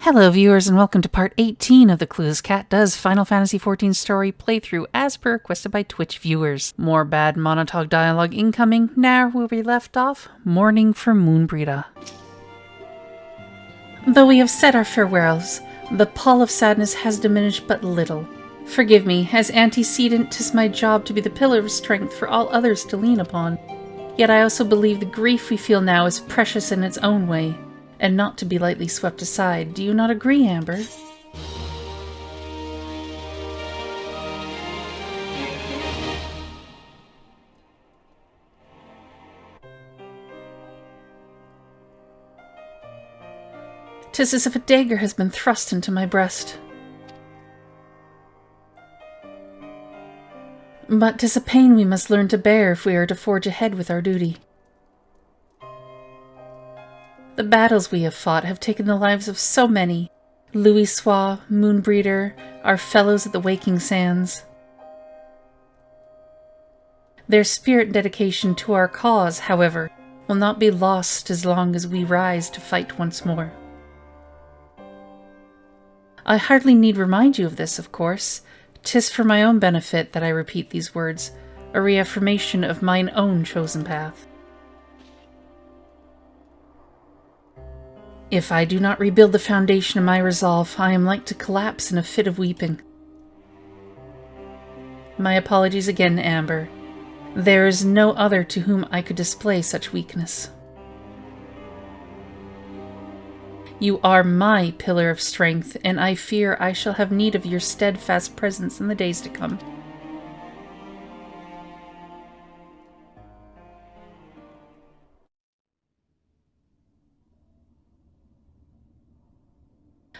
Hello viewers and welcome to part 18 of the Clueless Cat Does Final Fantasy XIV story playthrough as per requested by Twitch viewers. More bad monologue dialogue incoming. Now where we left off, mourning for Moenbryda. Though we have said our farewells, the pall of sadness has diminished but little. Forgive me, as antecedent 'tis my job to be the pillar of strength for all others to lean upon. Yet I also believe the grief we feel now is precious in its own way, and not to be lightly swept aside. Do you not agree, Amber? "'Tis as if a dagger has been thrust into my breast. But 'tis a pain we must learn to bear if we are to forge ahead with our duty. The battles we have fought have taken the lives of so many. Louisoix, Moenbryda, our fellows at the Waking Sands. Their spirit and dedication to our cause, however, will not be lost as long as we rise to fight once more. I hardly need remind you of this, of course. 'Tis for my own benefit that I repeat these words, a reaffirmation of mine own chosen path. If I do not rebuild the foundation of my resolve, I am like to collapse in a fit of weeping. My apologies again, Amber. There is no other to whom I could display such weakness. You are my pillar of strength, and I fear I shall have need of your steadfast presence in the days to come.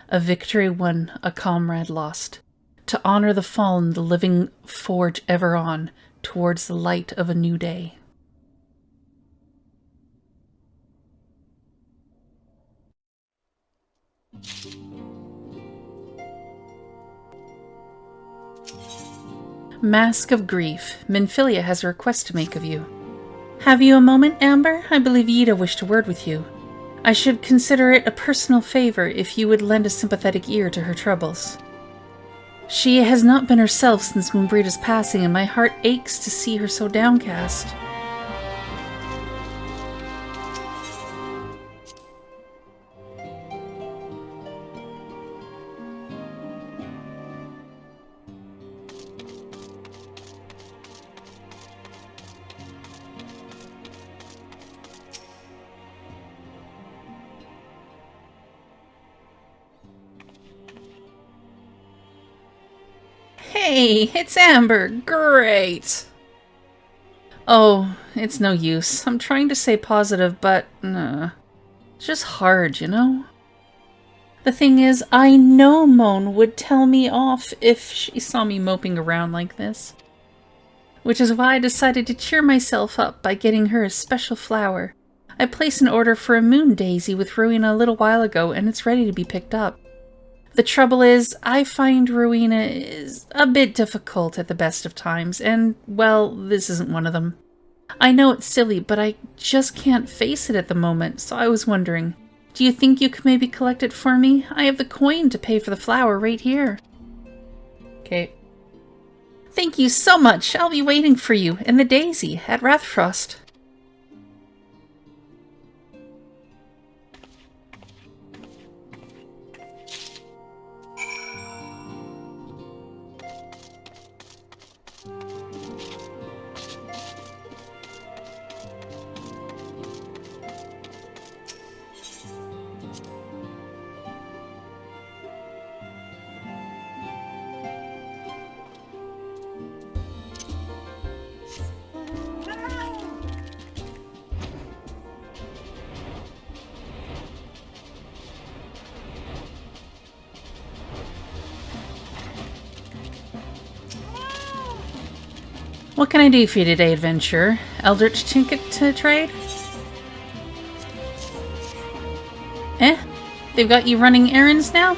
A victory won, a comrade lost. To honor the fallen, the living forge ever on, towards the light of a new day." Mask of Grief. Minfilia has a request to make of you. Have you a moment, Amber? I believe Yida wished a word with you. I should consider it a personal favor if you would lend a sympathetic ear to her troubles. She has not been herself since Moenbryda's passing, and my heart aches to see her so downcast. Hey, it's Amber! Great! Oh, it's no use. I'm trying to stay positive, but it's just hard, you know? The thing is, I know Moan would tell me off if she saw me moping around like this. Which is why I decided to cheer myself up by getting her a special flower. I placed an order for a moon daisy with Rowena a little while ago, and it's ready to be picked up. The trouble is, I find Rowena is a bit difficult at the best of times, and, well, this isn't one of them. I know it's silly, but I just can't face it at the moment, so I was wondering, do you think you could maybe collect it for me? I have the coin to pay for the flower right here. Okay. Thank you so much. I'll be waiting for you, and the daisy at Rathfrost. What can I do for you today, adventurer? Eldritch trinket to trade? They've got you running errands now?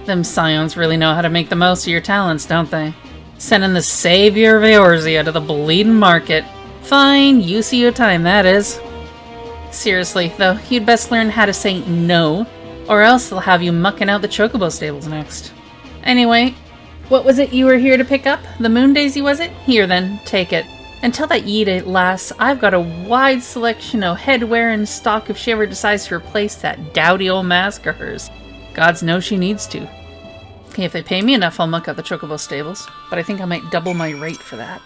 Them scions really know how to make the most of your talents, don't they? Sending the savior of Eorzea to the bleeding market. Fine, use of your time, that is. Seriously, though, you'd best learn how to say no Or else they'll have you mucking out the chocobo stables next. Anyway, what was it you were here to pick up? The moon daisy, was it? Here then, take it. And tell that Yida lass I've got a wide selection of headwear in stock if she ever decides to replace that dowdy old mask of hers. Gods knows she needs to. Okay, if they pay me enough, I'll muck out the chocobo stables, but I think I might double my rate for that.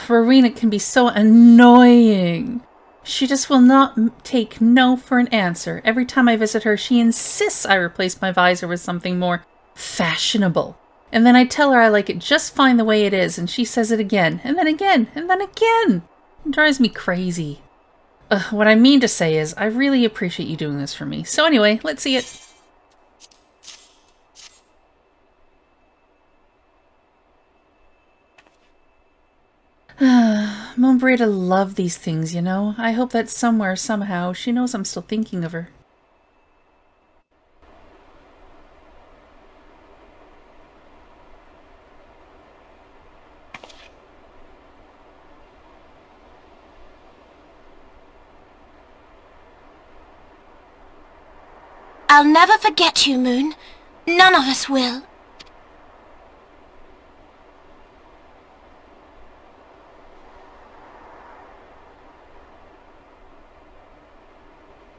Rowena can be so annoying. She just will not take no for an answer. Every time I visit her, she insists I replace my visor with something more fashionable. And then I tell her I like it just fine the way it is, and she says it again, and then again, and then again. It drives me crazy. What I mean to say is, I really appreciate you doing this for me. So anyway, let's see it. Moenbryda love these things, you know. I hope that somewhere, somehow, she knows I'm still thinking of her. I'll never forget you, Moon. None of us will.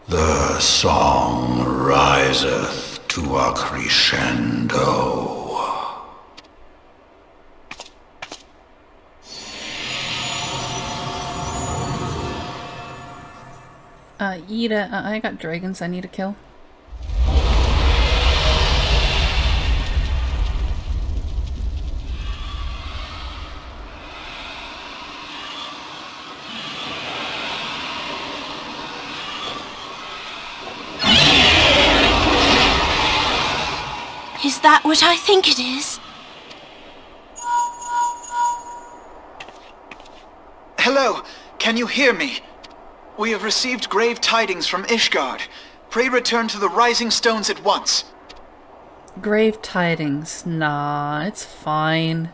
The song riseth to a crescendo. Yida, I got dragons I need to kill. Is that what I think it is? Hello, can you hear me? We have received grave tidings from Ishgard. Pray return to the Rising Stones at once. Grave tidings? Nah, it's fine.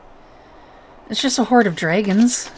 It's just a horde of dragons.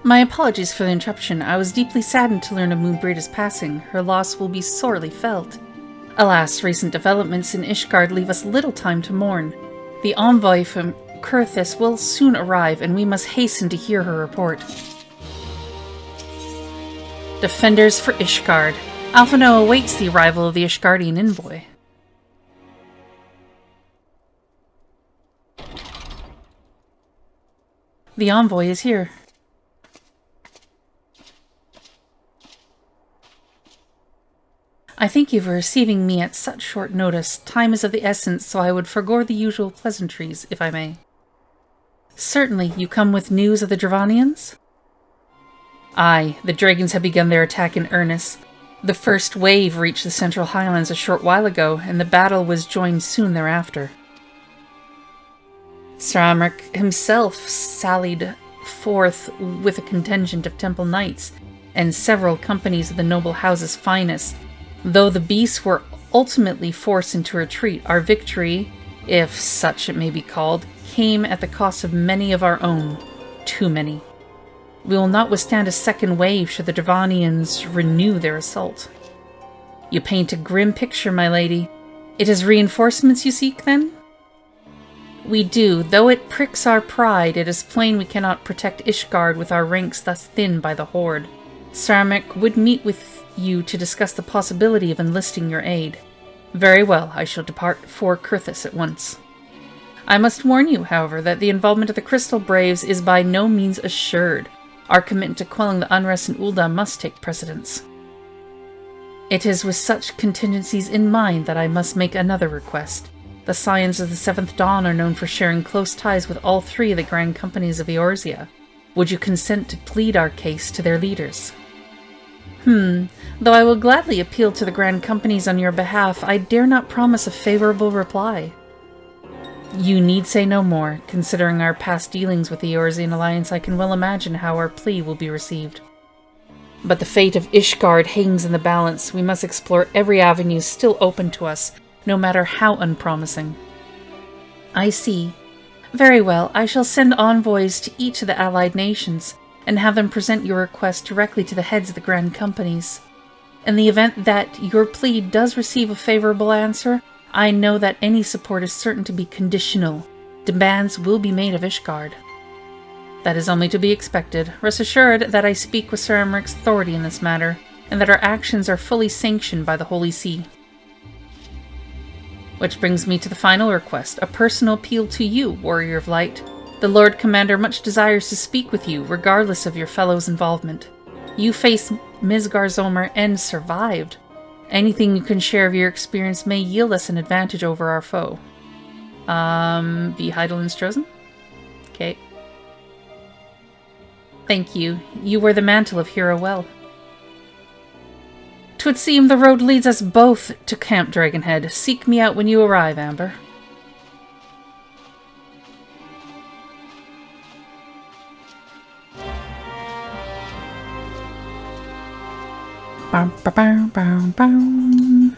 My apologies for the interruption. I was deeply saddened to learn of Moenbryda's passing. Her loss will be sorely felt. Alas, recent developments in Ishgard leave us little time to mourn. The envoy from Kurthis will soon arrive, and we must hasten to hear her report. Defenders for Ishgard. Alphino awaits the arrival of the Ishgardian envoy. The envoy is here. I thank you for receiving me at such short notice. Time is of the essence, so I would forgo the usual pleasantries, if I may. Certainly, you come with news of the Dravanians? Aye, the dragons have begun their attack in earnest. The first wave reached the Central Highlands a short while ago, and the battle was joined soon thereafter. Sir Amric himself sallied forth with a contingent of temple knights and several companies of the noble house's finest. Though the beasts were ultimately forced into retreat, our victory, if such it may be called, came at the cost of many of our own. Too many. We will not withstand a second wave should the Dravanians renew their assault. You paint a grim picture, my lady. It is reinforcements you seek, then? We do. Though it pricks our pride, it is plain we cannot protect Ishgard with our ranks thus thinned by the Horde. Sir Amric would meet with you to discuss the possibility of enlisting your aid. Very well, I shall depart for Kurthis at once. I must warn you, however, that the involvement of the Crystal Braves is by no means assured. Our commitment to quelling the unrest in Ul'dah must take precedence. It is with such contingencies in mind that I must make another request. The Scions of the Seventh Dawn are known for sharing close ties with all three of the grand companies of Eorzea. Would you consent to plead our case to their leaders? Though I will gladly appeal to the grand companies on your behalf, I dare not promise a favorable reply. You need say no more. Considering our past dealings with the Eorzean Alliance, I can well imagine how our plea will be received. But the fate of Ishgard hangs in the balance. We must explore every avenue still open to us, no matter how unpromising. I see. Very well, I shall send envoys to each of the allied nations, and have them present your request directly to the heads of the grand companies. In the event that your plea does receive a favorable answer, I know that any support is certain to be conditional. Demands will be made of Ishgard. That is only to be expected. Rest assured that I speak with Sir Amric's authority in this matter, and that our actions are fully sanctioned by the Holy See. Which brings me to the final request, a personal appeal to you, Warrior of Light. The Lord Commander much desires to speak with you, regardless of your fellow's involvement. You faced Mizgar Zomer and survived. Anything you can share of your experience may yield us an advantage over our foe. Be Heidelin's chosen? Okay. Thank you. You wear the mantle of Hero well. 'Twould seem the road leads us both to Camp Dragonhead. Seek me out when you arrive, Amber. Bow, bow, bow, bow, bow.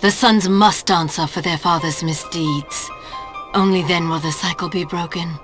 The sons must answer for their father's misdeeds. Only then will the cycle be broken.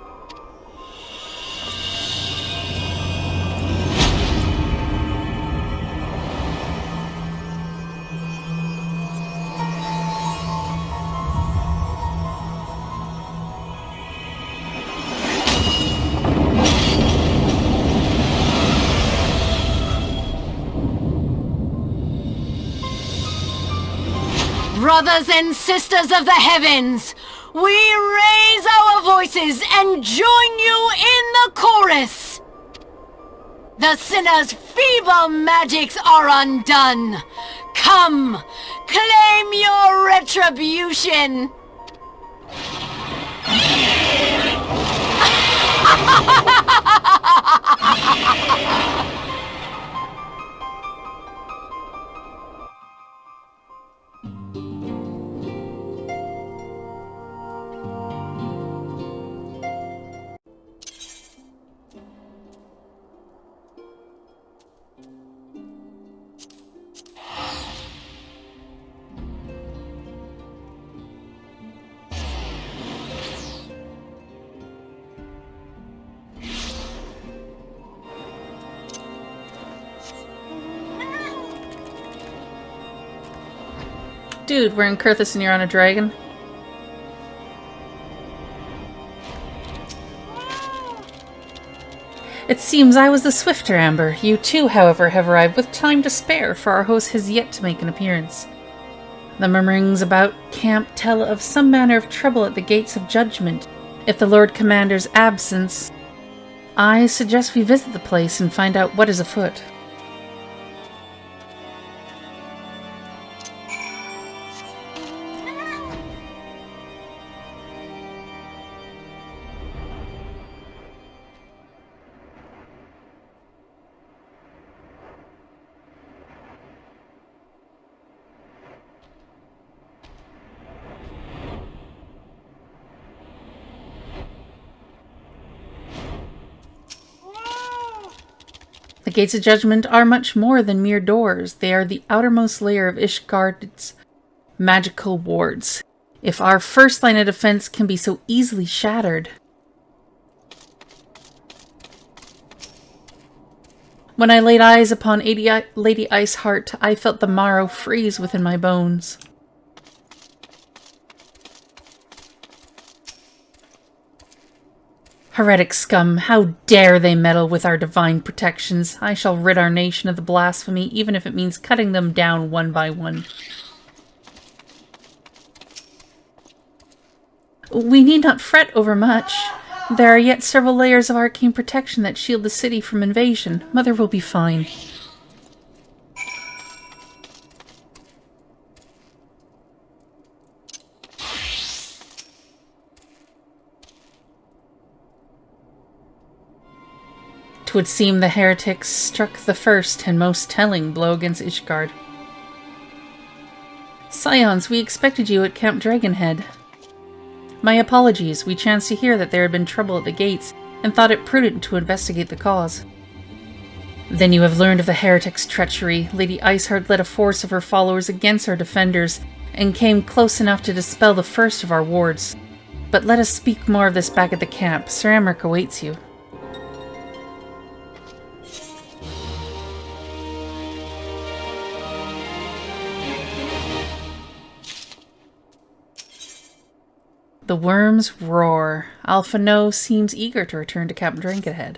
Brothers and sisters of the heavens, we raise our voices and join you in the chorus. The sinner's feeble magics are undone. Come, claim your retribution. Dude, we're in Kurthus and you're on a dragon? It seems I was the swifter, Amber. You too, however, have arrived with time to spare, for our host has yet to make an appearance. The murmurings about camp tell of some manner of trouble at the gates of judgment. If the Lord Commander's absence, I suggest we visit the place and find out what is afoot. The Gates of Judgment are much more than mere doors. They are the outermost layer of Ishgard's magical wards. If our first line of defense can be so easily shattered. When I laid eyes upon Lady Iceheart, I felt the marrow freeze within my bones. Heretic scum, how dare they meddle with our divine protections? I shall rid our nation of the blasphemy, even if it means cutting them down one by one. We need not fret over much. There are yet several layers of arcane protection that shield the city from invasion. Mother will be fine. Twould seem the heretics struck the first and most telling blow against Ishgard. Scions, we expected you at Camp Dragonhead. My apologies, we chanced to hear that there had been trouble at the gates, and thought it prudent to investigate the cause. Then you have learned of the heretics' treachery. Lady Iceheart led a force of her followers against our defenders, and came close enough to dispel the first of our wards. But let us speak more of this back at the camp. Sir Amric awaits you. The worms roar. Alphino seems eager to return to Camp Dragonhead.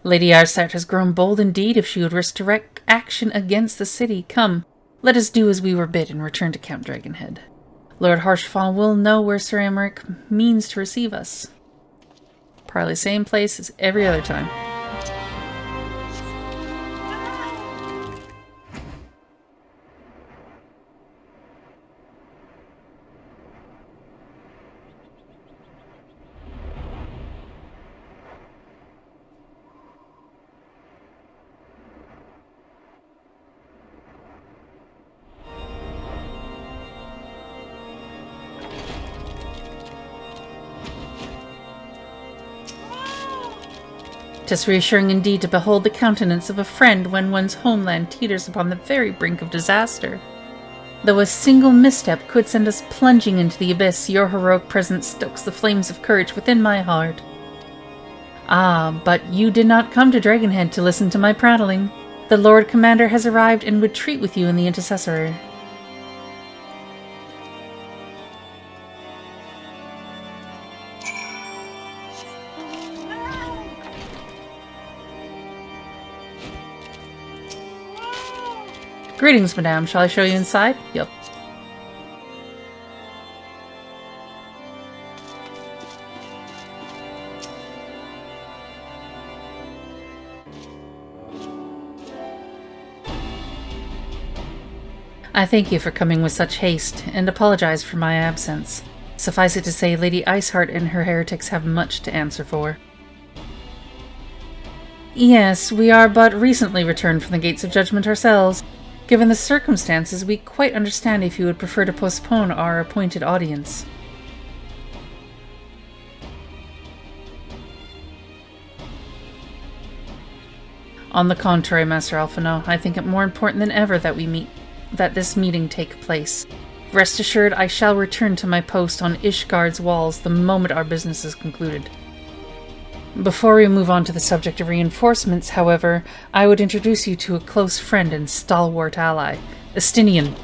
Lady Iceheart has grown bold indeed if she would risk direct action against the city. Come, let us do as we were bid and return to Camp Dragonhead. Lord Harshfall will know where Sir Amric means to receive us. Probably same place as every other time. Tis reassuring indeed to behold the countenance of a friend when one's homeland teeters upon the very brink of disaster. Though a single misstep could send us plunging into the abyss, your heroic presence stokes the flames of courage within my heart. Ah, but you did not come to Dragonhead to listen to my prattling. The Lord Commander has arrived and would treat with you in the Intercessory. Greetings, madame. Shall I show you inside? Yep. I thank you for coming with such haste, and apologize for my absence. Suffice it to say, Lady Iceheart and her heretics have much to answer for. Yes, we are but recently returned from the Gates of Judgment ourselves. Given the circumstances, we quite understand if you would prefer to postpone our appointed audience. On the contrary, Master Alphino, I think it more important than ever that this meeting take place. Rest assured, I shall return to my post on Ishgard's walls the moment our business is concluded. Before we move on to the subject of reinforcements, however, I would introduce you to a close friend and stalwart ally, Estinian.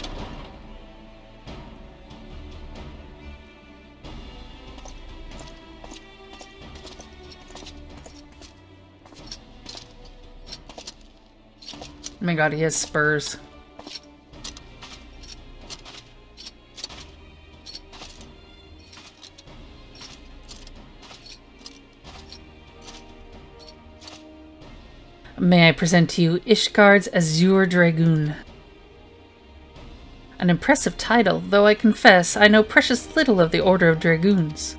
Oh my god, he has spurs. May I present to you Ishgard's Azure Dragoon. An impressive title, though I confess I know precious little of the Order of Dragoons.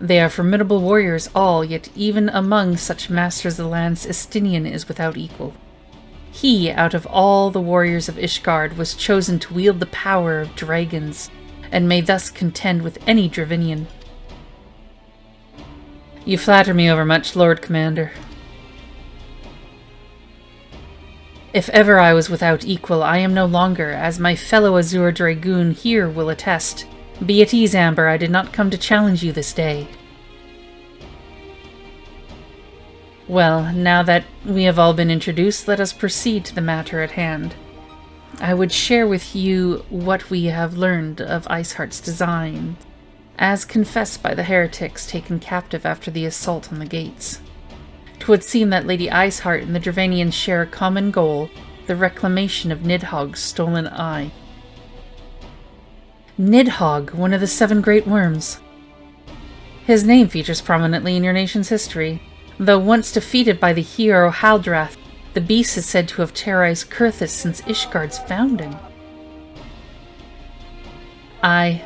They are formidable warriors all, yet even among such masters the lance Estinian is without equal. He, out of all the warriors of Ishgard, was chosen to wield the power of dragons, and may thus contend with any Dravanian. You flatter me overmuch, Lord Commander. If ever I was without equal, I am no longer, as my fellow Azure Dragoon here will attest. Be at ease, Amber, I did not come to challenge you this day. Well, now that we have all been introduced, let us proceed to the matter at hand. I would share with you what we have learned of Iceheart's design, as confessed by the heretics taken captive after the assault on the gates. 'Twould seem that Lady Iceheart and the Dravanians share a common goal, the reclamation of Nidhogg's stolen eye. Nidhogg, one of the 7 great worms. His name features prominently in your nation's history. Though once defeated by the hero Haldrath, the beast is said to have terrorized Kurthus since Ishgard's founding. Aye,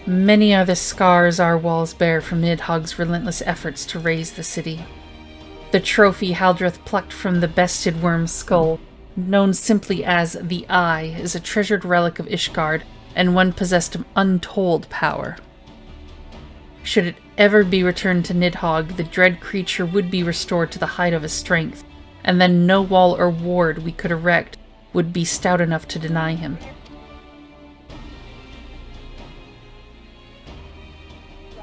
many are the scars our walls bear from Nidhogg's relentless efforts to raise the city. The trophy Haldrath plucked from the bested worm's skull, known simply as the Eye, is a treasured relic of Ishgard, and one possessed of untold power. Should it ever be returned to Nidhogg, the dread creature would be restored to the height of his strength, and then no wall or ward we could erect would be stout enough to deny him.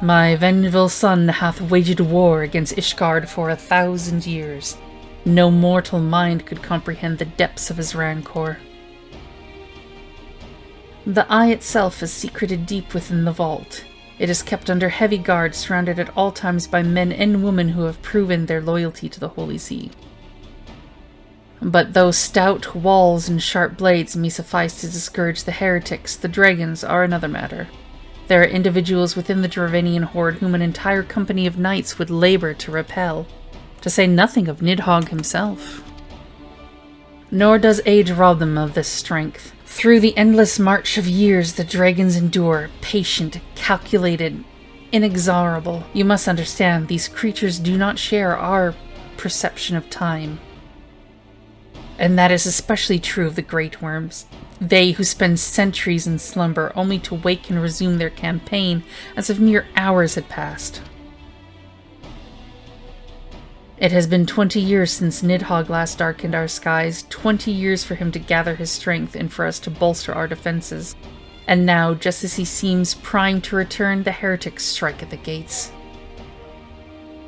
My vengeful son hath waged war against Ishgard for 1,000 years. No mortal mind could comprehend the depths of his rancor. The eye itself is secreted deep within the vault. It is kept under heavy guard, surrounded at all times by men and women who have proven their loyalty to the Holy See. But though stout walls and sharp blades may suffice to discourage the heretics, the dragons are another matter. There are individuals within the Dravanian horde whom an entire company of knights would labor to repel, to say nothing of Nidhogg himself. Nor does age rob them of this strength. Through the endless march of years the dragons endure, patient, calculated, inexorable. You must understand, these creatures do not share our perception of time. And that is especially true of the great worms. They who spend centuries in slumber only to wake and resume their campaign as if mere hours had passed. It has been 20 years since Nidhogg last darkened our skies, 20 years for him to gather his strength and for us to bolster our defenses. And now, just as he seems primed to return, the heretics strike at the gates.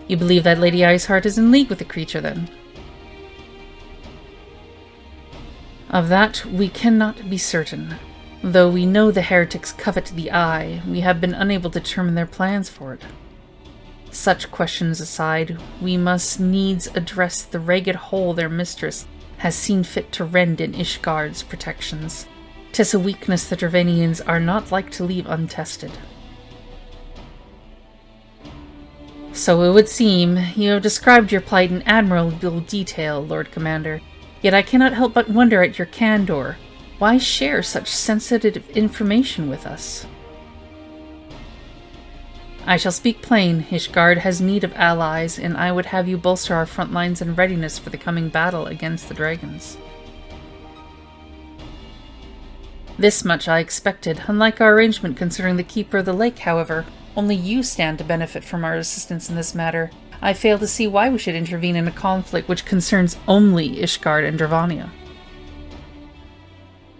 You believe that Lady Iceheart is in league with the creature, then? Of that we cannot be certain. Though we know the heretics covet the eye, we have been unable to determine their plans for it. Such questions aside, we must needs address the ragged hole their mistress has seen fit to rend in Ishgard's protections. 'Tis a weakness the Dravanians are not like to leave untested. So it would seem you have described your plight in admirable detail, Lord Commander, yet I cannot help but wonder at your candor. Why share such sensitive information with us? I shall speak plain. Ishgard has need of allies, and I would have you bolster our front lines in readiness for the coming battle against the dragons. This much I expected. Unlike our arrangement concerning the Keeper of the Lake, however, only you stand to benefit from our assistance in this matter. I fail to see why we should intervene in a conflict which concerns only Ishgard and Dravania.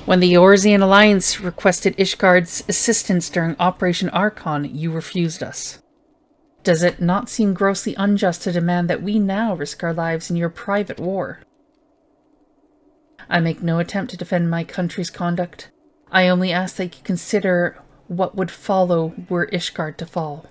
When the Eorzean Alliance requested Ishgard's assistance during Operation Archon, you refused us. Does it not seem grossly unjust to demand that we now risk our lives in your private war? I make no attempt to defend my country's conduct. I only ask that you consider what would follow were Ishgard to fall.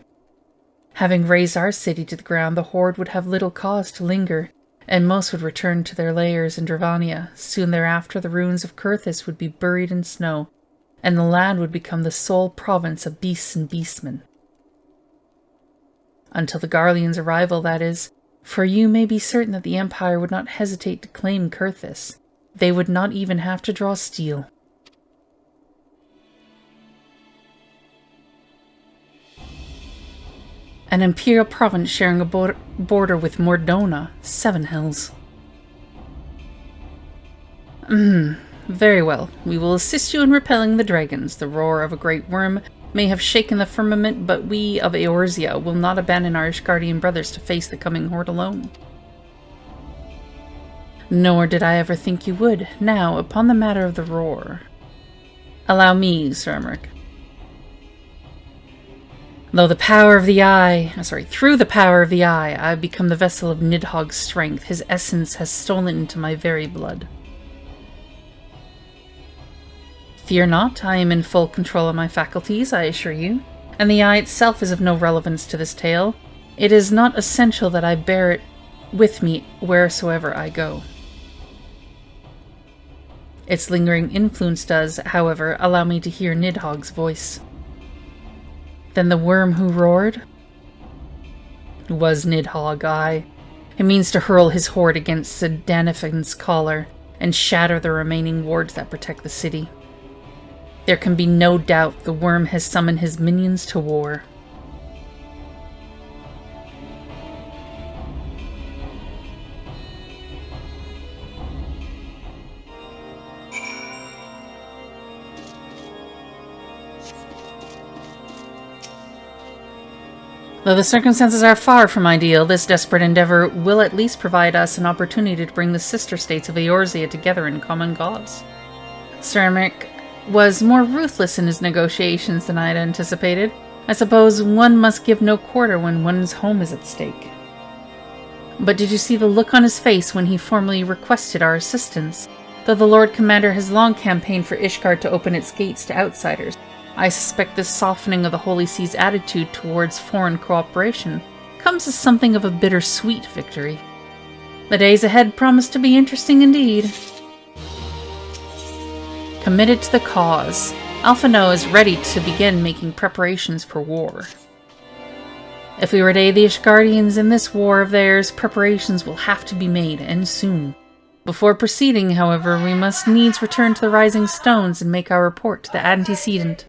Having razed our city to the ground, the Horde would have little cause to linger, and most would return to their lairs in Dravania. Soon thereafter, the ruins of Kurthis would be buried in snow, and the land would become the sole province of beasts and beastmen. Until the Garleans' arrival, that is, for you may be certain that the Empire would not hesitate to claim Kurthis. They would not even have to draw steel. An imperial province sharing a border with Mordona, 7 hills. Very well. We will assist you in repelling the dragons. The roar of a great worm may have shaken the firmament, but we of Eorzea will not abandon our Ishardian brothers to face the coming horde alone. Nor did I ever think you would. Now, upon the matter of the roar. Allow me, Sir Emmerich. Through the power of the eye, I have become the vessel of Nidhogg's strength. His essence has stolen into my very blood. Fear not, I am in full control of my faculties, I assure you, and the eye itself is of no relevance to this tale. It is not essential that I bear it with me wheresoever I go. Its lingering influence does, however, allow me to hear Nidhogg's voice. Then the worm who roared? Was Nidhogg, aye. It means to hurl his horde against the Danifan's collar and shatter the remaining wards that protect the city. There can be no doubt the worm has summoned his minions to war. Though the circumstances are far from ideal, this desperate endeavor will at least provide us an opportunity to bring the sister states of Eorzea together in common cause. Sir Emmerich was more ruthless in his negotiations than I had anticipated. I suppose one must give no quarter when one's home is at stake. But did you see the look on his face when he formally requested our assistance? Though the Lord Commander has long campaigned for Ishgard to open its gates to outsiders, I suspect this softening of the Holy See's attitude towards foreign cooperation comes as something of a bittersweet victory. The days ahead promise to be interesting indeed. Committed to the cause, Alphinaud is ready to begin making preparations for war. If we were to aid the Ishardians in this war of theirs, preparations will have to be made, and soon. Before proceeding, however, we must needs return to the Rising Stones and make our report to the antecedent.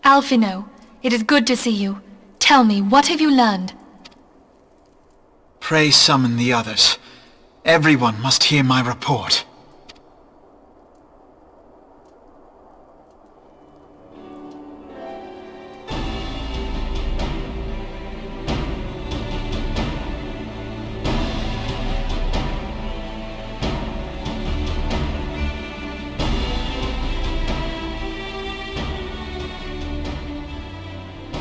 Alphinaud, it is good to see you. Tell me, what have you learned? Pray summon the others. Everyone must hear my report.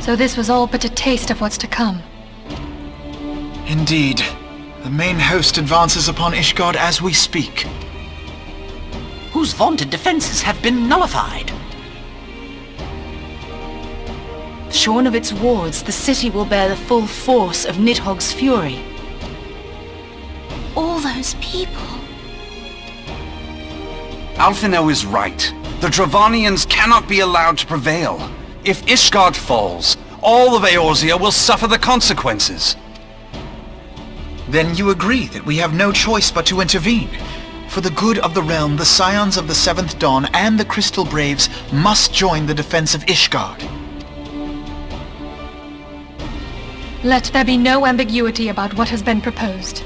So this was all but a taste of what's to come. Indeed. The main host advances upon Ishgard as we speak. Whose vaunted defenses have been nullified. Shorn of its wards, the city will bear the full force of Nidhogg's fury. All those people. Alphinaud is right. The Dravanians cannot be allowed to prevail. If Ishgard falls, all of Eorzea will suffer the consequences. Then you agree that we have no choice but to intervene. For the good of the realm, the Scions of the Seventh Dawn and the Crystal Braves must join the defense of Ishgard. Let there be no ambiguity about what has been proposed.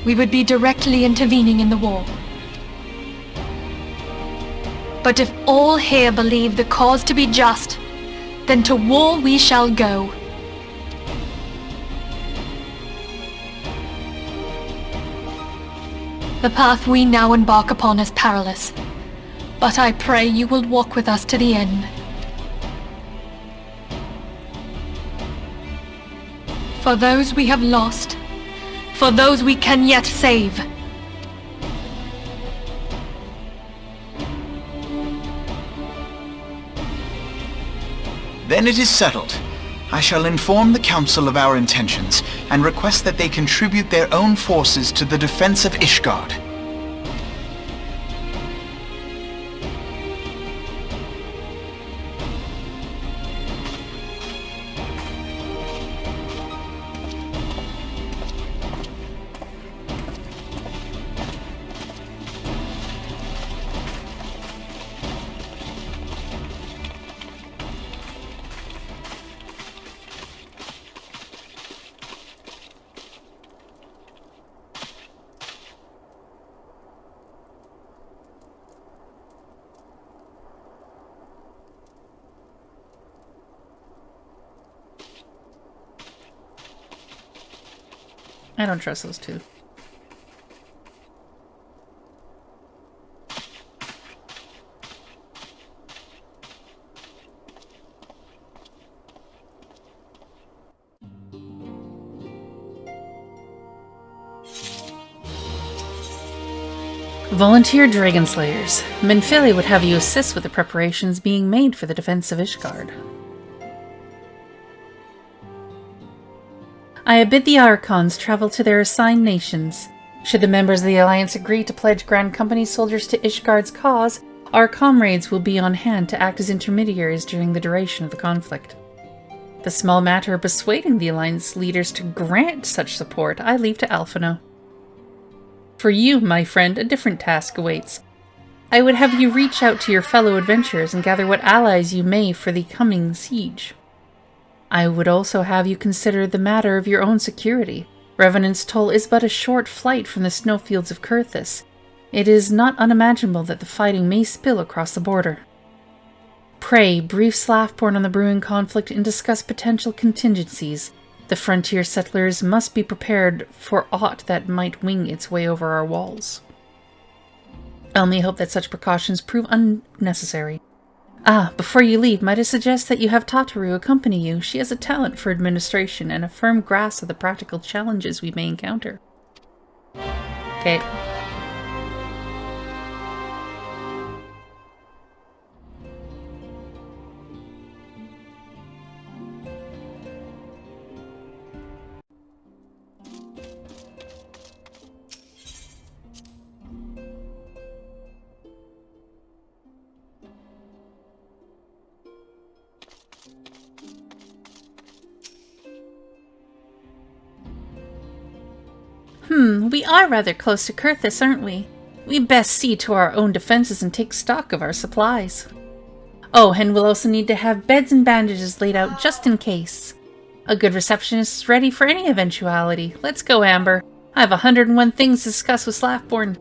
We would be directly intervening in the war. But if all here believe the cause to be just, then to war we shall go. The path we now embark upon is perilous, but I pray you will walk with us to the end. For those we have lost, for those we can yet save. Then it is settled. I shall inform the Council of our intentions, and request that they contribute their own forces to the defense of Ishgard. I don't trust those two. Volunteer Dragon Slayers. Menphili would have you assist with the preparations being made for the defense of Ishgard. I bid the Archons travel to their assigned nations. Should the members of the Alliance agree to pledge Grand Company soldiers to Ishgard's cause, our comrades will be on hand to act as intermediaries during the duration of the conflict. The small matter of persuading the Alliance leaders to grant such support I leave to Alphino. For you, my friend, a different task awaits. I would have you reach out to your fellow adventurers and gather what allies you may for the coming siege. I would also have you consider the matter of your own security. Revenant's Toll is but a short flight from the snowfields of Kurthus. It is not unimaginable that the fighting may spill across the border. Pray, brief Slaftborn on the brewing conflict and discuss potential contingencies. The frontier settlers must be prepared for aught that might wing its way over our walls. I only hope that such precautions prove unnecessary. Before you leave, might I suggest that you have Tataru accompany you? She has a talent for administration and a firm grasp of the practical challenges we may encounter. Okay. We are rather close to Kurthus, aren't we? We best see to our own defenses and take stock of our supplies. Oh, and we'll also need to have beds and bandages laid out just in case. A good receptionist is ready for any eventuality. Let's go, Amber. I have 101 things to discuss with Slaftborn.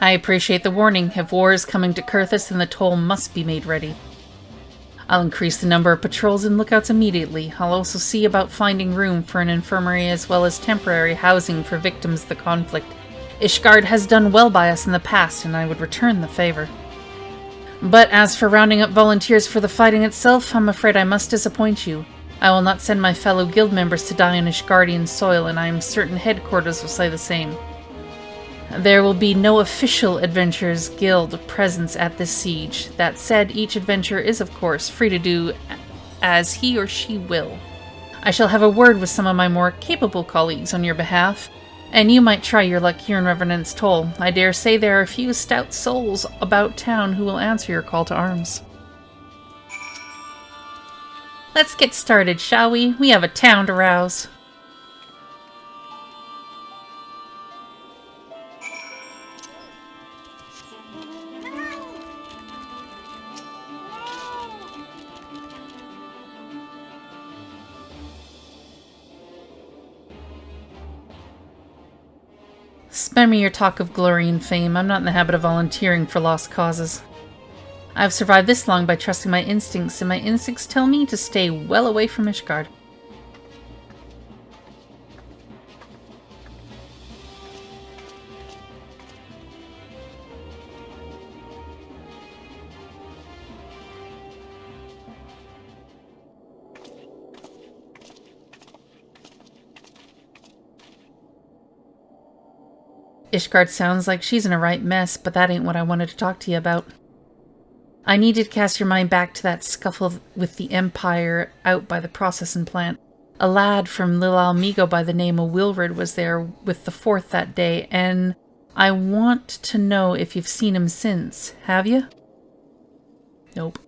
I appreciate the warning. If war is coming to Kurthus, then the toll must be made ready. I'll increase the number of patrols and lookouts immediately. I'll also see about finding room for an infirmary as well as temporary housing for victims of the conflict. Ishgard has done well by us in the past, and I would return the favor. But as for rounding up volunteers for the fighting itself, I'm afraid I must disappoint you. I will not send my fellow guild members to die on Ishgardian soil, and I am certain headquarters will say the same. There will be no official Adventurers Guild presence at this siege. That said, each adventurer is, of course, free to do as he or she will. I shall have a word with some of my more capable colleagues on your behalf, and you might try your luck here in Revenant's Toll. I dare say there are a few stout souls about town who will answer your call to arms. Let's get started, shall we? We have a town to rouse. Spare me your talk of glory and fame. I'm not in the habit of volunteering for lost causes. I've survived this long by trusting my instincts, and my instincts tell me to stay well away from Ishgard. Ishgard sounds like she's in a right mess, but that ain't what I wanted to talk to you about. I needed to cast your mind back to that scuffle with the Empire out by the processing plant. A lad from Lil Almigo by the name of Wilred was there with the Fourth that day, and I want to know if you've seen him since. Have you? Nope.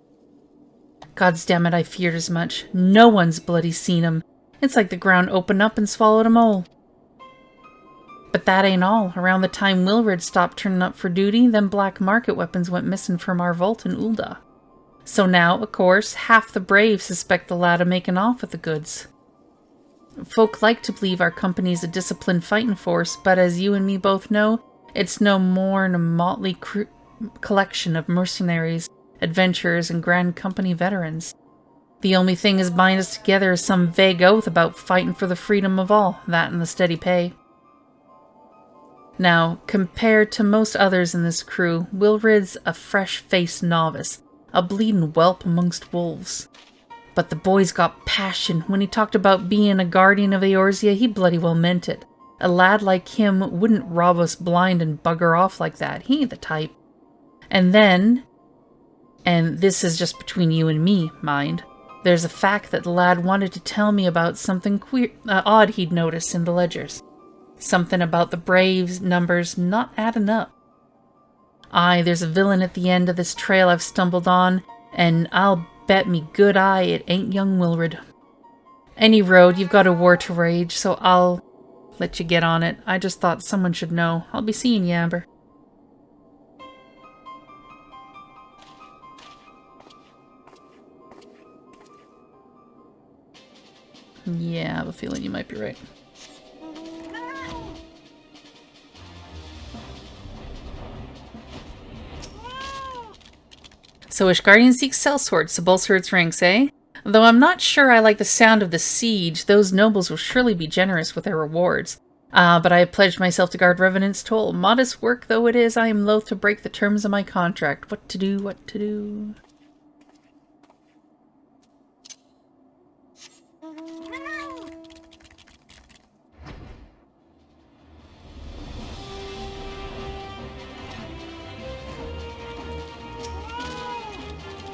God's damn it, I feared as much. No one's bloody seen him. It's like the ground opened up and swallowed 'em all. But that ain't all. Around the time Wilred stopped turning up for duty, them black market weapons went missing from our vault in Ul'dah. So now, of course, half the brave suspect the lad of making off with the goods. Folk like to believe our company's a disciplined fighting force, but as you and me both know, it's no more than a motley collection of mercenaries, adventurers, and Grand Company veterans. The only thing that binds us together is some vague oath about fighting for the freedom of all, that and the steady pay. Now, compared to most others in this crew, Wilred's a fresh-faced novice, a bleeding whelp amongst wolves. But the boy's got passion. When he talked about being a guardian of Eorzea, he bloody well meant it. A lad like him wouldn't rob us blind and bugger off like that. He ain't the type. And then, and this is just between you and me, mind, there's a fact that the lad wanted to tell me about something odd he'd noticed in the ledgers. Something about the Braves numbers not adding up. Aye, there's a villain at the end of this trail I've stumbled on, and I'll bet me good eye it ain't young Wilred. Any road, you've got a war to rage, so I'll let you get on it. I just thought someone should know. I'll be seeing you, Amber. Yeah, I have a feeling you might be right. So Ishgardian seeks sellswords to bolster its ranks, eh? Though I'm not sure I like the sound of the siege, those nobles will surely be generous with their rewards. But I have pledged myself to guard Revenant's Toll. Modest work though it is, I am loath to break the terms of my contract. What to do, what to do...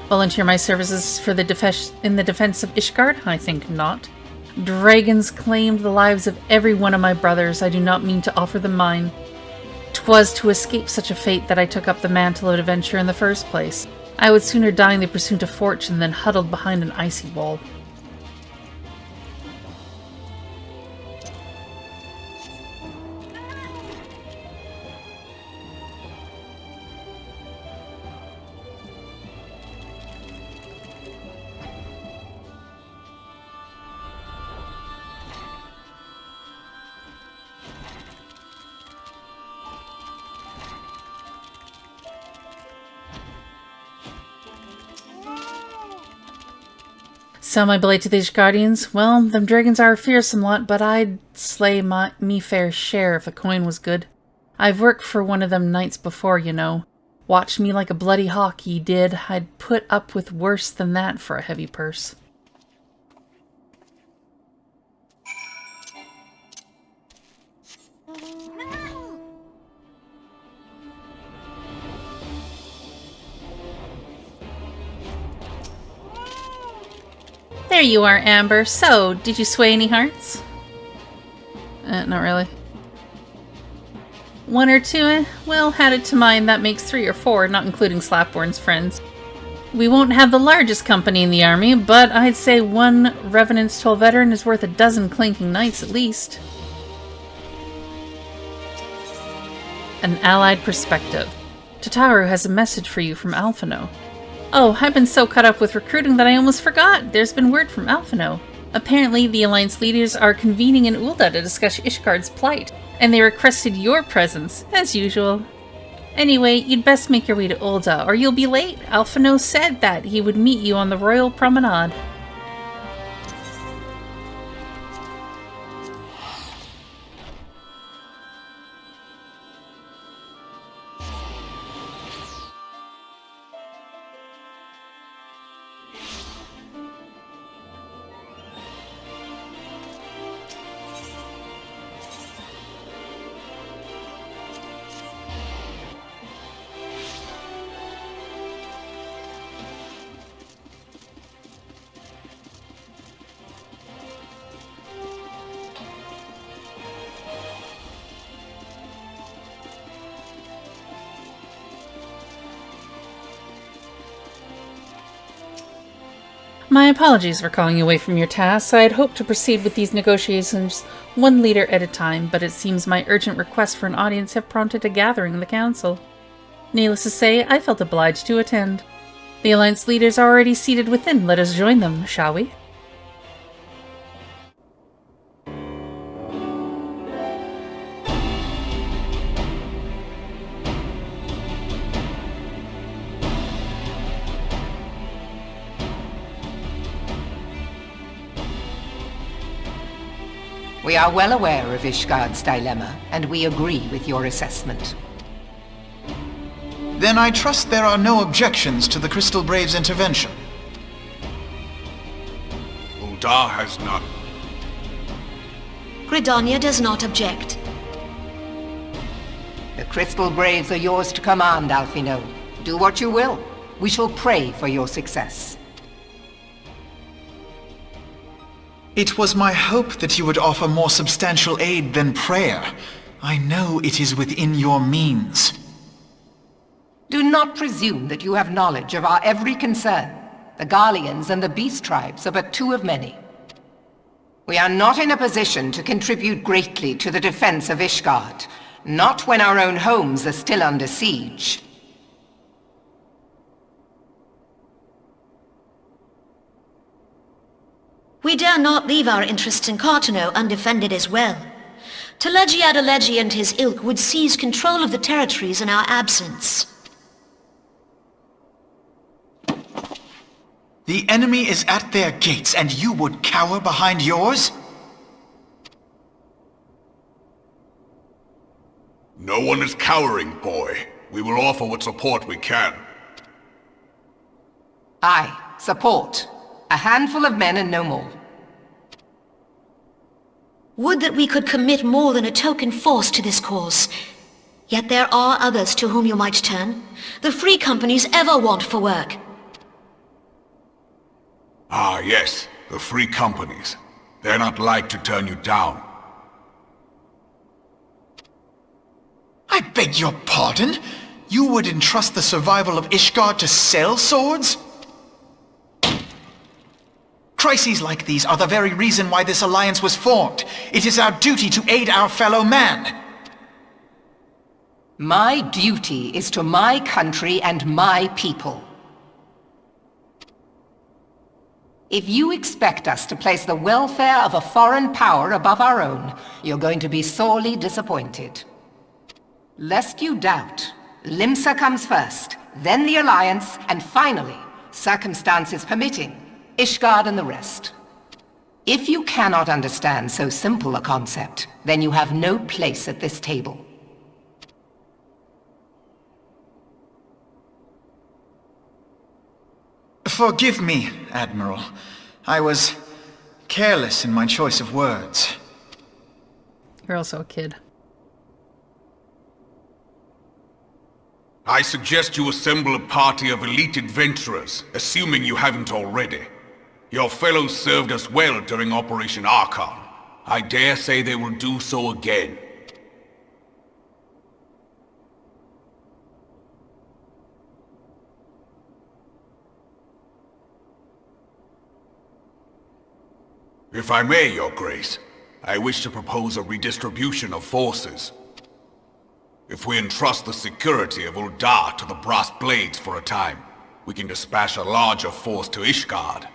Volunteer my services for in the defense of Ishgard? I think not. Dragons claimed the lives of every one of my brothers. I do not mean to offer them mine. 'Twas to escape such a fate that I took up the mantle of adventure in the first place. I would sooner die in the pursuit of fortune than huddled behind an icy wall. So my blade to these Guardians? Well, them dragons are a fearsome lot, but I'd slay me fair share if the coin was good. I've worked for one of them knights before, you know. Watched me like a bloody hawk, ye did. I'd put up with worse than that for a heavy purse. There you are, Amber. So, did you sway any hearts? Not really. One or two? Well, add it to mine, that makes 3 or 4, not including Slapborn's friends. We won't have the largest company in the army, but I'd say 1 Revenant's Toll veteran is worth a dozen clinking knights at least. An allied perspective. Tataru has a message for you from Alphino. Oh, I've been so caught up with recruiting that I almost forgot. There's been word from Alphino. Apparently, the Alliance leaders are convening in Ul'dah to discuss Ishgard's plight, and they requested your presence, as usual. Anyway, you'd best make your way to Ul'dah, or you'll be late. Alphino said that he would meet you on the Royal Promenade. My apologies for calling you away from your tasks. I had hoped to proceed with these negotiations 1 leader at a time, but it seems my urgent requests for an audience have prompted a gathering in the council. Needless to say, I felt obliged to attend. The Alliance leaders are already seated within. Let us join them, shall we? We are well aware of Ishgard's dilemma, and we agree with your assessment. Then I trust there are no objections to the Crystal Brave's intervention. Ul'dah has none. Gridania does not object. The Crystal Braves are yours to command, Alphino. Do what you will. We shall pray for your success. It was my hope that you would offer more substantial aid than prayer. I know it is within your means. Do not presume that you have knowledge of our every concern. The Garleans and the Beast Tribes are but 2 of many. We are not in a position to contribute greatly to the defense of Ishgard, not when our own homes are still under siege. We dare not leave our interests in Cartano undefended as well. Teleji Adeleji and his ilk would seize control of the territories in our absence. The enemy is at their gates, and you would cower behind yours? No one is cowering, boy. We will offer what support we can. Aye, support. A handful of men and no more. Would that we could commit more than a token force to this cause. Yet there are others to whom you might turn. The free companies ever want for work. Ah, yes. The free companies. They're not like to turn you down. I beg your pardon? You would entrust the survival of Ishgard to sell swords? Crises like these are the very reason why this alliance was formed. It is our duty to aid our fellow man. My duty is to my country and my people. If you expect us to place the welfare of a foreign power above our own, you're going to be sorely disappointed. Lest you doubt, Limsa comes first, then the Alliance, and finally, circumstances permitting, Ishgard and the rest. If you cannot understand so simple a concept, then you have no place at this table. Forgive me, Admiral. I was careless in my choice of words. You're also a kid. I suggest you assemble a party of elite adventurers, assuming you haven't already. Your fellows served us well during Operation Archon. I dare say they will do so again. If I may, Your Grace, I wish to propose a redistribution of forces. If we entrust the security of Ul'dah to the Brass Blades for a time, we can dispatch a larger force to Ishgard.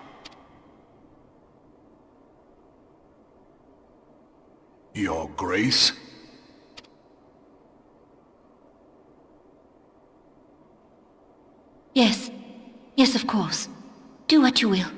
Your Grace? Yes. Yes, of course. Do what you will.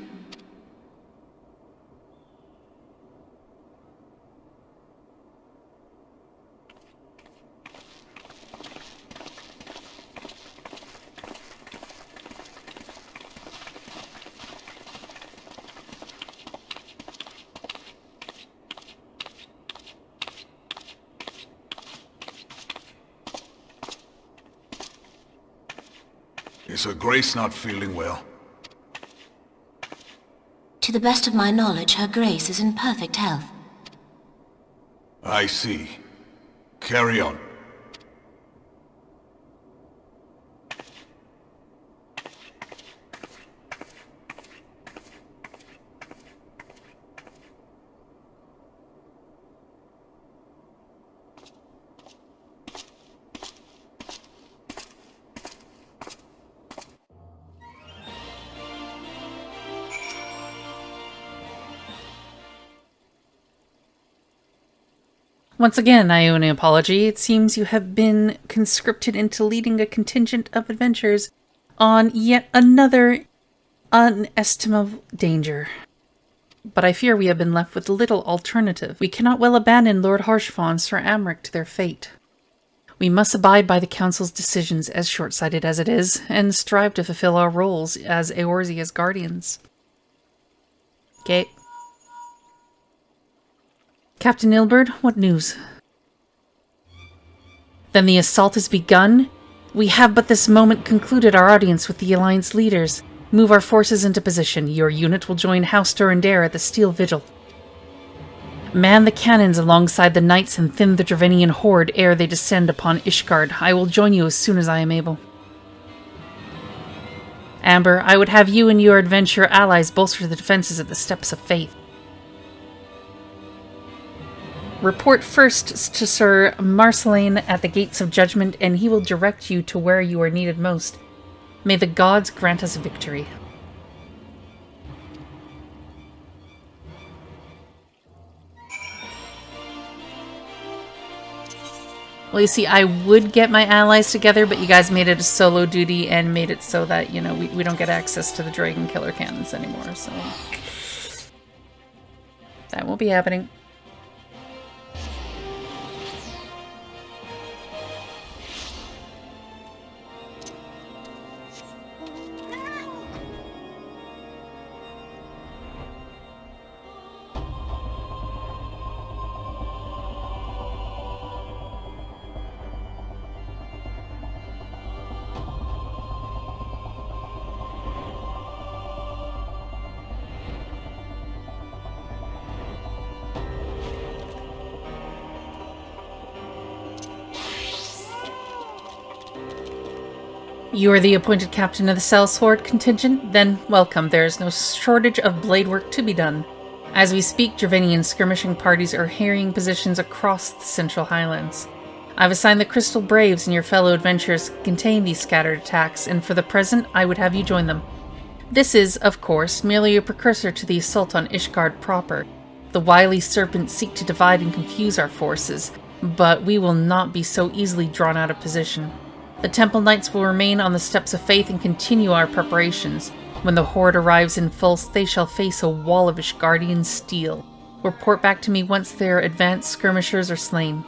Is Her Grace not feeling well? To the best of my knowledge, Her Grace is in perfect health. I see. Carry on. Once again, I owe an apology. It seems you have been conscripted into leading a contingent of adventurers on yet another unestimable danger. But I fear we have been left with little alternative. We cannot well abandon Lord Harshfall and Sir Amric to their fate. We must abide by the Council's decisions, as short-sighted as it is, and strive to fulfill our roles as Eorzea's guardians. Okay. Captain Ilberd, what news? Then the assault has begun? We have but this moment concluded our audience with the Alliance leaders. Move our forces into position. Your unit will join House Durandare at the Steel Vigil. Man the cannons alongside the knights and thin the Dravanian horde ere they descend upon Ishgard. I will join you as soon as I am able. Amber, I would have you and your adventurer allies bolster the defenses at the Steps of Faith. Report first to Sir Marceline at the Gates of Judgment, and he will direct you to where you are needed most. May the gods grant us victory. Well, you see, I would get my allies together, but you guys made it a solo duty and made it so that, you know, we don't get access to the Dragon Killer cannons anymore, so... that won't be happening. You are the appointed captain of the Sellsword contingent? Then welcome. There is no shortage of blade work to be done. As we speak, Dravanian skirmishing parties are harrying positions across the Central Highlands. I've assigned the Crystal Braves and your fellow adventurers to contain these scattered attacks, and for the present, I would have you join them. This is, of course, merely a precursor to the assault on Ishgard proper. The wily serpents seek to divide and confuse our forces, but we will not be so easily drawn out of position. The Temple Knights will remain on the Steps of Faith and continue our preparations. When the Horde arrives in full, they shall face a wall of Ishgardian steel. Report back to me once their advanced skirmishers are slain.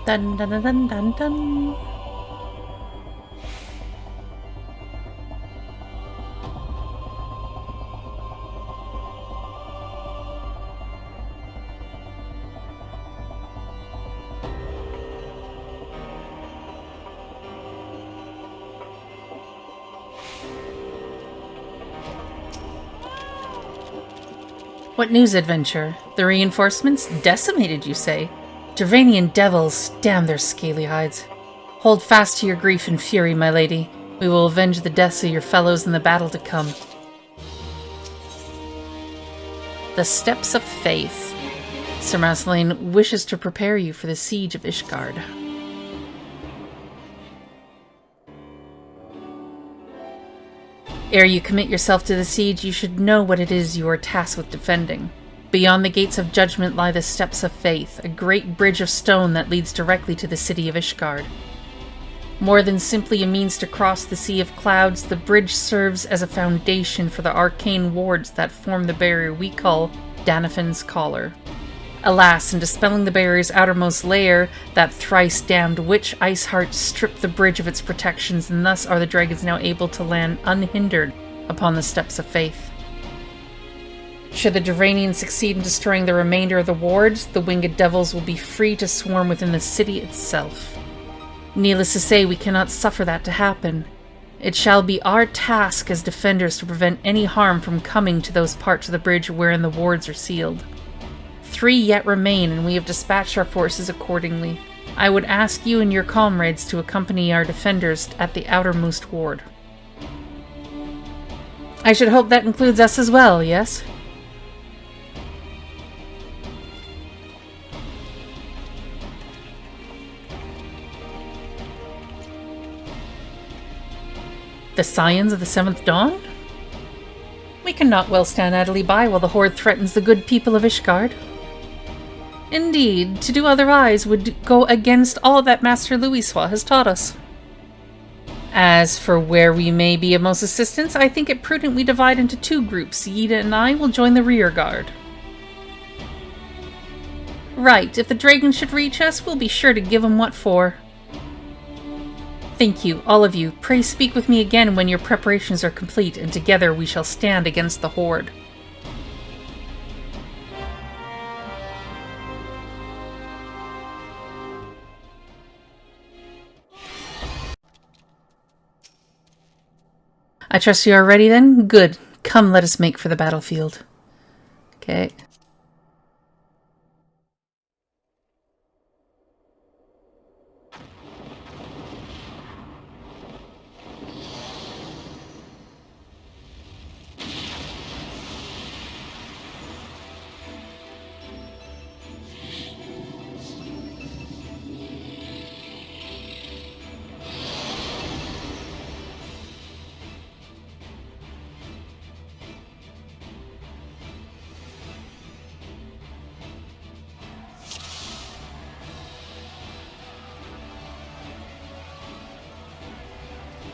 Dun dun dun dun dun dun. What news, adventure? The reinforcements? Decimated, you say? Dravanian devils, damn their scaly hides. Hold fast to your grief and fury, my lady. We will avenge the deaths of your fellows in the battle to come. The Steps of Faith. Sir Marceline wishes to prepare you for the siege of Ishgard. Ere you commit yourself to the siege, you should know what it is you are tasked with defending. Beyond the gates of judgment lie the Steps of Faith, a great bridge of stone that leads directly to the city of Ishgard. More than simply a means to cross the Sea of Clouds, the bridge serves as a foundation for the arcane wards that form the barrier we call Danafin's Collar. Alas, in dispelling the barrier's outermost layer, that thrice-damned witch Iceheart stripped the bridge of its protections, and thus are the dragons now able to land unhindered upon the Steps of Faith. Should the Dravanians succeed in destroying the remainder of the wards, the winged devils will be free to swarm within the city itself. Needless to say, we cannot suffer that to happen. It shall be our task as defenders to prevent any harm from coming to those parts of the bridge wherein the wards are sealed. 3 yet remain, and we have dispatched our forces accordingly. I would ask you and your comrades to accompany our defenders at the outermost ward. I should hope that includes us as well, yes? The Scions of the Seventh Dawn? We cannot well stand idly by while the Horde threatens the good people of Ishgard. Indeed, to do otherwise would go against all that Master Louiswa has taught us. As for where we may be of most assistance, I think it prudent we divide into 2 groups. Yida and I will join the rear guard. Right, if the dragon should reach us, we'll be sure to give him what for. Thank you, all of you. Pray speak with me again when your preparations are complete, and together we shall stand against the Horde. I trust you are ready then? Good. Come, let us make for the battlefield. Okay.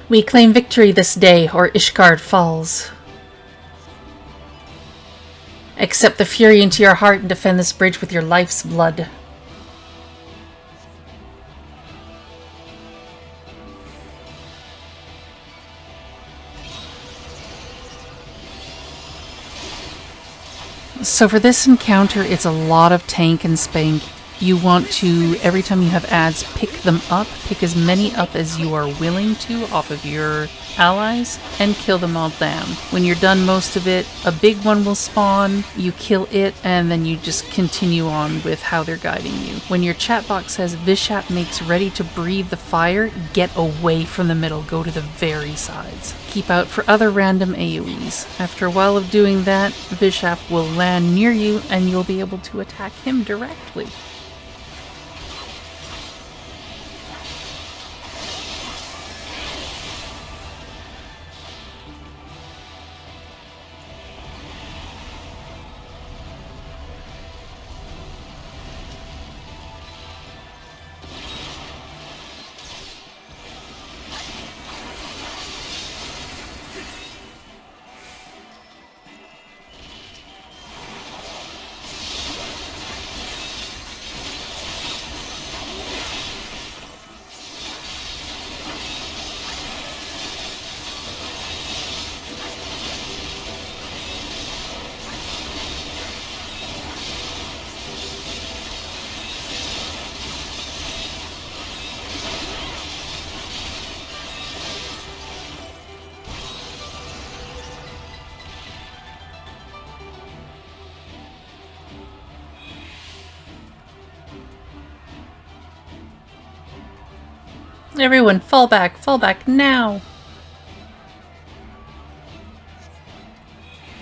We claim victory this day, or Ishgard falls. Accept the fury into your heart and defend this bridge with your life's blood. So for this encounter, it's a lot of tank and spank. You want to, every time you have ads, pick them up. Pick as many up as you are willing to off of your allies and kill them all down. When you're done most of it, a big one will spawn, you kill it, and then you just continue on with how they're guiding you. When your chat box says Vishap makes ready to breathe the fire, get away from the middle, go to the very sides. Keep out for other random AoEs. After a while of doing that, Vishap will land near you and you'll be able to attack him directly. Everyone, fall back now!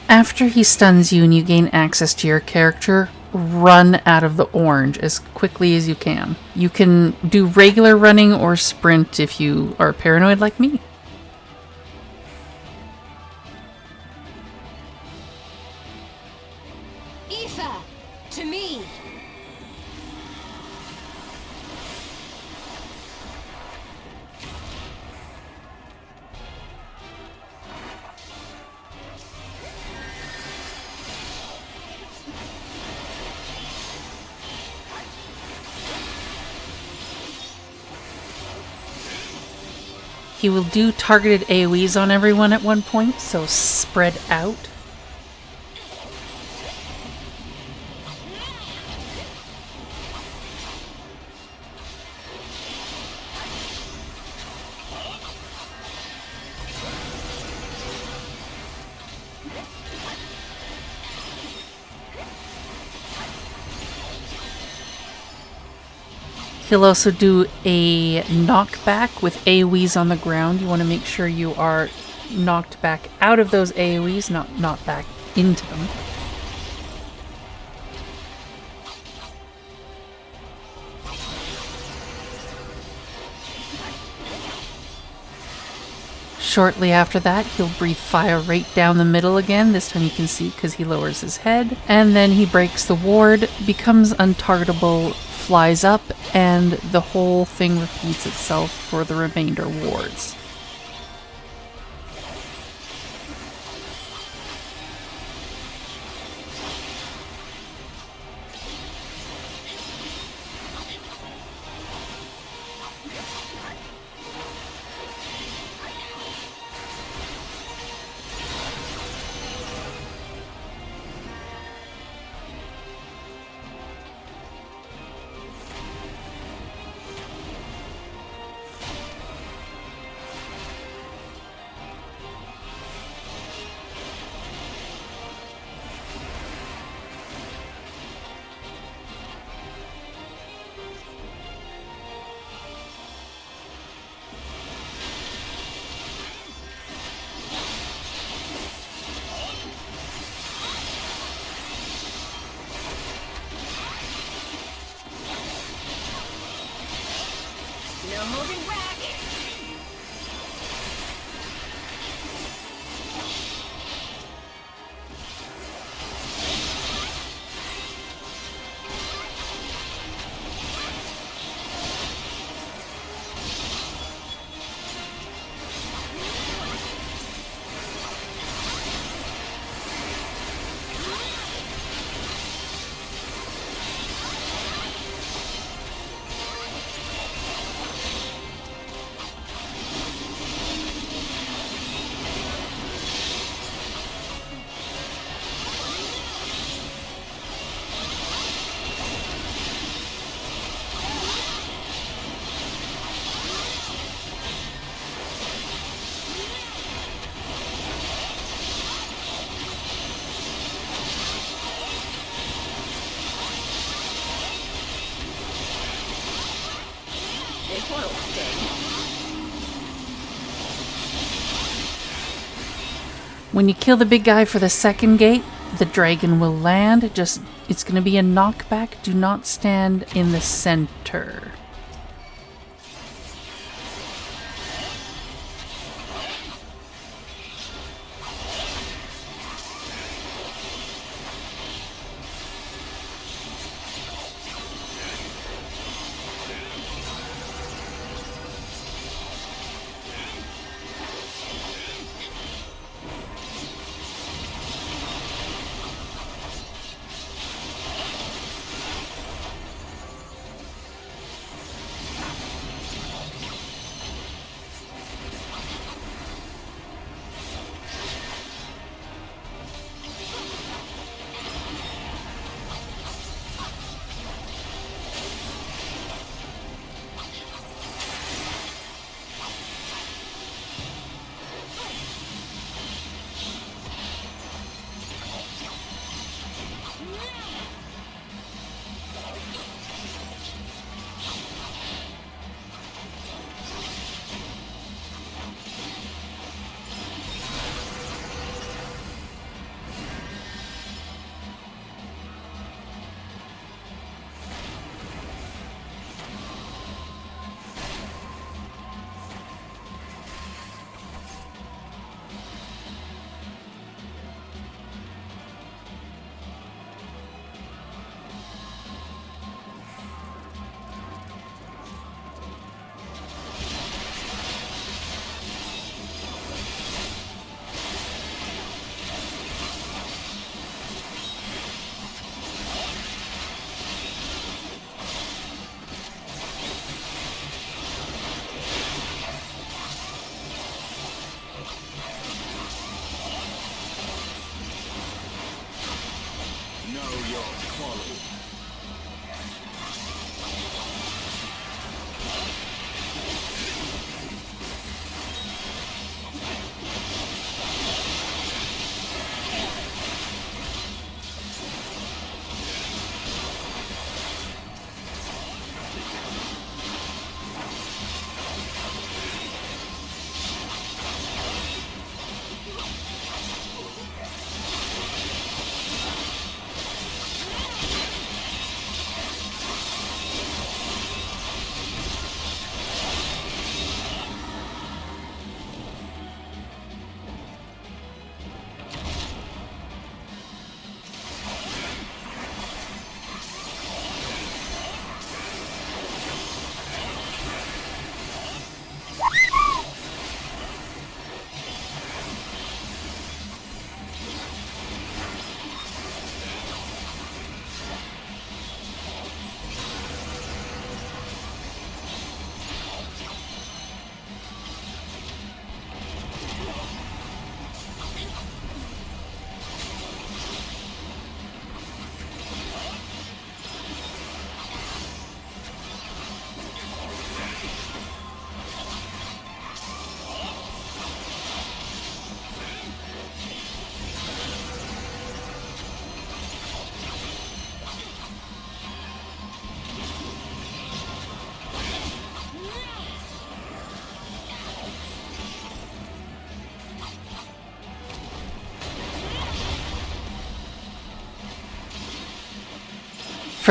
After he stuns you and you gain access to your character, run out of the orange as quickly as you can. You can do regular running or sprint if you are paranoid like me. Ether, to me! He will do targeted AoEs on everyone at one point, so spread out. He'll also do a knockback with AoEs on the ground. You want to make sure you are knocked back out of those AoEs, not back into them. Shortly after that, he'll breathe fire right down the middle again. This time you can see because he lowers his head. And then he breaks the ward, becomes untargetable, flies up, and the whole thing repeats itself for the remainder wards. When you kill the big guy for the second gate, the dragon will land. It's going to be a knockback. Do not stand in the center.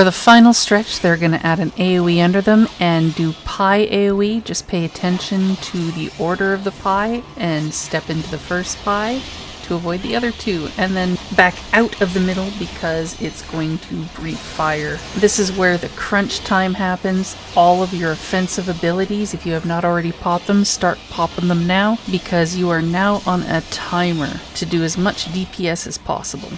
For the final stretch, they're going to add an AoE under them and do pie AoE. Just pay attention to the order of the pie and step into the first pie to avoid the other two, and then back out of the middle because it's going to breathe fire. This is where the crunch time happens. All of your offensive abilities, if you have not already popped them, start popping them now, because you are now on a timer to do as much DPS as possible.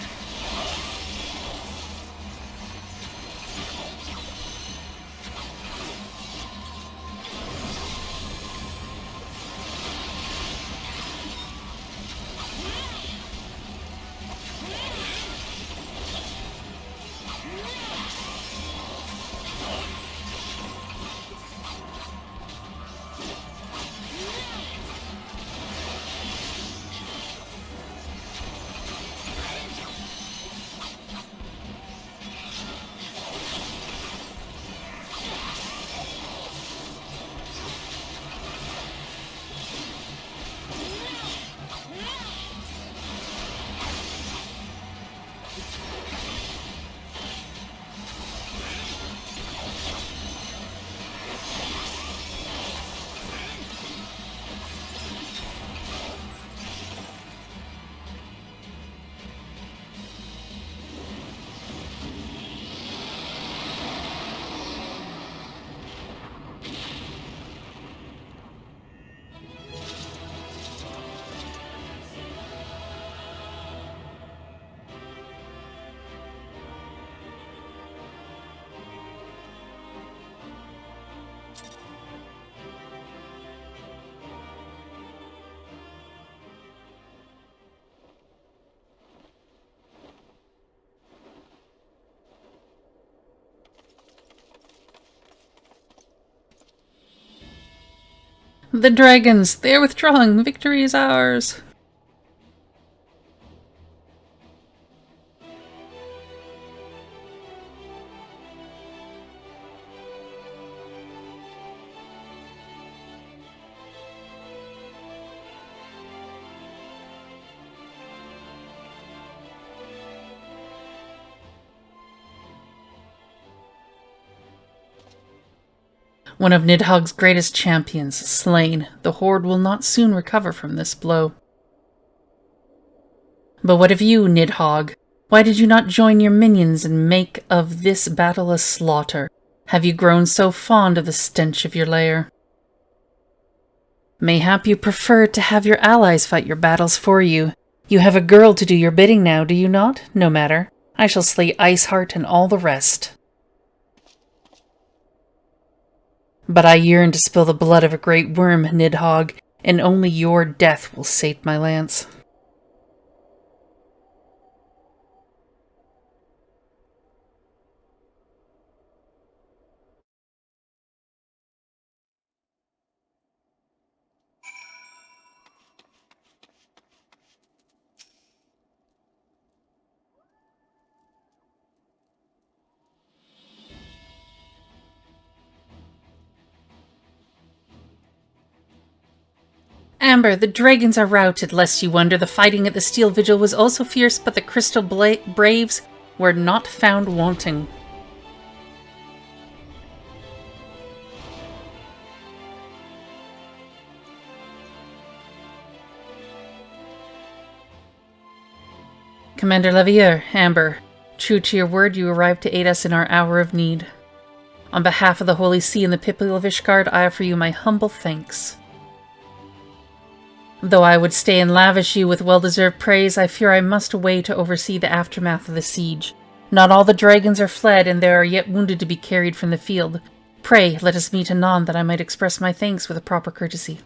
The dragons! They are withdrawing! Victory is ours! One of Nidhogg's greatest champions, slain. The Horde will not soon recover from this blow. But what of you, Nidhogg? Why did you not join your minions and make of this battle a slaughter? Have you grown so fond of the stench of your lair? Mayhap you prefer to have your allies fight your battles for you. You have a girl to do your bidding now, do you not? No matter. I shall slay Iceheart and all the rest. But I yearn to spill the blood of a great worm, Nidhogg, and only your death will sate my lance. Amber, the dragons are routed, lest you wonder. The fighting at the Steel Vigil was also fierce, but the Crystal Braves were not found wanting. Commander Levier, Amber, true to your word, you arrived to aid us in our hour of need. On behalf of the Holy See and the people of Ishgard, I offer you my humble thanks. Though I would stay and lavish you with well-deserved praise, I fear I must away to oversee the aftermath of the siege. Not all the dragons are fled, and there are yet wounded to be carried from the field. Pray, let us meet anon, that I might express my thanks with a proper courtesy.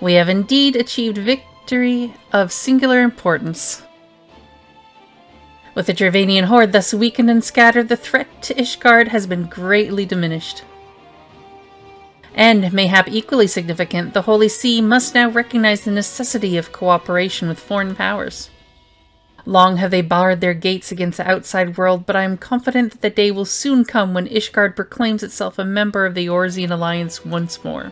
We have indeed achieved victory of singular importance. With the Dravanian horde thus weakened and scattered, the threat to Ishgard has been greatly diminished. And, mayhap equally significant, the Holy See must now recognize the necessity of cooperation with foreign powers. Long have they barred their gates against the outside world, but I am confident that the day will soon come when Ishgard proclaims itself a member of the Eorzean Alliance once more.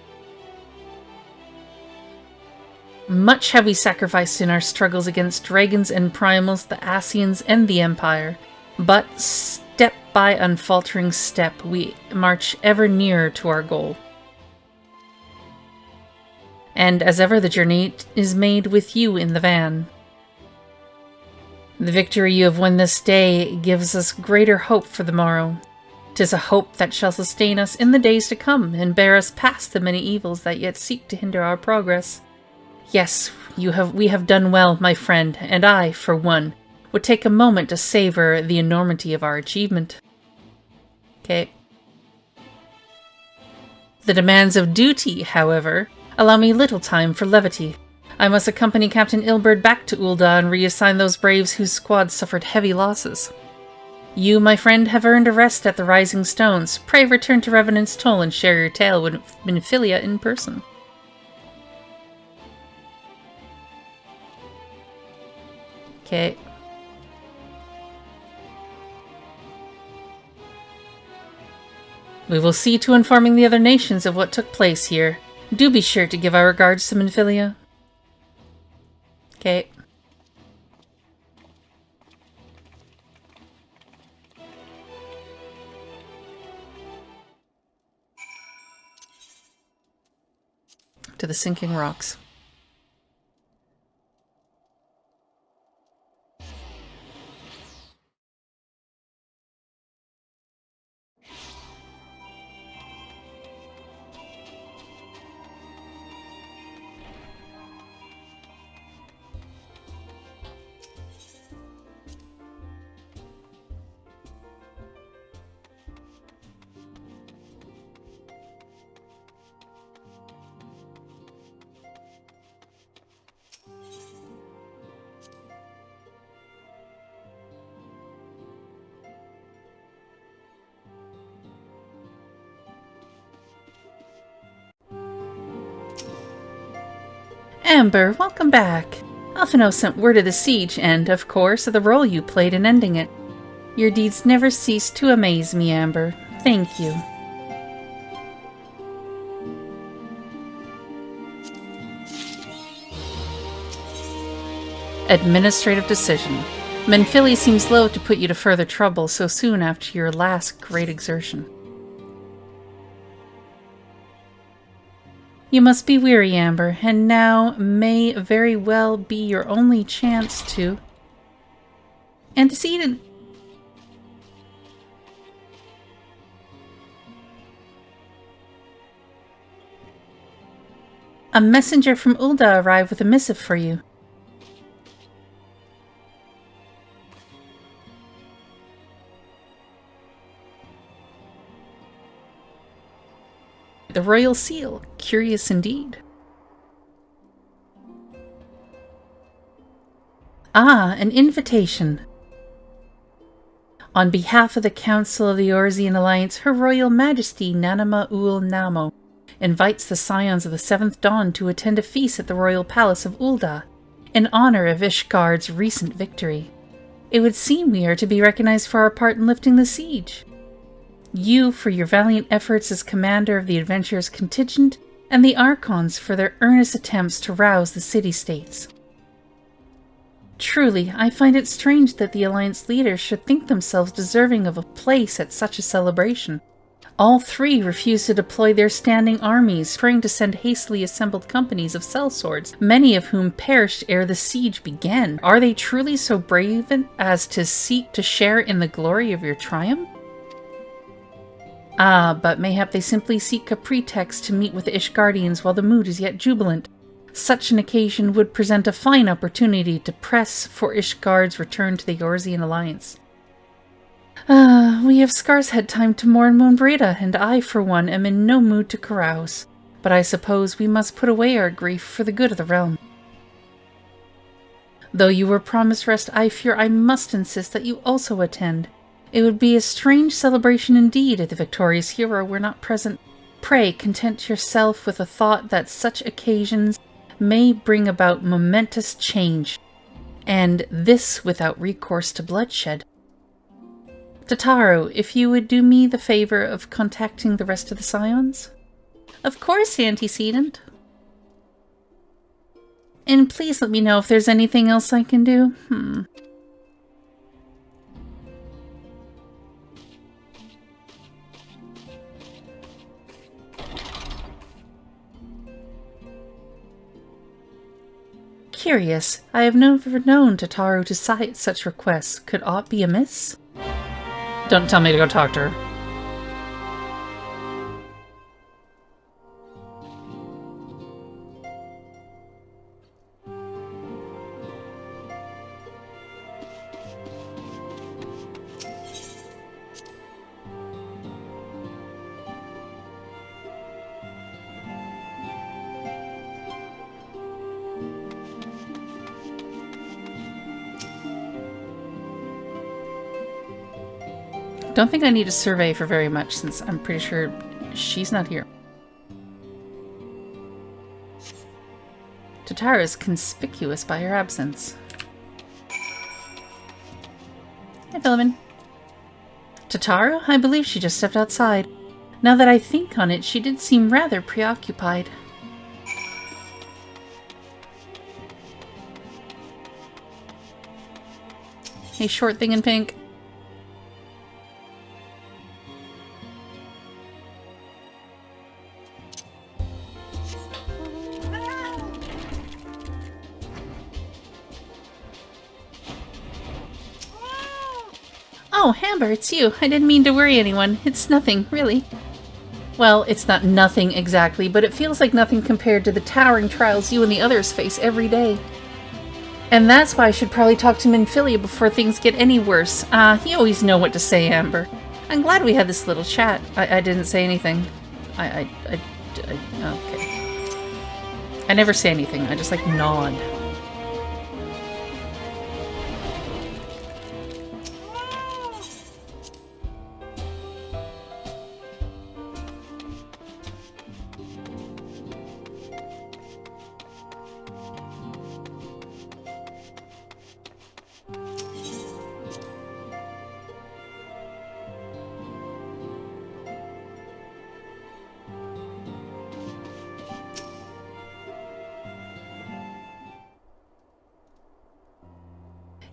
Much have we sacrificed in our struggles against dragons and primals, the Ascians, and the Empire, but step by unfaltering step, we march ever nearer to our goal. And as ever, the journey is made with you in the van. The victory you have won this day gives us greater hope for the morrow. 'Tis a hope that shall sustain us in the days to come, and bear us past the many evils that yet seek to hinder our progress. Yes, we have done well, my friend, and I, for one, would take a moment to savor the enormity of our achievement. Okay. The demands of duty, however, allow me little time for levity. I must accompany Captain Ilberd back to Ul'dah and reassign those braves whose squad suffered heavy losses. You, my friend, have earned a rest at the Rising Stones. Pray return to Revenant's Toll and share your tale with Minfilia in person. Okay. We will see to informing the other nations of what took place here. Do be sure to give our regards to Minfilia. Okay. To the sinking rocks. Amber, welcome back. Alphino sent word of the siege and, of course, of the role you played in ending it. Your deeds never cease to amaze me, Amber. Thank you. Administrative decision. Minfilia seems loath to put you to further trouble so soon after your last great exertion. You must be weary, Amber, and now may very well be your only chance to antecedent. A messenger from Ul'dah arrived with a missive for you. The royal seal. Curious indeed. Ah, an invitation. On behalf of the Council of the Eorzean Alliance, Her Royal Majesty Nanama Ul Namo invites the Scions of the Seventh Dawn to attend a feast at the Royal Palace of Ul'dah in honor of Ishgard's recent victory. It would seem we are to be recognized for our part in lifting the siege. You for your valiant efforts as commander of the adventurers' contingent, and the Archons for their earnest attempts to rouse the city-states. Truly, I find it strange that the Alliance leaders should think themselves deserving of a place at such a celebration. All three refuse to deploy their standing armies, preferring to send hastily assembled companies of sellswords, many of whom perished ere the siege began. Are they truly so brave as to seek to share in the glory of your triumph? Ah, but mayhap they simply seek a pretext to meet with the Ishardians while the mood is yet jubilant. Such an occasion would present a fine opportunity to press for Ishgard's return to the Eorzean Alliance. We have scarce had time to mourn Moenbryda, and I, for one, am in no mood to carouse. But I suppose we must put away our grief for the good of the realm. Though you were promised rest, I fear I must insist that you also attend. It would be a strange celebration indeed if the victorious hero were not present. Pray content yourself with the thought that such occasions may bring about momentous change, And this without recourse to bloodshed. Tataru, if you would do me the favor of contacting the rest of the Scions? Of course, Antecedent. And please let me know if there's anything else I can do. Curious. I have never known Tataru to cite such requests. Could aught be amiss? Don't tell me to go talk to her. Don't think I need to survey for very much, since I'm pretty sure she's not here. Tataru is conspicuous by her absence. Hi, Philemon. Tataru? I believe she just stepped outside. Now that I think on it, she did seem rather preoccupied. Hey, short thing in pink. Oh, Amber, it's you. I didn't mean to worry anyone. It's nothing, really. Well, it's not nothing exactly, but it feels like nothing compared to the towering trials you and the others face every day. And that's why I should probably talk to Minfilia before things get any worse. You always know what to say, Amber. I'm glad we had this little chat. I didn't say anything. Okay. I never say anything. I just, like, nod.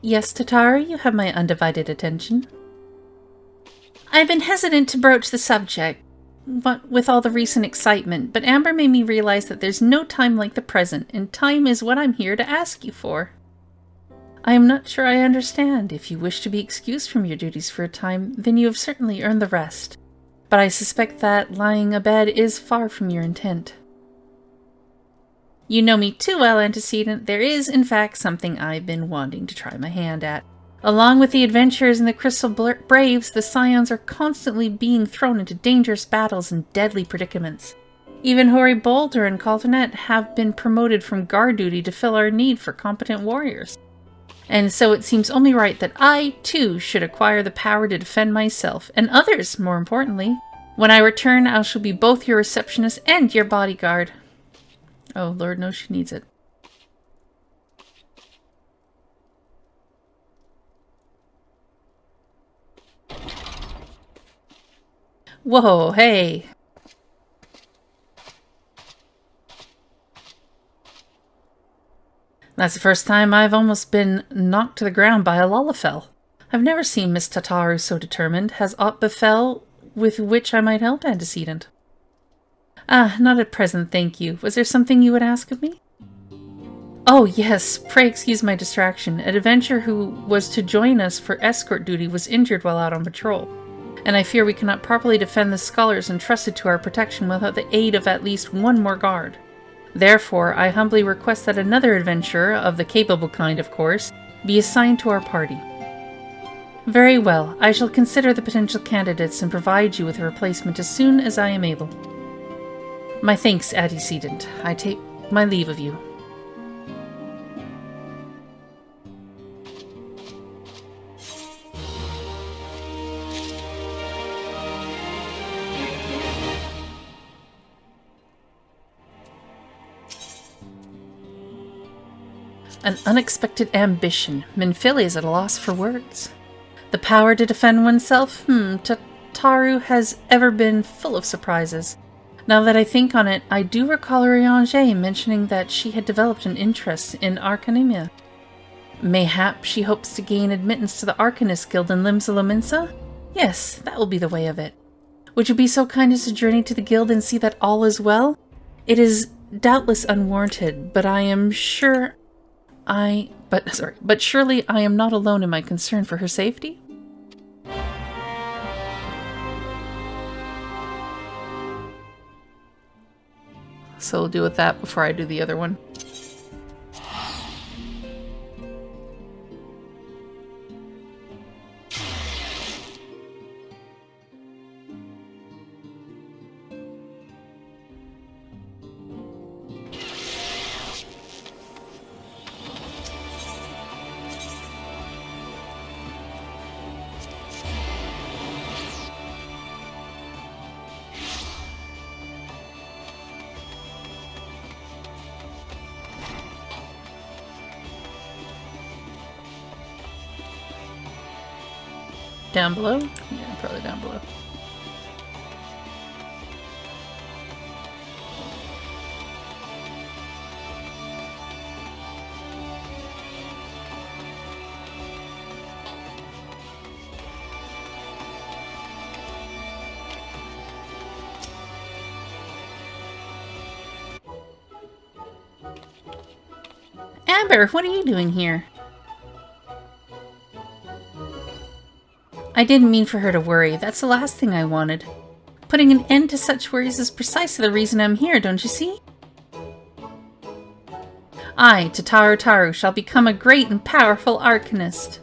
Yes, Tataru, you have my undivided attention. I've been hesitant to broach the subject with all the recent excitement, but Amber made me realize that there's no time like the present, and time is what I'm here to ask you for. I am not sure I understand. If you wish to be excused from your duties for a time, then you have certainly earned the rest. But I suspect that lying abed is far from your intent. You know me too well, Antecedent. There is, in fact, something I've been wanting to try my hand at. Along with the adventurers and the Crystal Braves, the Scions are constantly being thrown into dangerous battles and deadly predicaments. Even Hoary Boulder and Caltonet have been promoted from guard duty to fill our need for competent warriors. And so it seems only right that I, too, should acquire the power to defend myself, and others, more importantly. When I return, I shall be both your receptionist and your bodyguard. Oh, Lord knows she needs it. Whoa, hey. That's the first time I've almost been knocked to the ground by a Lullafell. I've never seen Miss Tataru so determined. Has aught befell with which I might help, Antecedent? Not at present, thank you. Was there something you would ask of me? Oh, yes. Pray excuse my distraction. An adventurer who was to join us for escort duty was injured while out on patrol, and I fear we cannot properly defend the scholars entrusted to our protection without the aid of at least one more guard. Therefore, I humbly request that another adventurer, of the capable kind, of course, be assigned to our party. Very well. I shall consider the potential candidates and provide you with a replacement as soon as I am able. My thanks, Antecedent. I take my leave of you. An unexpected ambition. Minfili is at a loss for words. The power to defend oneself? Tataru has ever been full of surprises. Now that I think on it, I do recall Urianger mentioning that she had developed an interest in arcanimia. Mayhap she hopes to gain admittance to the Arcanist Guild in Limsa? Yes, that will be the way of it. Would you be so kind as to journey to the guild and see that all is well? It is doubtless unwarranted, but but surely I am not alone in my concern for her safety? So we'll deal with that before I do the other one. Down below? Yeah, probably down below. Amber, what are you doing here? I didn't mean for her to worry. That's the last thing I wanted. Putting an end to such worries is precisely the reason I'm here, don't you see? I, Tataru, shall become a great and powerful arcanist.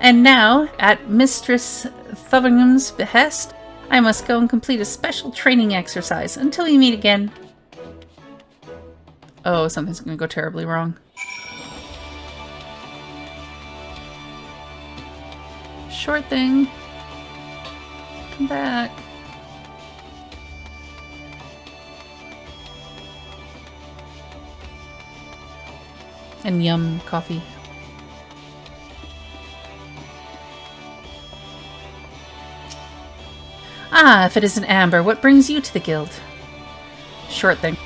And now, at Mistress Thuvingham's behest, I must go and complete a special training exercise. Until we meet again. Oh, something's gonna go terribly wrong. Short thing. Come back. And yum, coffee. Ah, if it isn't Amber, what brings you to the guild? Short thing.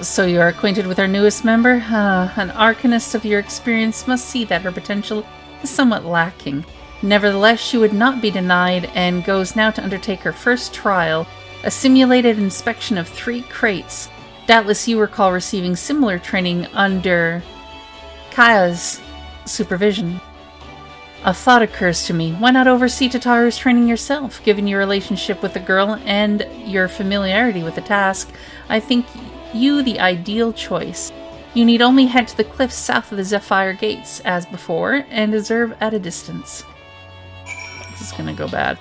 So you are acquainted with our newest member? An arcanist of your experience must see that her potential is somewhat lacking. Nevertheless, she would not be denied and goes now to undertake her first trial, a simulated inspection of 3 crates. Doubtless you recall receiving similar training under Kaya's supervision. A thought occurs to me. Why not oversee Tataru's training yourself? Given your relationship with the girl and your familiarity with the task, I think you the ideal choice. You need only head to the cliffs south of the Zephyr Gates, as before, and observe at a distance. This is gonna go bad.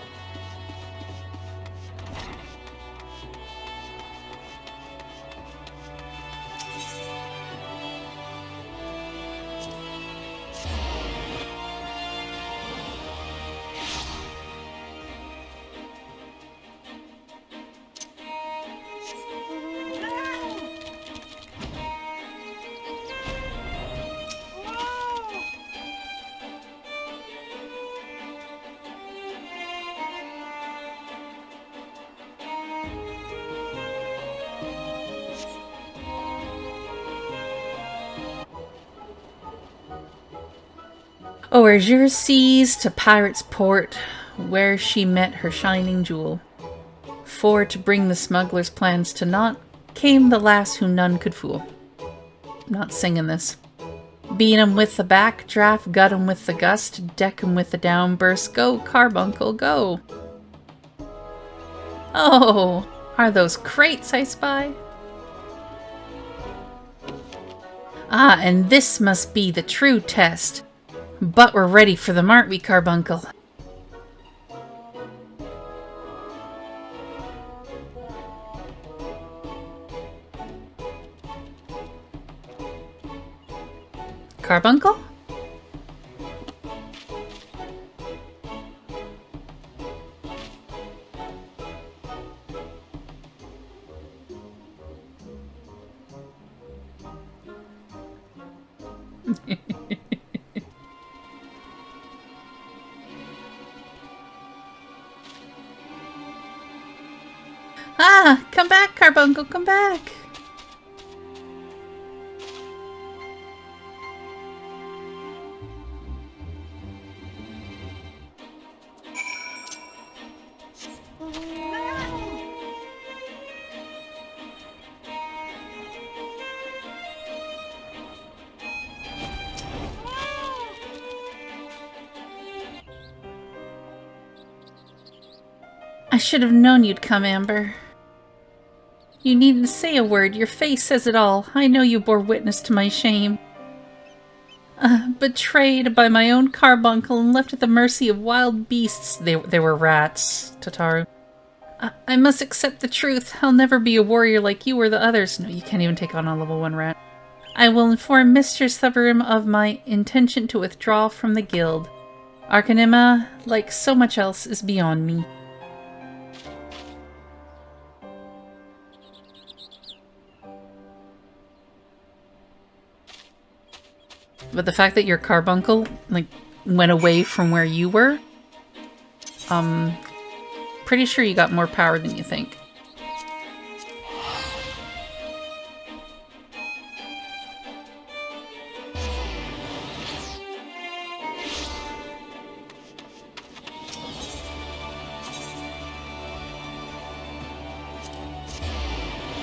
Oh, Azure seas to Pirate's Port, where she met her shining jewel. For to bring the smuggler's plans to naught, came the lass who none could fool. Not singing this. Beat 'em with the backdraft, gut 'em with the gust, deck 'em with the downburst, go, carbuncle, go! Oh, are those crates I spy? Ah, and this must be the true test. But we're ready for them, aren't we, Carbuncle? Carbuncle? Ah, come back, Carbuncle, come back. I should have known you'd come, Amber. You needn't say a word. Your face says it all. I know you bore witness to my shame. Betrayed by my own carbuncle and left at the mercy of wild beasts. They were rats, Tataru. I must accept the truth. I'll never be a warrior like you or the others. No, you can't even take on a level 1 rat. I will inform Mr. Severim of my intention to withdraw from the guild. Arcanima, like so much else, is beyond me. But the fact that your carbuncle, like, went away from where you were, pretty sure you got more power than you think.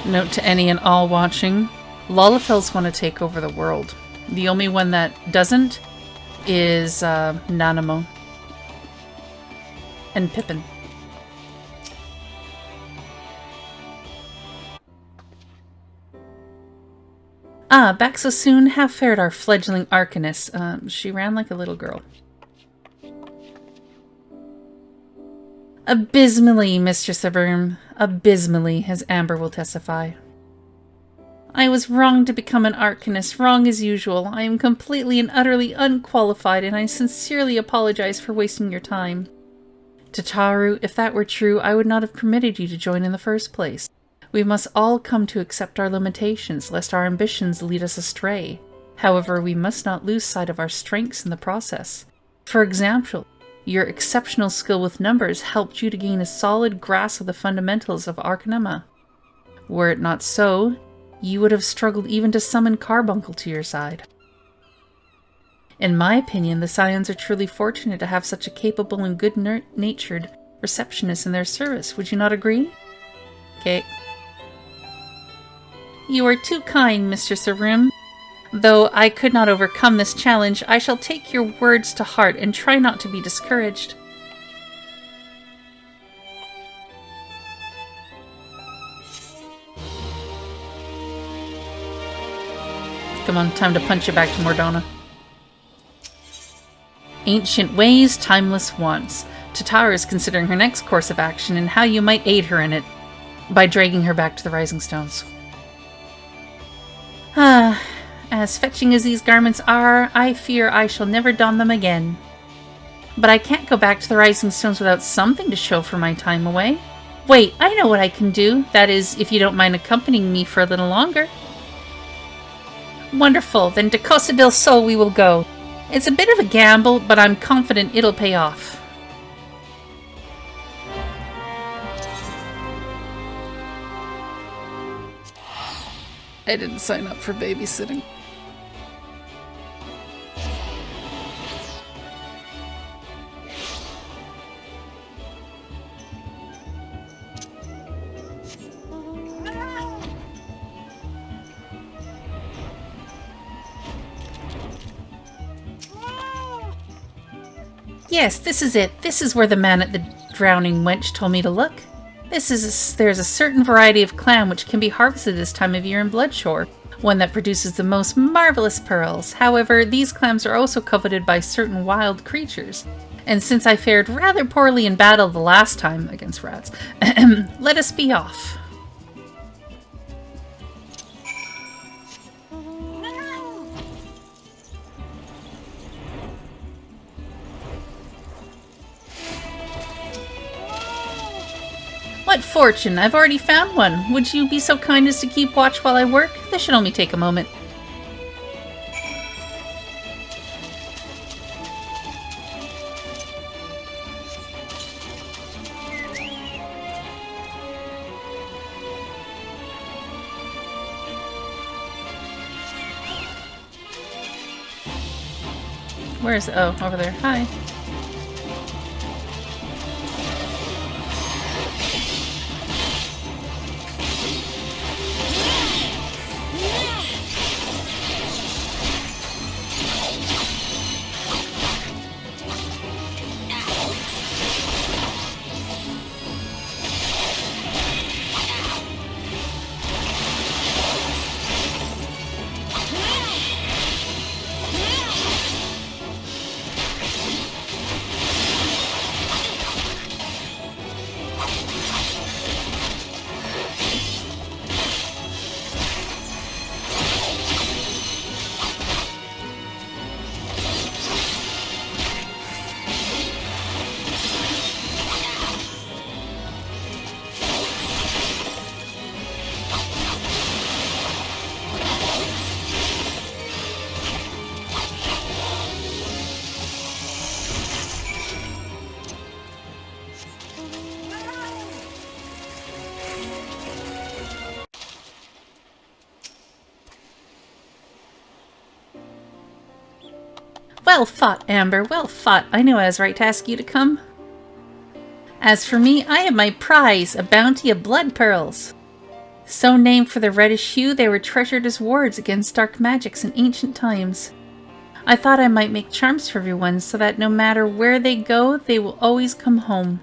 Note to any and all watching, Lalafels want to take over the world. The only one that doesn't is Nanamo and Pippin. Ah, back so soon. How fared our fledgling Arcanist? She ran like a little girl. Abysmally, Mr. Severim. Abysmally, as Amber will testify. I was wrong to become an Arcanist, wrong as usual. I am completely and utterly unqualified, and I sincerely apologize for wasting your time. Tataru, if that were true, I would not have permitted you to join in the first place. We must all come to accept our limitations, lest our ambitions lead us astray. However, we must not lose sight of our strengths in the process. For example, your exceptional skill with numbers helped you to gain a solid grasp of the fundamentals of Arcanima. Were it not so, you would have struggled even to summon Carbuncle to your side. In my opinion, the Scions are truly fortunate to have such a capable and good-natured receptionist in their service. Would you not agree? Okay. You are too kind, Mr. Severim. Though I could not overcome this challenge, I shall take your words to heart and try not to be discouraged. Come on, time to punch it back to Mordona. Ancient ways, timeless wants. Tataru is considering her next course of action and how you might aid her in it by dragging her back to the Rising Stones. As fetching as these garments are, I fear I shall never don them again. But I can't go back to the Rising Stones without something to show for my time away. Wait, I know what I can do. That is, if you don't mind accompanying me for a little longer. Wonderful, then to Costa del Sol we will go. It's a bit of a gamble, but I'm confident it'll pay off. I didn't sign up for babysitting. Yes, this is it. This is where the man at the drowning wench told me to look. There's a certain variety of clam which can be harvested this time of year in Bloodshore, one that produces the most marvelous pearls. However, these clams are also coveted by certain wild creatures. And since I fared rather poorly in battle the last time against rats, let us be off. What fortune! I've already found one. Would you be so kind as to keep watch while I work? This should only take a moment. Where is it? Oh, over there. Hi. Well fought, Amber, well fought. I knew I was right to ask you to come. As for me, I have my prize, a bounty of blood pearls. So named for the reddish hue, they were treasured as wards against dark magics in ancient times. I thought I might make charms for everyone, so that no matter where they go, they will always come home.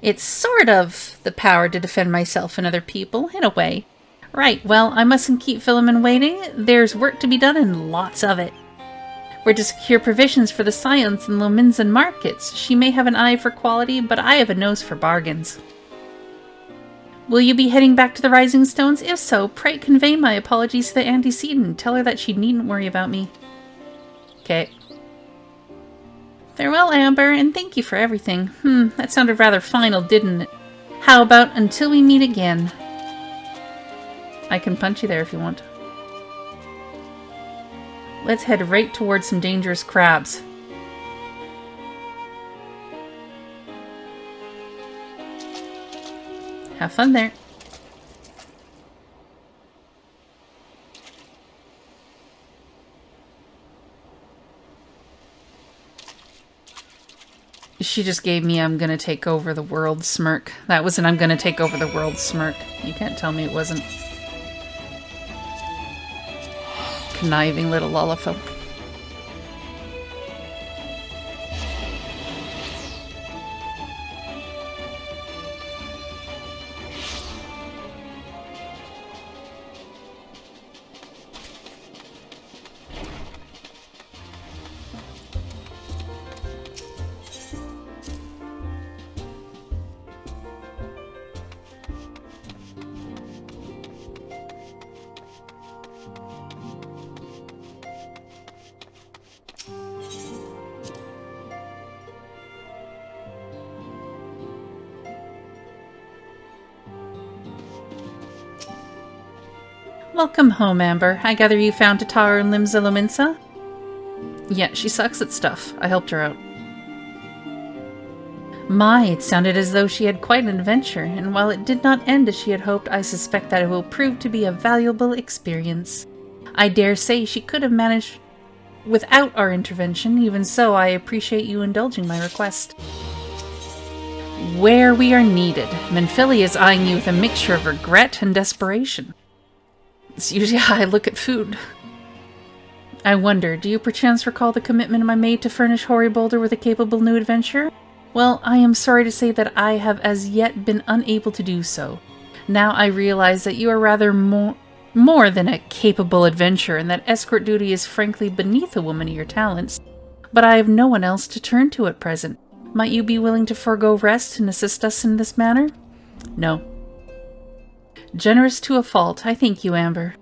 It's sort of the power to defend myself and other people, in a way. Right, well, I mustn't keep Philemon waiting. There's work to be done and lots of it. We're to secure provisions for the Scions and Lominsan markets. She may have an eye for quality, but I have a nose for bargains. Will you be heading back to the Rising Stones? If so, pray convey my apologies to the antecedent and tell her that she needn't worry about me. Okay. Farewell, Amber, and thank you for everything. That sounded rather final, didn't it? How about until we meet again? I can punch you there if you want. Let's head right towards some dangerous crabs. Have fun there. She just gave me I'm gonna take over the world smirk. That was an I'm gonna take over the world smirk. You can't tell me it wasn't. Conniving little lollipop. Welcome home, Amber. I gather you found Tataru and Limsa Lominsa? Yeah, she sucks at stuff. I helped her out. My, it sounded as though she had quite an adventure, and while it did not end as she had hoped, I suspect that it will prove to be a valuable experience. I dare say she could have managed without our intervention. Even so, I appreciate you indulging my request. Where we are needed. Menphili is eyeing you with a mixture of regret and desperation. It's usually how I look at food. I wonder, do you perchance recall the commitment I made to furnish Hoary Boulder with a capable new adventurer? Well, I am sorry to say that I have as yet been unable to do so. Now I realize that you are rather more than a capable adventurer, and that escort duty is frankly beneath a woman of your talents. But I have no one else to turn to at present. Might you be willing to forego rest and assist us in this manner? No. Generous to a fault, I thank you, Amber.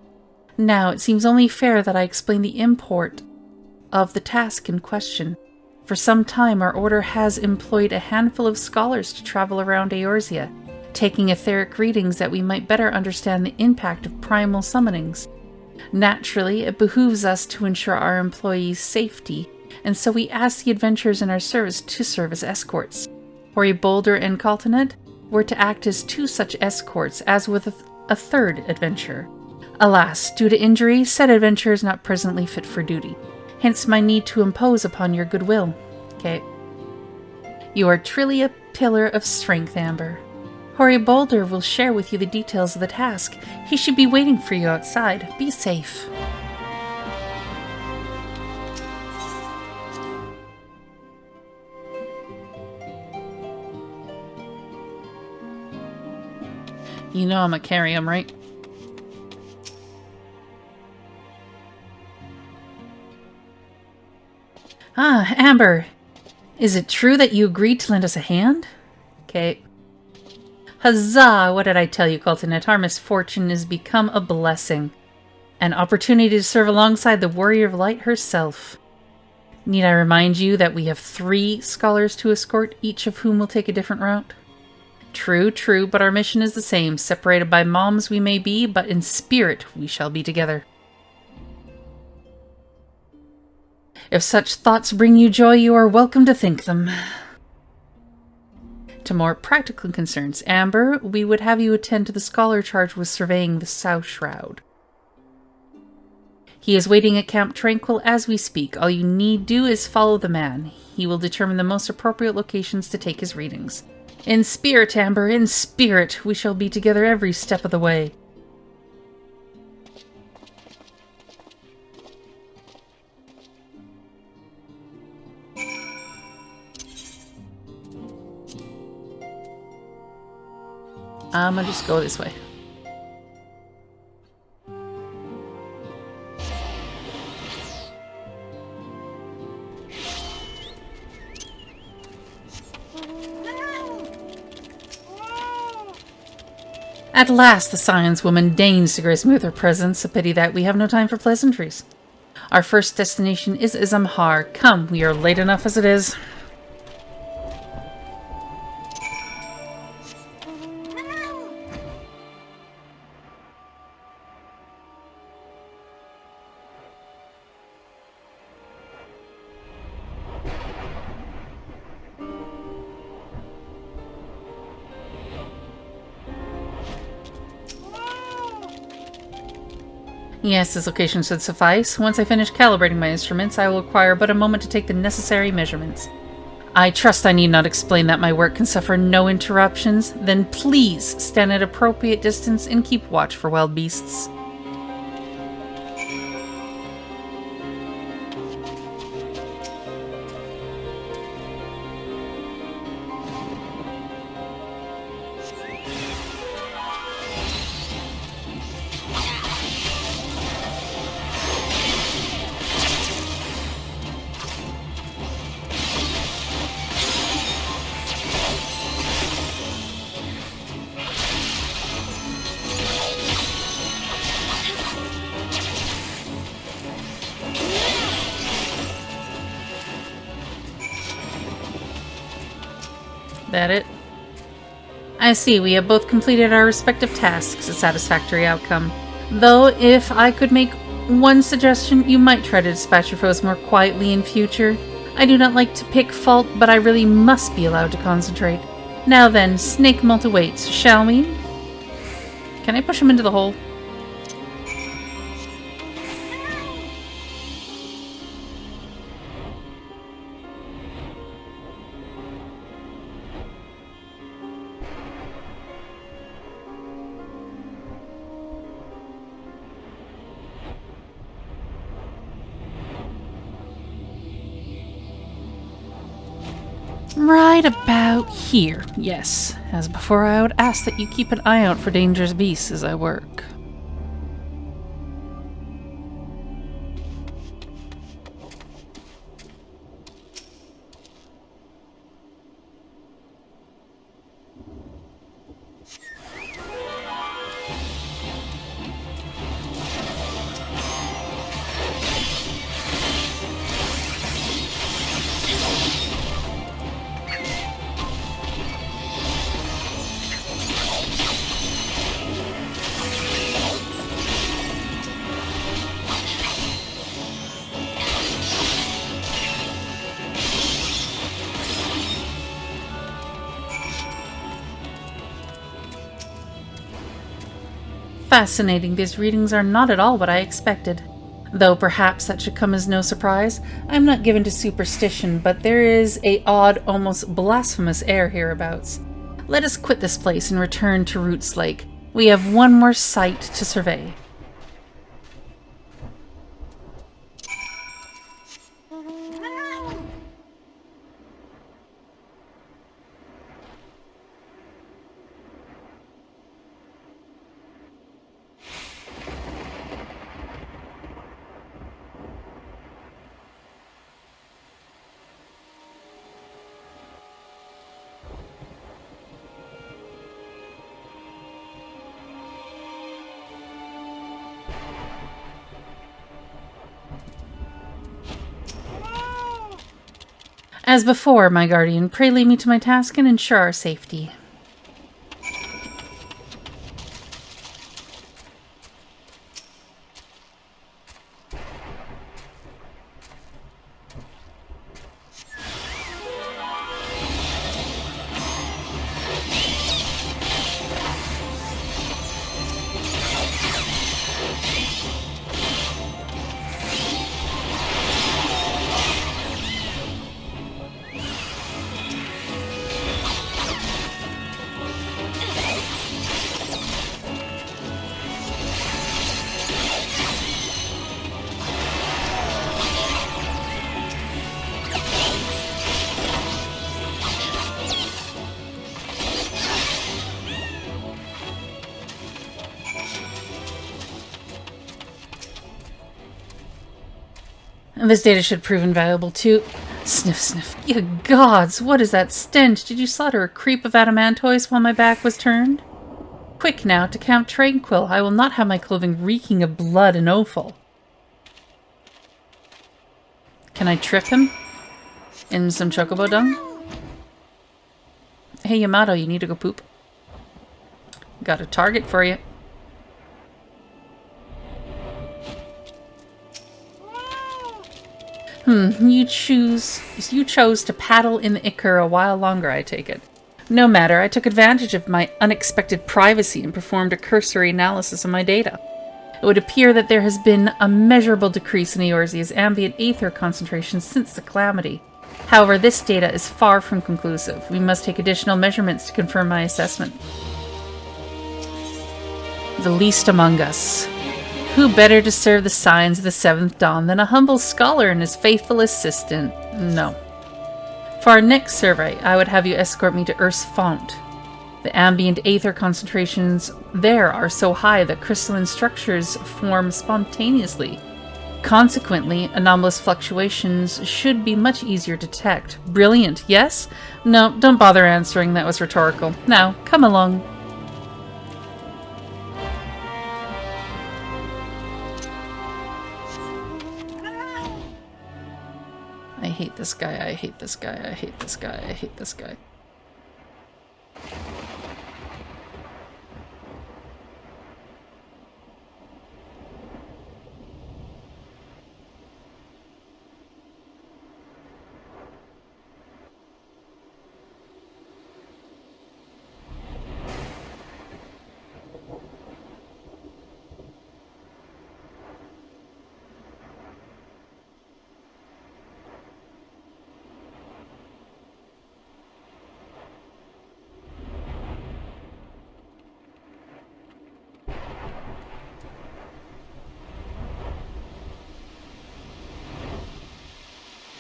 Now, it seems only fair that I explain the import of the task in question. For some time, our order has employed a handful of scholars to travel around Eorzea, taking etheric readings that we might better understand the impact of primal summonings. Naturally, it behooves us to ensure our employees' safety, and so we ask the adventurers in our service to serve as escorts. Hoary Boulder and Caltanet were to act as two such escorts, as with a third adventurer. Alas, due to injury, said adventurer is not presently fit for duty. hence my need to impose upon your goodwill. Okay. You are truly a pillar of strength, Amber. Hoary Boulder will share with you the details of the task. He should be waiting for you outside. Be safe. You know I'm gonna carry him, right? Ah, Amber. Is it true that you agreed to lend us a hand? Okay. Huzzah! What did I tell you, Coltonet? Our misfortune has become a blessing. An opportunity to serve alongside the Warrior of Light herself. Need I remind you that we have 3 scholars to escort, each of whom will take a different route? True, true, but our mission is the same. Separated by moms we may be, but in spirit we shall be together. If such thoughts bring you joy, you are welcome to think them. To more practical concerns, Amber, we would have you attend to the scholar charged with surveying the South Shroud. He is waiting at Camp Tranquil as we speak. All you need do is follow the man. He will determine the most appropriate locations to take his readings. In spirit, Amber, in spirit, we shall be together every step of the way. I'm gonna just go this way. At last the science woman deigns to grace me with her presence. A pity that we have no time for pleasantries. Our first destination is Izamhar. Come, we are late enough as it is. Yes, this location should suffice. Once I finish calibrating my instruments, I will require but a moment to take the necessary measurements. I trust I need not explain that my work can suffer no interruptions. Then please stand at appropriate distance and keep watch for wild beasts. That it? I see, we have both completed our respective tasks, a satisfactory outcome. Though, if I could make one suggestion, you might try to dispatch your foes more quietly in future. I do not like to pick fault, but I really must be allowed to concentrate. Now then, Snake Malt awaits, shall we? Can I push him into the hole? Right about here, yes. As before, I would ask that you keep an eye out for dangerous beasts as I work. Fascinating. These readings are not at all what I expected. Though perhaps that should come as no surprise. I'm not given to superstition, but there is a odd, almost blasphemous air hereabouts. Let us quit this place and return to Roots Lake. We have one more site to survey. As before, my guardian, pray lead me to my task and ensure our safety. This data should prove invaluable too. Sniff, sniff. Ye gods, what is that stench? Did you slaughter a creep of adamantois while my back was turned? Quick now, to Count Tranquil. I will not have my clothing reeking of blood and offal. Can I trip him? In some chocobo dung? Hey Yamato, you need to go poop. Got a target for you. You chose to paddle in the Ichor a while longer, I take it. No matter, I took advantage of my unexpected privacy and performed a cursory analysis of my data. It would appear that there has been a measurable decrease in Eorzea's ambient aether concentration since the calamity. However, this data is far from conclusive. We must take additional measurements to confirm my assessment. The least among us. Who better to serve the signs of the Seventh Dawn than a humble scholar and his faithful assistant? No. For our next survey, I would have you escort me to Earth's font. The ambient aether concentrations there are so high that crystalline structures form spontaneously. Consequently, anomalous fluctuations should be much easier to detect. Brilliant, yes? No, don't bother answering, that was rhetorical. Now, come along. I hate this guy, I hate this guy, I hate this guy, I hate this guy.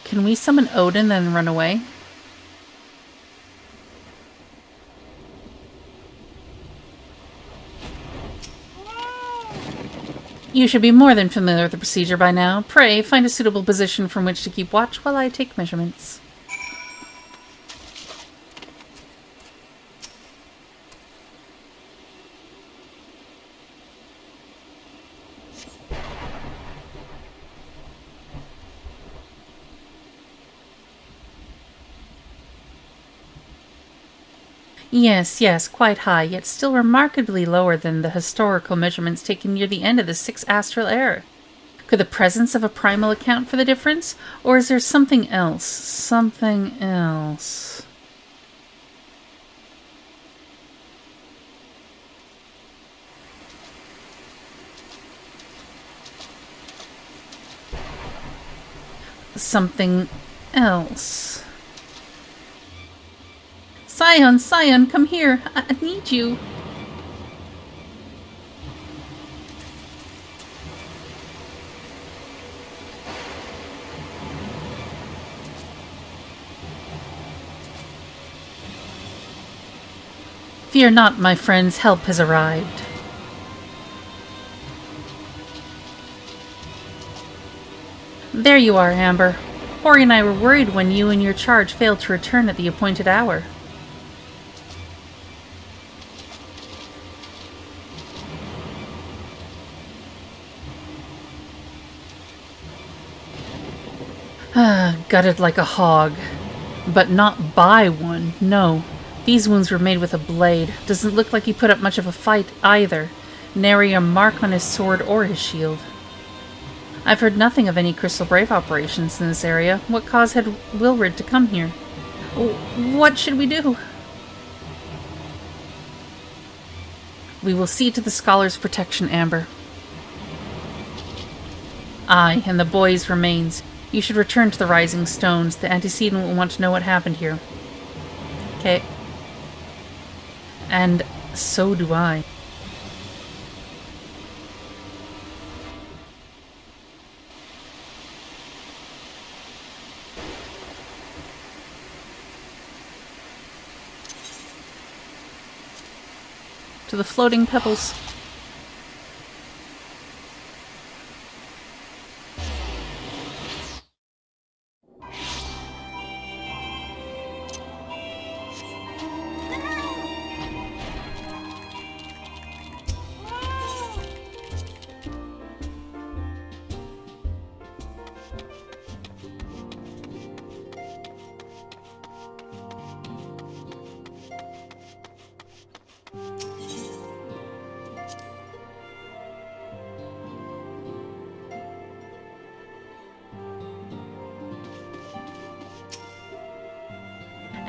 Can we summon Odin and run away? You should be more than familiar with the procedure by now. Pray, find a suitable position from which to keep watch while I take measurements. Yes, quite high, yet still remarkably lower than the historical measurements taken near the end of the Sixth Astral Era. Could the presence of a primal account for the difference? Or is there something else? Something else. something else. Scion, come here. I need you. Fear not, my friends, help has arrived. There you are, Amber. Hori and I were worried when you and your charge failed to return at the appointed hour. Gutted like a hog. But not by one, no. These wounds were made with a blade. Doesn't look like he put up much of a fight either. Nary a mark on his sword or his shield. I've heard nothing of any Crystal Brave operations in this area. What cause had Wilrid to come here? What should we do? We will see to the scholar's protection, Amber. Aye, and the boy's remains. You should return to the Rising Stones. The antecedent will want to know what happened here. Okay. And so do I. To the floating pebbles.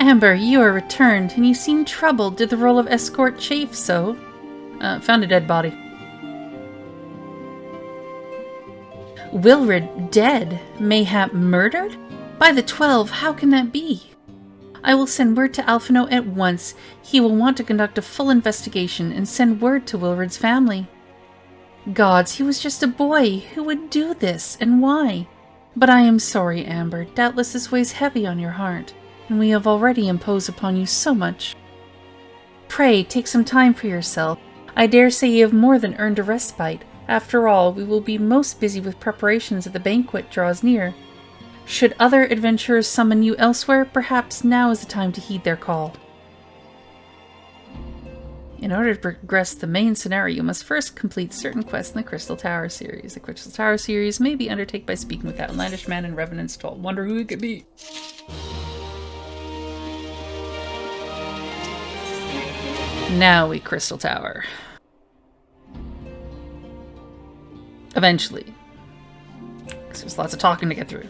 Amber, you are returned, and you seem troubled. Did the role of escort chafe so? Found a dead body. Wilrid dead? Mayhap murdered? By the 12, how can that be? I will send word to Alphino at once. He will want to conduct a full investigation and send word to Wilrid's family. Gods, he was just a boy. Who would do this, and why? But I am sorry, Amber. Doubtless this weighs heavy on your heart, and we have already imposed upon you so much. Pray, take some time for yourself. I dare say you have more than earned a respite. After all, we will be most busy with preparations as the banquet draws near. Should other adventurers summon you elsewhere, perhaps now is the time to heed their call. In order to progress the main scenario, you must first complete certain quests in the Crystal Tower series. The Crystal Tower series may be undertaken by speaking with that outlandish man in Revenant's Toll. Wonder who it could be. Now we Crystal Tower. Eventually. Because there's lots of talking to get through.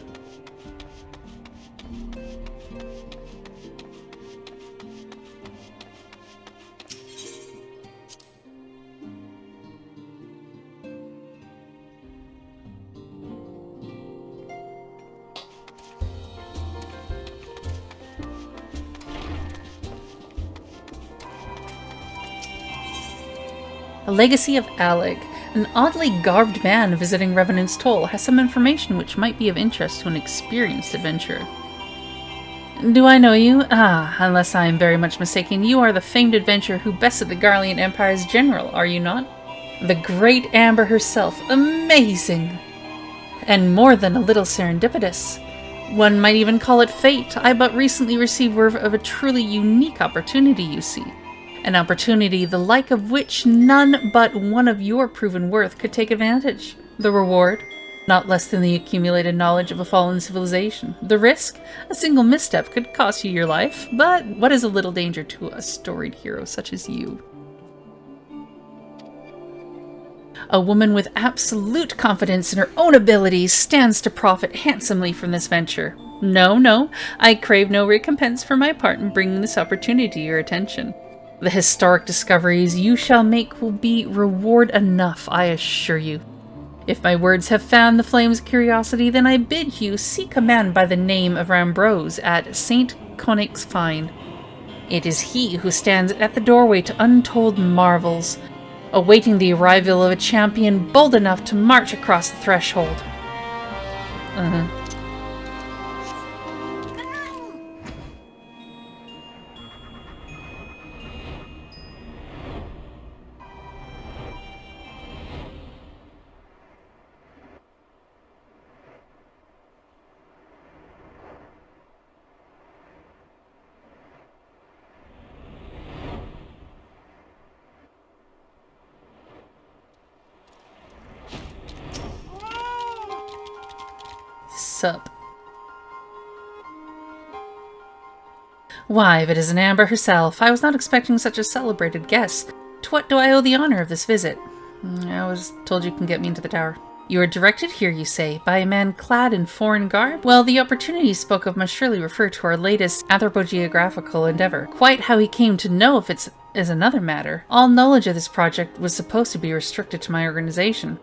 A Legacy of Alec. An oddly garbed man visiting Revenant's Toll has some information which might be of interest to an experienced adventurer. Do I know you? Ah, unless I am very much mistaken, you are the famed adventurer who bested the Garlean Empire's general, are you not? The great Amber herself. Amazing! And more than a little serendipitous. One might even call it fate. I but recently received word of a truly unique opportunity, you see. An opportunity the like of which none but one of your proven worth could take advantage. The reward? Not less than the accumulated knowledge of a fallen civilization. The risk? A single misstep could cost you your life, but what is a little danger to a storied hero such as you? A woman with absolute confidence in her own abilities stands to profit handsomely from this venture. No, I crave no recompense for my part in bringing this opportunity to your attention. The historic discoveries you shall make will be reward enough, I assure you. If my words have fanned the flames of curiosity, then I bid you seek a man by the name of Ambrose at St. Conix Fine. It is he who stands at the doorway to untold marvels, awaiting the arrival of a champion bold enough to march across the threshold. Sup. Why, if it isn't Amber herself. I was not expecting such a celebrated guest. To what do I owe the honor of this visit? I was told you can get me into the tower. You are directed here, you say, by a man clad in foreign garb? Well, the opportunity you spoke of must surely refer to our latest anthropogeographical endeavor. Quite how he came to know if it's is another matter. All knowledge of this project was supposed to be restricted to my organization.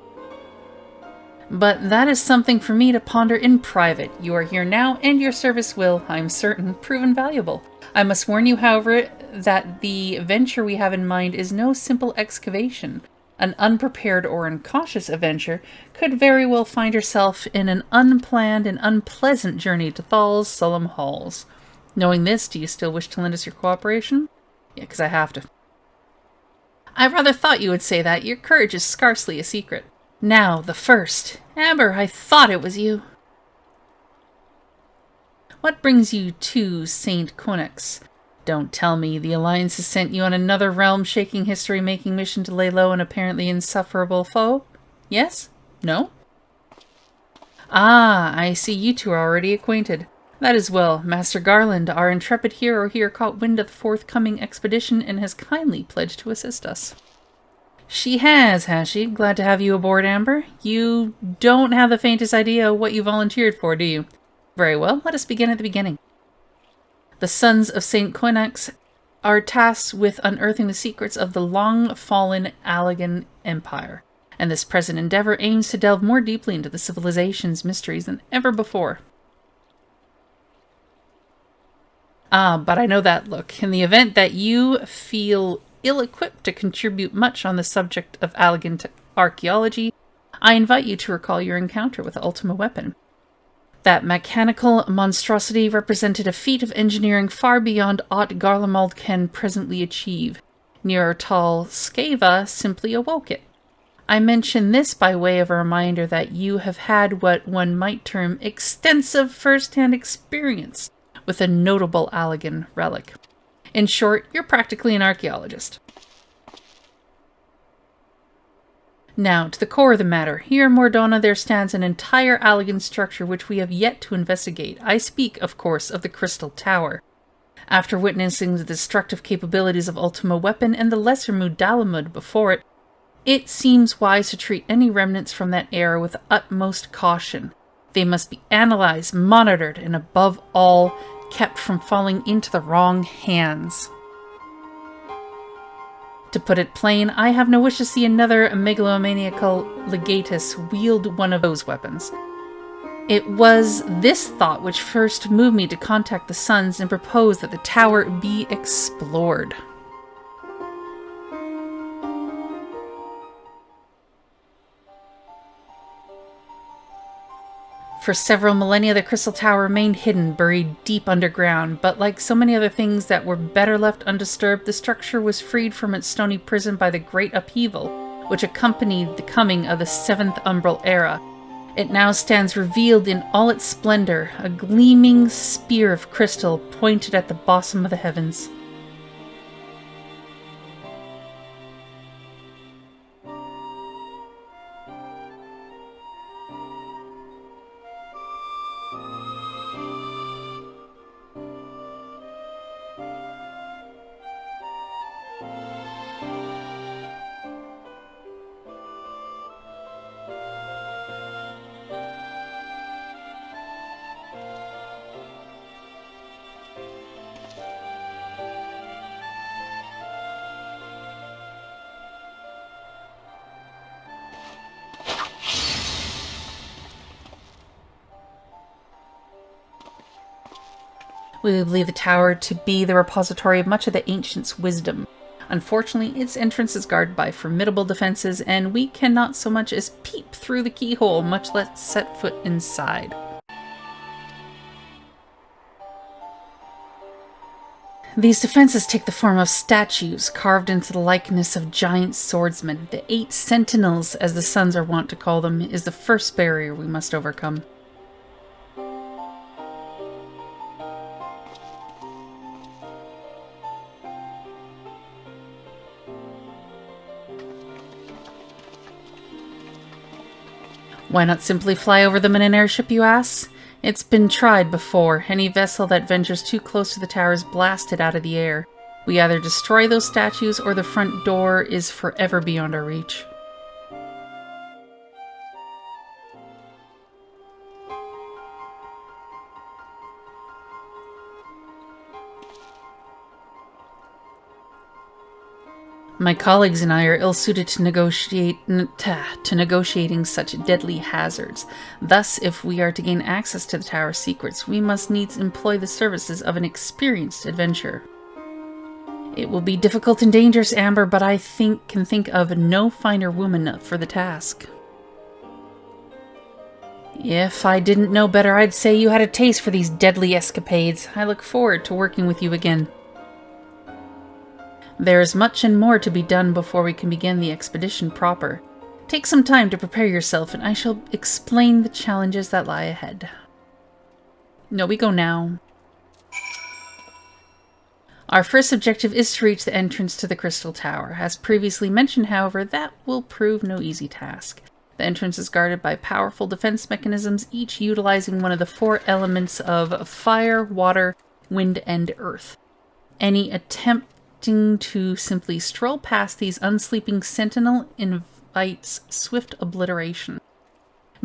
But that is something for me to ponder in private. You are here now, and your service will, I'm certain, prove invaluable. I must warn you, however, that the venture we have in mind is no simple excavation. An unprepared or incautious adventurer could very well find herself in an unplanned and unpleasant journey to Thal's solemn halls. Knowing this, do you still wish to lend us your cooperation? Yeah, because I have to. I rather thought you would say that. Your courage is scarcely a secret. Now, the first. Amber, I thought it was you. What brings you to St. Conix? Don't tell me the Alliance has sent you on another realm-shaking, history-making mission to lay low an apparently insufferable foe? Yes? No? Ah, I see you two are already acquainted. That is well. Master Garland, our intrepid hero here, caught wind of the forthcoming expedition and has kindly pledged to assist us. She has she? Glad to have you aboard, Amber. You don't have the faintest idea what you volunteered for, do you? Very well, let us begin at the beginning. The Sons of St. Conix are tasked with unearthing the secrets of the long-fallen Allegan Empire, and this present endeavor aims to delve more deeply into the civilization's mysteries than ever before. Ah, but I know that look. In the event that you feel ill-equipped to contribute much on the subject of Allegan archaeology, I invite you to recall your encounter with the Ultima weapon. That mechanical monstrosity represented a feat of engineering far beyond aught Garlemald can presently achieve. Neanderthal Skeva simply awoke it. I mention this by way of a reminder that you have had what one might term extensive first-hand experience with a notable Allegan relic. In short, you're practically an archaeologist. Now, to the core of the matter. Here in Mordona there stands an entire Allegan structure which we have yet to investigate. I speak, of course, of the Crystal Tower. After witnessing the destructive capabilities of Ultima Weapon and the lesser Mudalamud before it, it seems wise to treat any remnants from that era with utmost caution. They must be analyzed, monitored, and above all, kept from falling into the wrong hands. To put it plain, I have no wish to see another megalomaniacal legatus wield one of those weapons. It was this thought which first moved me to contact the Sons and propose that the tower be explored. For several millennia, the Crystal Tower remained hidden, buried deep underground, but like so many other things that were better left undisturbed, the structure was freed from its stony prison by the great upheaval, which accompanied the coming of the 7th Umbral Era. It now stands revealed in all its splendor, a gleaming spear of crystal pointed at the bosom of the heavens. We believe the tower to be the repository of much of the ancients' wisdom. Unfortunately, its entrance is guarded by formidable defenses, and we cannot so much as peep through the keyhole, much less set foot inside. These defenses take the form of statues carved into the likeness of giant swordsmen. The 8 sentinels, as the Sons are wont to call them, is the first barrier we must overcome. Why not simply fly over them in an airship, you ask? It's been tried before. Any vessel that ventures too close to the tower is blasted out of the air. We either destroy those statues or the front door is forever beyond our reach. My colleagues and I are ill-suited to negotiating such deadly hazards. Thus, if we are to gain access to the tower's secrets, we must needs employ the services of an experienced adventurer. It will be difficult and dangerous, Amber, but I can think of no finer woman for the task. If I didn't know better, I'd say you had a taste for these deadly escapades. I look forward to working with you again. There is much and more to be done before we can begin the expedition proper. Take some time to prepare yourself, and I shall explain the challenges that lie ahead. No, we go now. Our first objective is to reach the entrance to the Crystal Tower. As previously mentioned, however, that will prove no easy task. The entrance is guarded by powerful defense mechanisms, each utilizing one of the 4 elements of fire, water, wind, and earth. Any attempt to simply stroll past these unsleeping sentinel invites swift obliteration.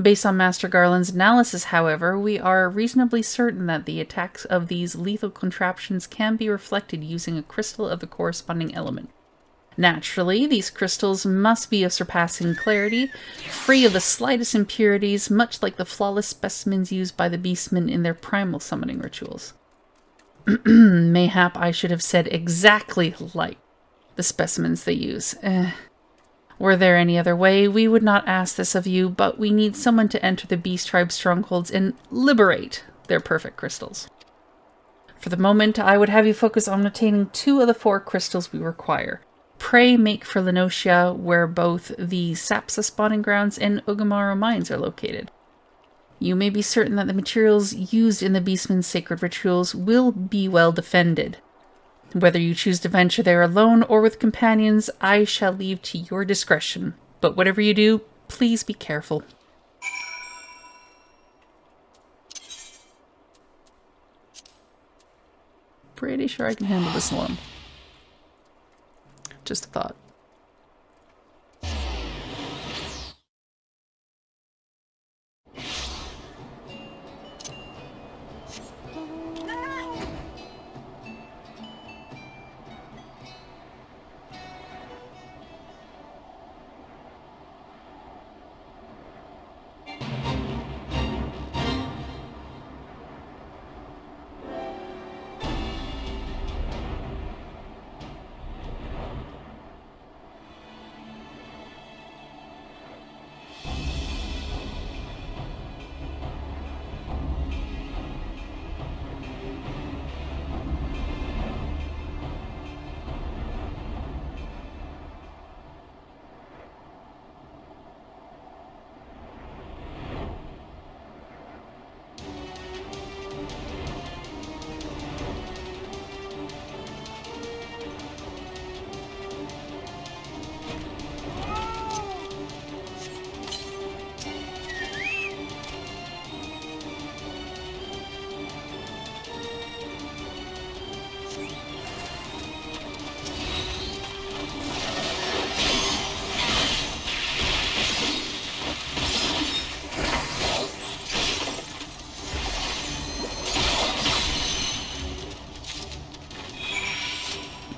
Based on Master Garland's analysis, however, we are reasonably certain that the attacks of these lethal contraptions can be reflected using a crystal of the corresponding element. Naturally, these crystals must be of surpassing clarity, free of the slightest impurities, much like the flawless specimens used by the beastmen in their primal summoning rituals. Mayhap I should have said exactly like the specimens they use. Were there any other way, we would not ask this of you, but we need someone to enter the Beast Tribe's strongholds and liberate their perfect crystals. For the moment, I would have you focus on obtaining 2 of the 4 crystals we require. Pray make for Lenocia, where both the Sapsa spawning grounds and Ugamaru mines are located. You may be certain that the materials used in the Beastman's sacred rituals will be well defended. Whether you choose to venture there alone or with companions, I shall leave to your discretion. But whatever you do, please be careful. Pretty sure I can handle this alone. Just a thought.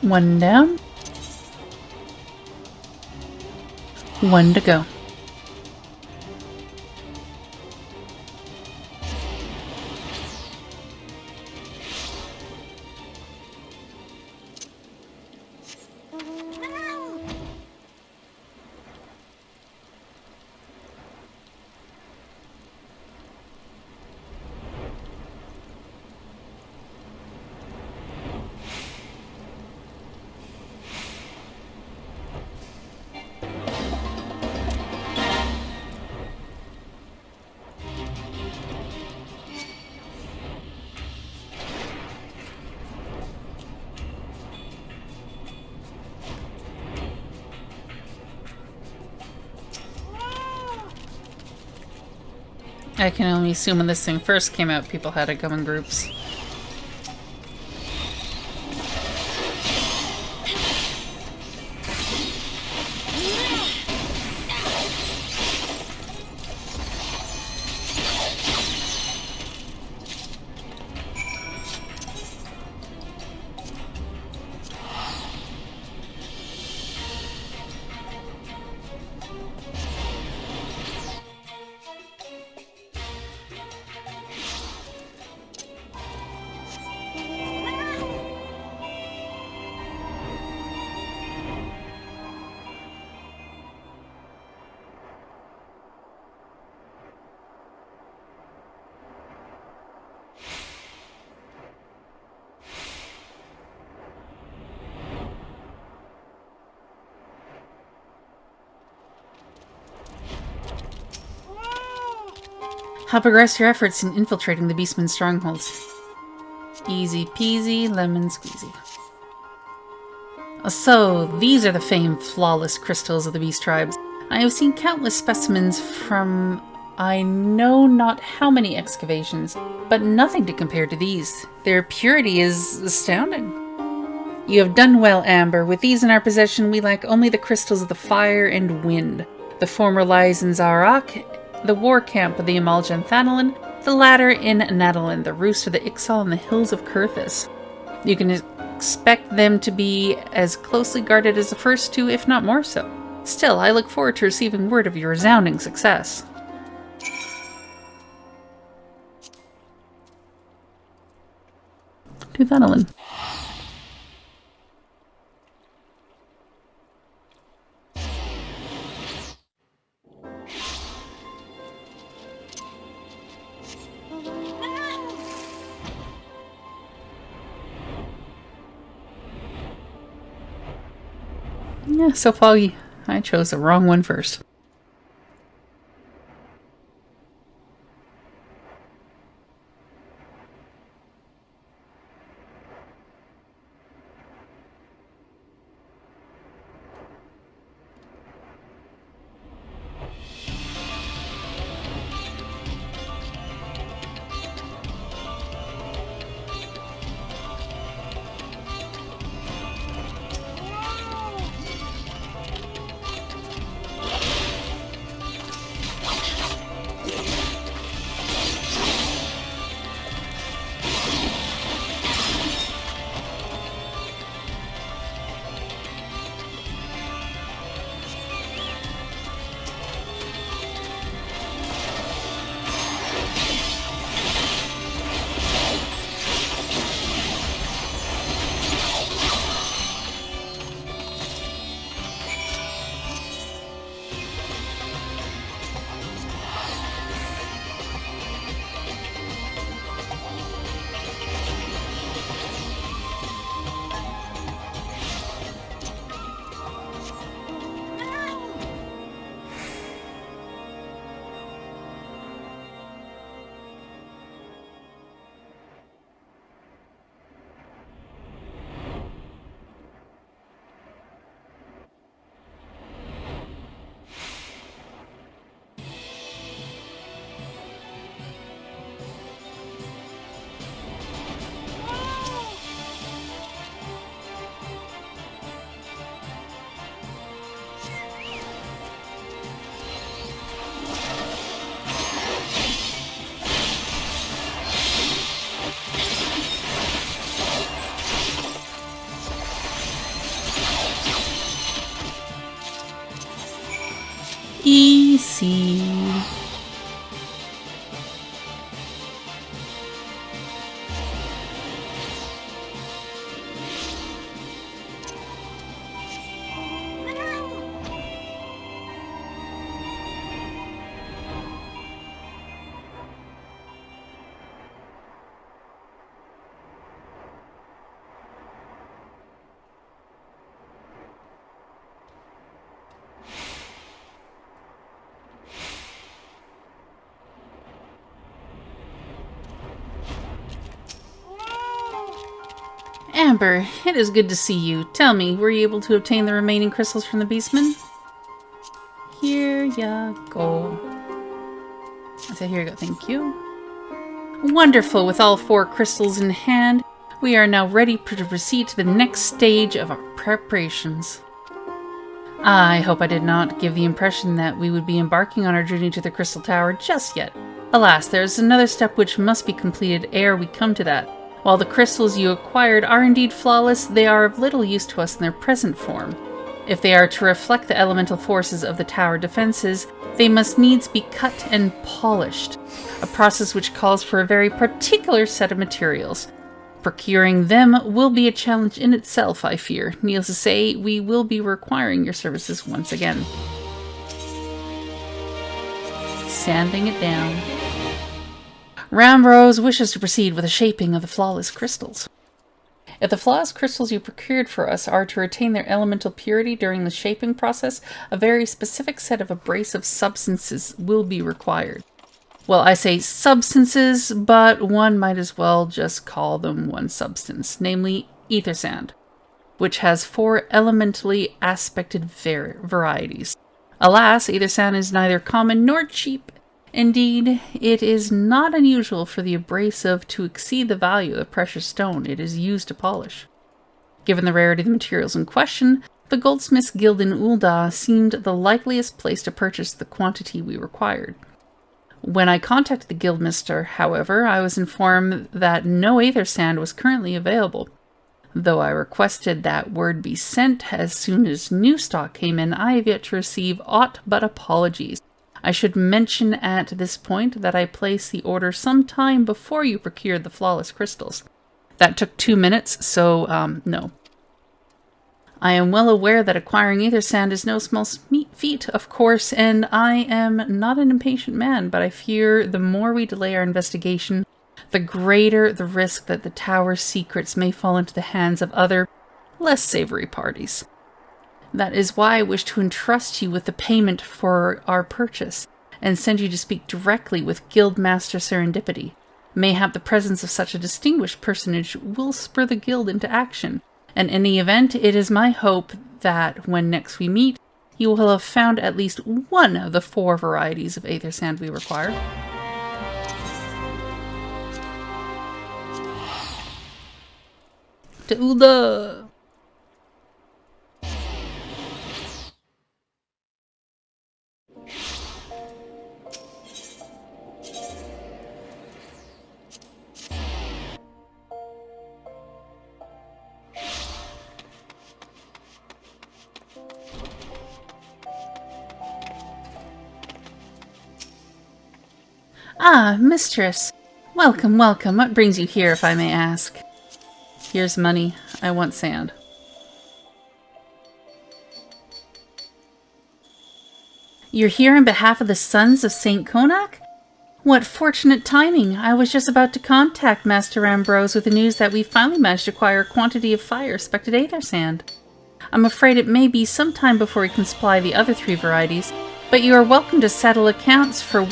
One down. One to go. I can only assume when this thing first came out, people had to go in groups. How progress your efforts in infiltrating the Beastman's strongholds? Easy peasy, lemon squeezy. So, these are the famed flawless crystals of the Beast Tribes. I have seen countless specimens from I know not how many excavations, but nothing to compare to these. Their purity is astounding. You have done well, Amber. With these in our possession, we lack only the crystals of the fire and wind. The former lies in Zarak, the war camp of the Amalja and Thanalan, the latter in Nadalin, the roost of the Ixal and the hills of Kurthus. You can expect them to be as closely guarded as the first two, if not more so. Still, I look forward to receiving word of your resounding success. To Thanalan. Yeah, so foggy. I chose the wrong one first. Easy. Amber, it is good to see you. Tell me, were you able to obtain the remaining crystals from the beastman? Here ya go. I said, here you go, thank you. Wonderful, with all 4 crystals in hand, we are now ready to proceed to the next stage of our preparations. I hope I did not give the impression that we would be embarking on our journey to the Crystal Tower just yet. Alas, there is another step which must be completed ere we come to that. While the crystals you acquired are indeed flawless, they are of little use to us in their present form. If they are to reflect the elemental forces of the tower defenses, they must needs be cut and polished, a process which calls for a very particular set of materials. Procuring them will be a challenge in itself, I fear. Needless to say, we will be requiring your services once again. Sanding it down. Ramrose wishes to proceed with the shaping of the flawless crystals. If the flawless crystals you procured for us are to retain their elemental purity during the shaping process, a very specific set of abrasive substances will be required. Well, I say substances, but one might as well just call them one substance, namely ether sand, which has 4 elementally aspected varieties. Alas, ether sand is neither common nor cheap. Indeed, it is not unusual for the abrasive to exceed the value of the precious stone it is used to polish. Given the rarity of the materials in question, the Goldsmiths Guild in Ul'dah seemed the likeliest place to purchase the quantity we required. When I contacted the guildmaster, however, I was informed that no aether sand was currently available. Though I requested that word be sent as soon as new stock came in, I have yet to receive aught but apologies. I should mention at this point that I placed the order some time before you procured the flawless crystals. That took 2 minutes, so, no. I am well aware that acquiring ether sand is no small feat, of course, and I am not an impatient man, but I fear the more we delay our investigation, the greater the risk that the tower's secrets may fall into the hands of other, less savory parties. That is why I wish to entrust you with the payment for our purchase, and send you to speak directly with Guildmaster Serendipity. Mayhap the presence of such a distinguished personage will spur the guild into action. In any event, it is my hope that when next we meet, you will have found at least one of the 4 varieties of aether sand we require. To Ul'dah! Ah, mistress. Welcome, welcome. What brings you here, if I may ask? Here's money. I want sand. You're here on behalf of the Sons of St. Konak? What fortunate timing. I was just about to contact Master Ambrose with the news that we finally managed to acquire a quantity of fire-respected aether sand. I'm afraid it may be some time before we can supply the other 3 varieties, but you are welcome to settle accounts for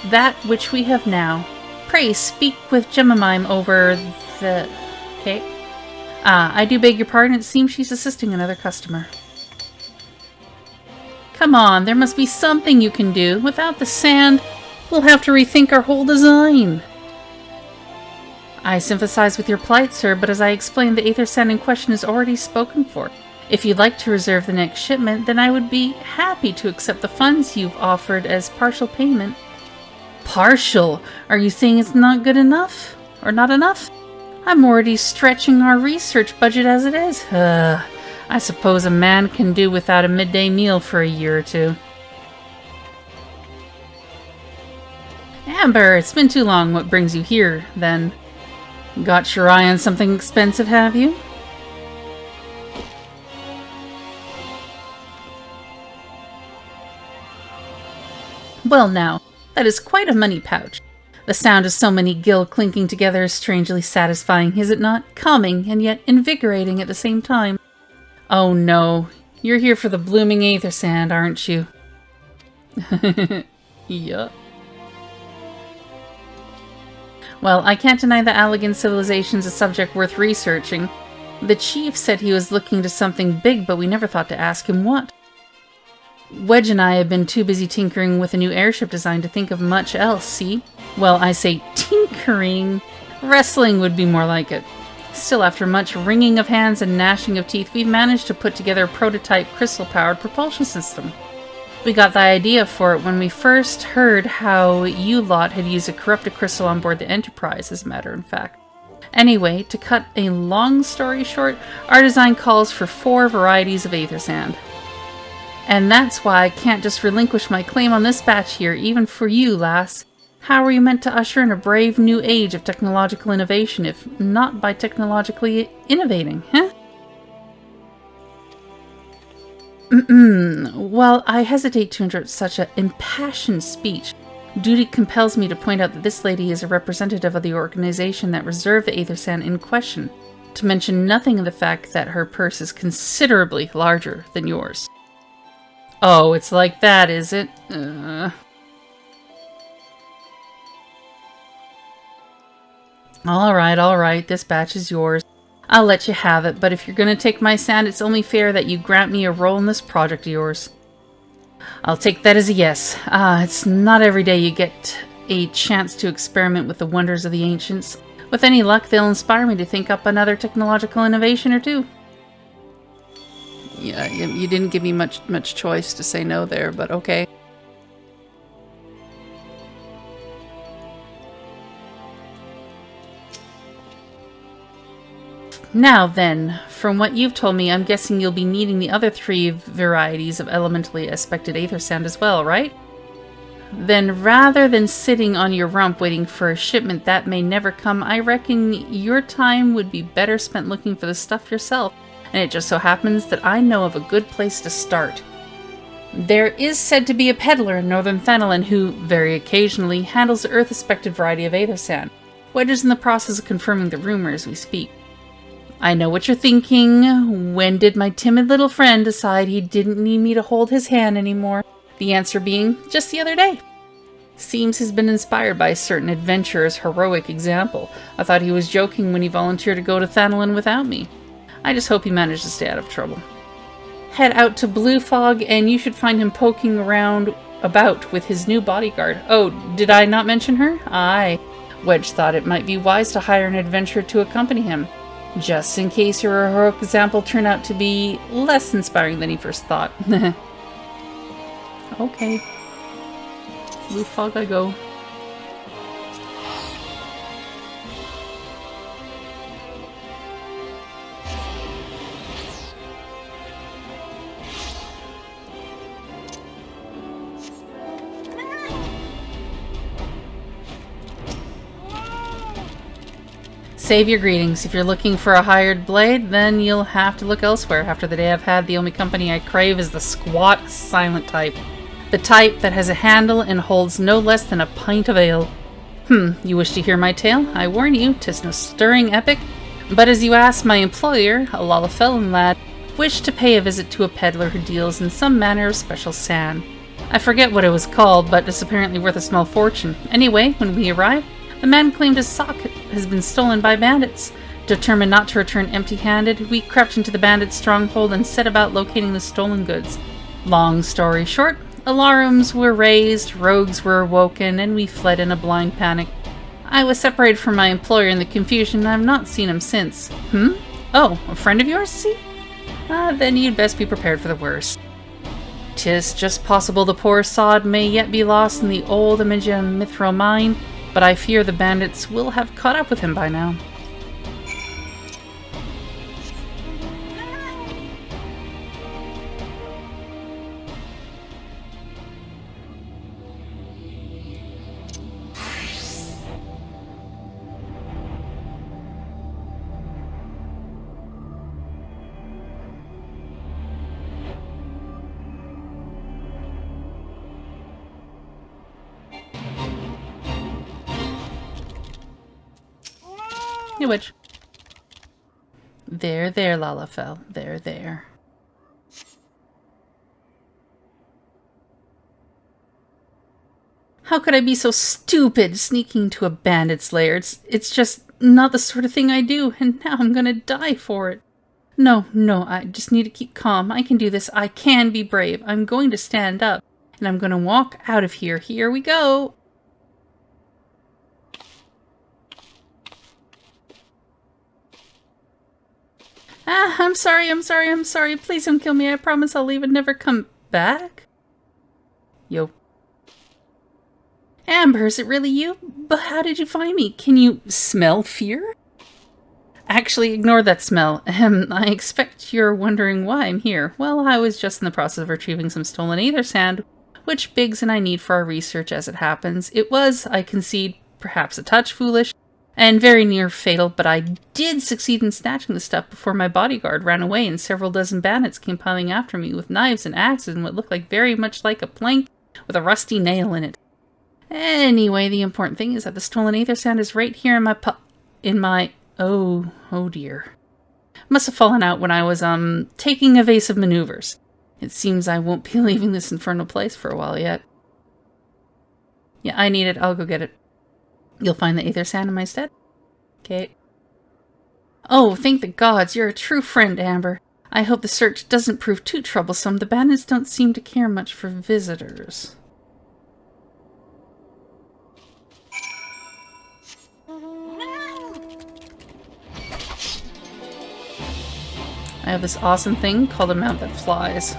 that which we have now. Pray speak with Jemimine over the... Okay. I do beg your pardon. It seems she's assisting another customer. Come on, there must be something you can do. Without the sand, we'll have to rethink our whole design. I sympathize with your plight, sir, but as I explained, the aether sand in question is already spoken for. If you'd like to reserve the next shipment, then I would be happy to accept the funds you've offered as partial payment. Partial? Are you saying it's not good enough? Or not enough? I'm already stretching our research budget as it is. I suppose a man can do without a midday meal for a year or 2. Amber, it's been too long. What brings you here, then? Got your eye on something expensive, have you? Well now, that is quite a money pouch. The sound of so many gil clinking together is strangely satisfying, is it not? Calming, and yet invigorating at the same time. Oh no, you're here for the blooming aether sand, aren't you? Yup. Well, I can't deny that Allegan civilization's a subject worth researching. The chief said he was looking to something big, but we never thought to ask him what. Wedge and I have been too busy tinkering with a new airship design to think of much else, see? Well, I say tinkering. Wrestling would be more like it. Still, after much wringing of hands and gnashing of teeth, we've managed to put together a prototype crystal-powered propulsion system. We got the idea for it when we first heard how you lot had used a corrupted crystal on board the Enterprise, as a matter of fact. Anyway, to cut a long story short, our design calls for 4 varieties of aether sand. And that's why I can't just relinquish my claim on this batch here, even for you, lass. How are you meant to usher in a brave new age of technological innovation if not by technologically innovating, huh? While I hesitate to interrupt such an impassioned speech, duty compels me to point out that this lady is a representative of the organization that reserved the aether sand in question, to mention nothing of the fact that her purse is considerably larger than yours. Oh, it's like that, is it? Alright, this batch is yours. I'll let you have it, but if you're gonna take my sand, it's only fair that you grant me a role in this project of yours. I'll take that as a yes. It's not every day you get a chance to experiment with the wonders of the ancients. With any luck, they'll inspire me to think up another technological innovation or two. Yeah, you didn't give me much choice to say no there, but okay. Now then, from what you've told me, I'm guessing you'll be needing the other 3 varieties of elementally aspected aether sand as well, right? Then rather than sitting on your rump waiting for a shipment that may never come, I reckon your time would be better spent looking for the stuff yourself, and it just so happens that I know of a good place to start. There is said to be a peddler in northern Thanalin who, very occasionally, handles the earth-aspected variety of aether sand. Wedge is in the process of confirming the rumor as we speak. I know what you're thinking. When did my timid little friend decide he didn't need me to hold his hand anymore? The answer being, just the other day. Seems he's been inspired by a certain adventurer's heroic example. I thought he was joking when he volunteered to go to Thanalin without me. I just hope he managed to stay out of trouble. Head out to Blue Fog and you should find him poking around about with his new bodyguard. Oh, did I not mention her? Aye. Wedge thought it might be wise to hire an adventurer to accompany him, just in case your heroic example turned out to be less inspiring than he first thought. Okay. Blue Fog I go. Save your greetings. If you're looking for a hired blade, then you'll have to look elsewhere. After the day I've had, the only company I crave is the squat, silent type. The type that has a handle and holds no less than a pint of ale. You wish to hear my tale? I warn you, 'tis no stirring epic. But as you asked, my employer, a Lalafellan lad, wished to pay a visit to a peddler who deals in some manner of special sand. I forget what it was called, but it's apparently worth a small fortune. Anyway, when we arrived, the man claimed his sock has been stolen by bandits. Determined not to return empty-handed, we crept into the bandits' stronghold and set about locating the stolen goods. Long story short, alarms were raised, rogues were awoken, and we fled in a blind panic. I was separated from my employer in the confusion, and I have not seen him since. Oh, a friend of yours, see? Then you'd best be prepared for the worst. 'Tis just possible the poor sod may yet be lost in the old Amiga Mithril mine, but I fear the bandits will have caught up with him by now. Hey, Witch. There, Lalafell. There. How could I be so stupid sneaking to a bandit's lair? It's just not the sort of thing I do, and now I'm gonna die for it. No, I just need to keep calm. I can do this. I can be brave. I'm going to stand up, and I'm going to walk out of here. Here we go. I'm sorry. Please don't kill me. I promise I'll leave and never come back. Yo. Amber, is it really you? But how did you find me? Can you smell fear? Actually, ignore that smell. I expect you're wondering why I'm here. Well, I was just in the process of retrieving some stolen aether sand, which Biggs and I need for our research as it happens. It was, I concede, perhaps a touch foolish, and very near fatal, but I did succeed in snatching the stuff before my bodyguard ran away and several dozen bandits came piling after me with knives and axes and what looked like very much like a plank with a rusty nail in it. Anyway, the important thing is that the stolen aether sand is right here in my oh dear. Must have fallen out when I was, taking evasive maneuvers. It seems I won't be leaving this infernal place for a while yet. Yeah, I need it. I'll go get it. You'll find the aether sand in my stead? Okay. Oh, thank the gods, you're a true friend, Amber. I hope the search doesn't prove too troublesome. The bandits don't seem to care much for visitors. I have this awesome thing called a mount that flies.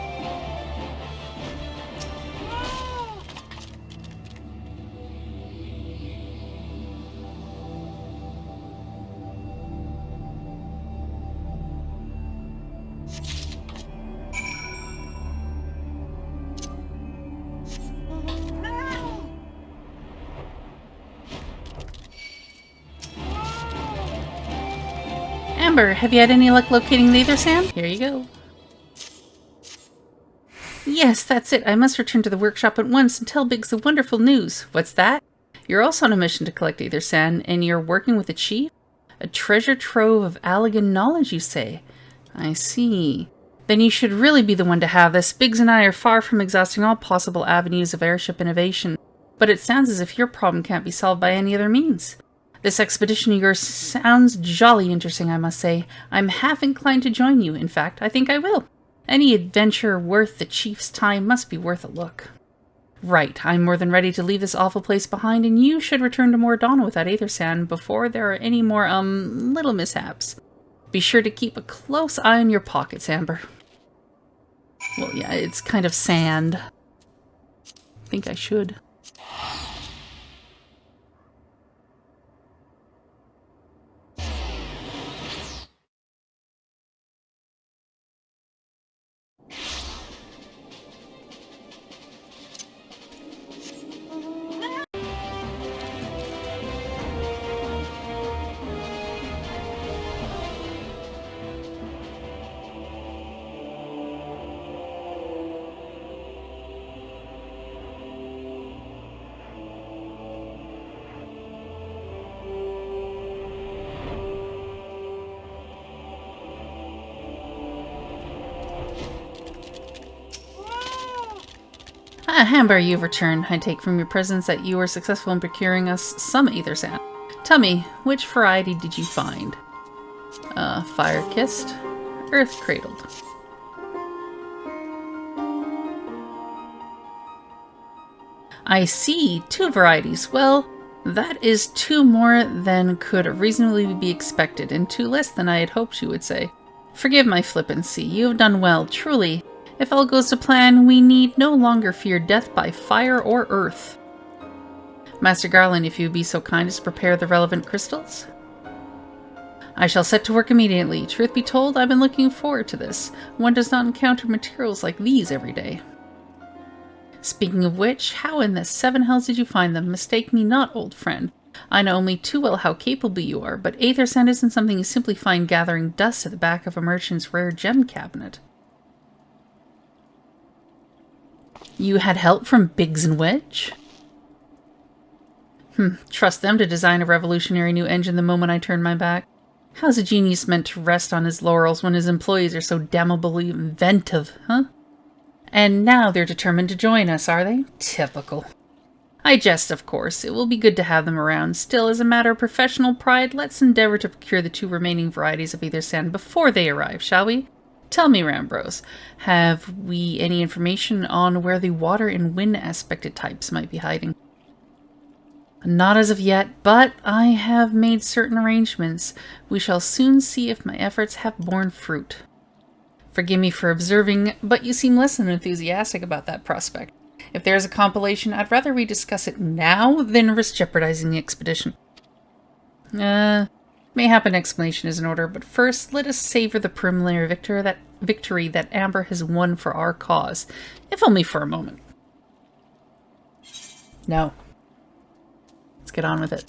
Amber, have you had any luck locating the aether sand? Here you go. Yes, that's it. I must return to the workshop at once and tell Biggs the wonderful news. What's that? You're also on a mission to collect aether sand, and you're working with the chief? A treasure trove of Allagan knowledge, you say? I see. Then you should really be the one to have this. Biggs and I are far from exhausting all possible avenues of airship innovation, but it sounds as if your problem can't be solved by any other means. This expedition of yours sounds jolly interesting, I must say. I'm half inclined to join you. In fact, I think I will. Any adventure worth the chief's time must be worth a look. Right, I'm more than ready to leave this awful place behind, and you should return to Moenbryda with that aether sand before there are any more, little mishaps. Be sure to keep a close eye on your pockets, Amber. Well, yeah, it's kind of sand. I think I should. Amber, you've returned. I take from your presence that you were successful in procuring us some aether sand. Tell me, which variety did you find? Fire-kissed, earth-cradled. I see, 2 varieties. Well, that is 2 more than could reasonably be expected, and 2 less than I had hoped you would say. Forgive my flippancy. You have done well, truly. If all goes to plan, we need no longer fear death by fire or earth. Master Garland, if you would be so kind as to prepare the relevant crystals. I shall set to work immediately. Truth be told, I've been looking forward to this. One does not encounter materials like these every day. Speaking of which, how in the 7 hells did you find them? Mistake me not, old friend. I know only too well how capable you are, but aether sand isn't something you simply find gathering dust at the back of a merchant's rare gem cabinet. You had help from Biggs and Wedge? Trust them to design a revolutionary new engine the moment I turn my back. How's a genius meant to rest on his laurels when his employees are so damnably inventive, huh? And now they're determined to join us, are they? Typical. I jest, of course. It will be good to have them around. Still, as a matter of professional pride, let's endeavor to procure the 2 remaining varieties of either sand before they arrive, shall we? Tell me, Rambros, have we any information on where the water and wind aspected types might be hiding? Not as of yet, but I have made certain arrangements. We shall soon see if my efforts have borne fruit. Forgive me for observing, but you seem less than enthusiastic about that prospect. If there is a compilation, I'd rather we discuss it now than risk jeopardizing the expedition. Mayhap an explanation is in order, but first let us savor the preliminary victory that Amber has won for our cause, if only for a moment. No. Let's get on with it.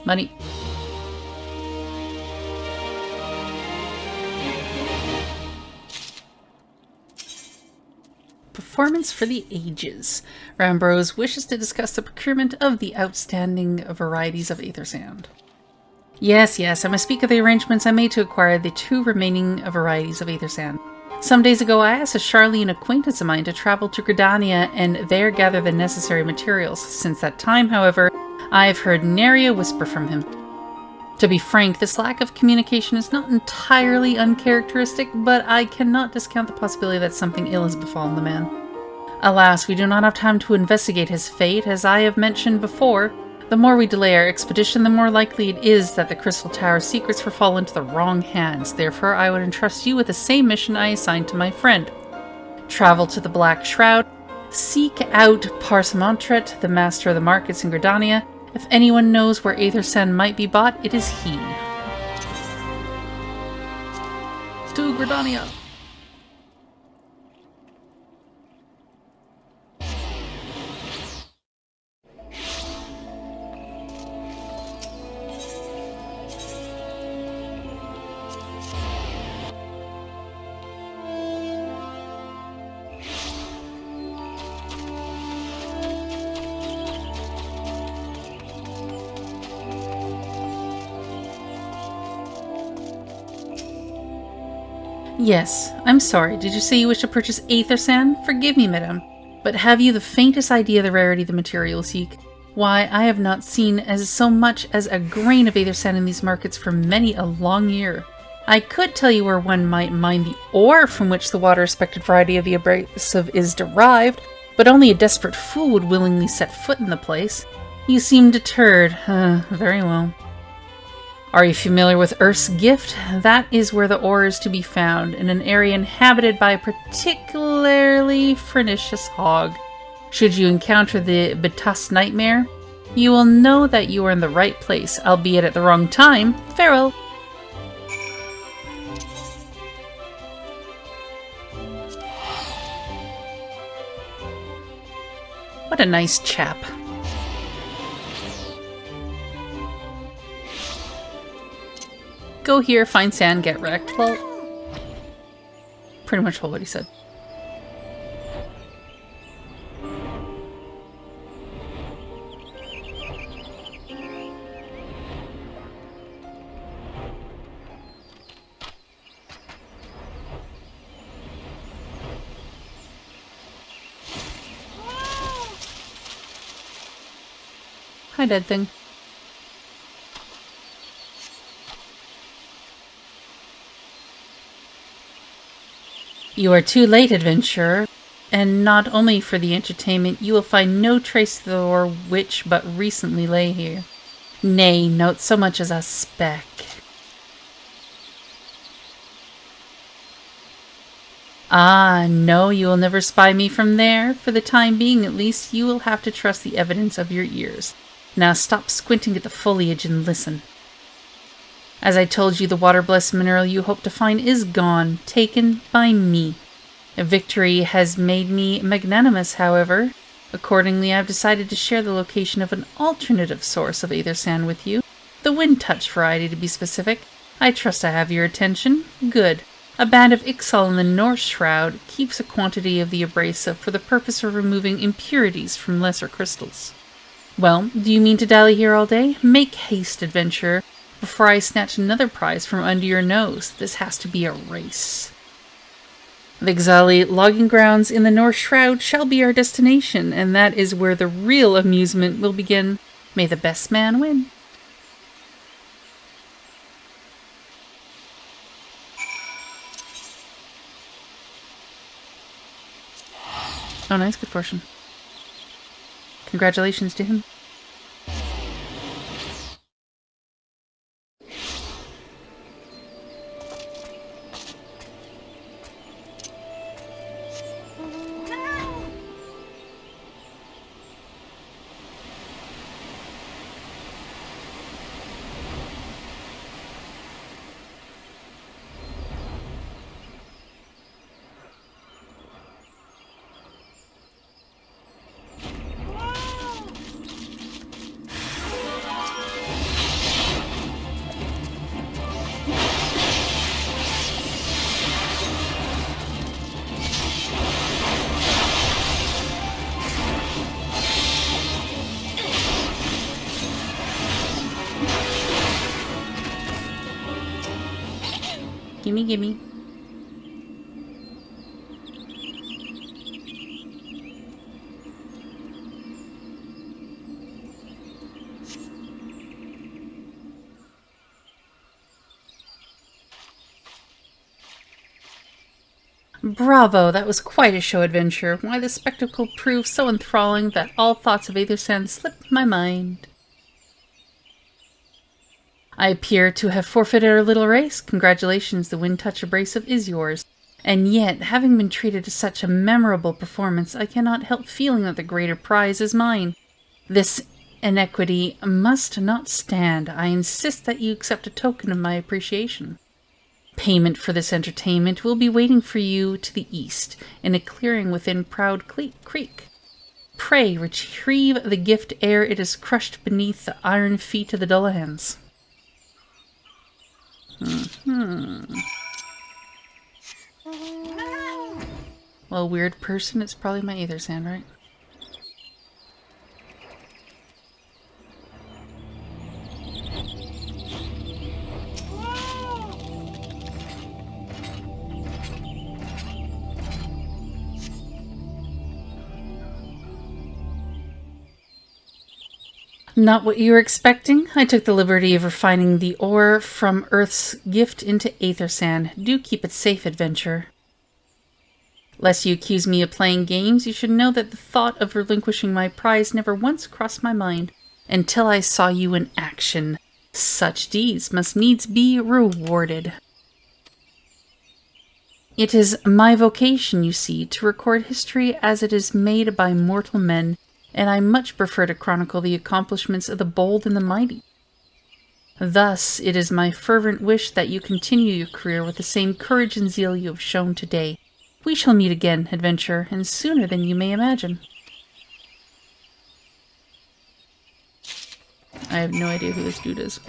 Money. Performance for the ages. Rambros wishes to discuss the procurement of the outstanding varieties of Aether Sand. Yes, I must speak of the arrangements I made to acquire the 2 remaining varieties of Aether Sand. Some days ago I asked a Charlene acquaintance of mine to travel to Gridania and there gather the necessary materials. Since that time, however, I have heard nary a whisper from him. To be frank, this lack of communication is not entirely uncharacteristic, but I cannot discount the possibility that something ill has befallen the man. Alas, we do not have time to investigate his fate. As I have mentioned before, the more we delay our expedition, the more likely it is that the Crystal Tower's secrets will fall into the wrong hands. Therefore, I would entrust you with the same mission I assigned to my friend. Travel to the Black Shroud, seek out Parsamontret, the master of the markets in Gridania. If anyone knows where Aether Sand might be bought, it is he. To Gridania! Yes, I'm sorry. Did you say you wish to purchase Aether Sand? Forgive me, madame, but have you the faintest idea of the rarity of the material you seek? Why, I have not seen as so much as a grain of Aether Sand in these markets for many a long year. I could tell you where one might mine the ore from which the water-respected variety of the abrasive is derived, but only a desperate fool would willingly set foot in the place. You seem deterred. Very well. Are you familiar with Earth's Gift? That is where the ore is to be found, in an area inhabited by a particularly pernicious hog. Should you encounter the Betus Nightmare, you will know that you are in the right place, albeit at the wrong time. Farewell! What a nice chap. Go here, find sand, get wrecked. Well, pretty much what he said. Hi, dead thing. You are too late, adventurer, and not only for the entertainment, you will find no trace of the ore which but recently lay here. Nay, not so much as a speck. Ah, no, you will never spy me from there. For the time being, at least, you will have to trust the evidence of your ears. Now stop squinting at the foliage and listen. As I told you, the water-blessed mineral you hope to find is gone, taken by me. A victory has made me magnanimous, however. Accordingly, I have decided to share the location of an alternative source of Aether Sand with you, the Wind Touch variety to be specific. I trust I have your attention. Good. A band of Ixal in the North Shroud keeps a quantity of the abrasive for the purpose of removing impurities from lesser crystals. Well, do you mean to dally here all day? Make haste, adventurer, before I snatch another prize from under your nose. This has to be a race. The Xali logging grounds in the North Shroud shall be our destination, and that is where the real amusement will begin. May the best man win. Oh, nice. Good fortune. Congratulations to him. Gimme, gimme. Bravo, that was quite a show adventure. Why, the spectacle proved so enthralling that all thoughts of Aethersan slipped my mind. I appear to have forfeited our little race. Congratulations, the Wind Touch abrasive is yours. And yet, having been treated to such a memorable performance, I cannot help feeling that the greater prize is mine. This inequity must not stand. I insist that you accept a token of my appreciation. Payment for this entertainment will be waiting for you to the east, in a clearing within Proud Creek. Pray, retrieve the gift ere it is crushed beneath the iron feet of the Dullahans. Well, weird person, it's probably my Aethersan, right? Not what you were expecting? I took the liberty of refining the ore from Earth's gift into Aethersan. Do keep it safe, adventurer. Lest you accuse me of playing games, you should know that the thought of relinquishing my prize never once crossed my mind until I saw you in action. Such deeds must needs be rewarded. It is my vocation, you see, to record history as it is made by mortal men, and I much prefer to chronicle the accomplishments of the bold and the mighty. Thus, it is my fervent wish that you continue your career with the same courage and zeal you have shown today. We shall meet again, adventurer, and sooner than you may imagine. I have no idea who this dude is.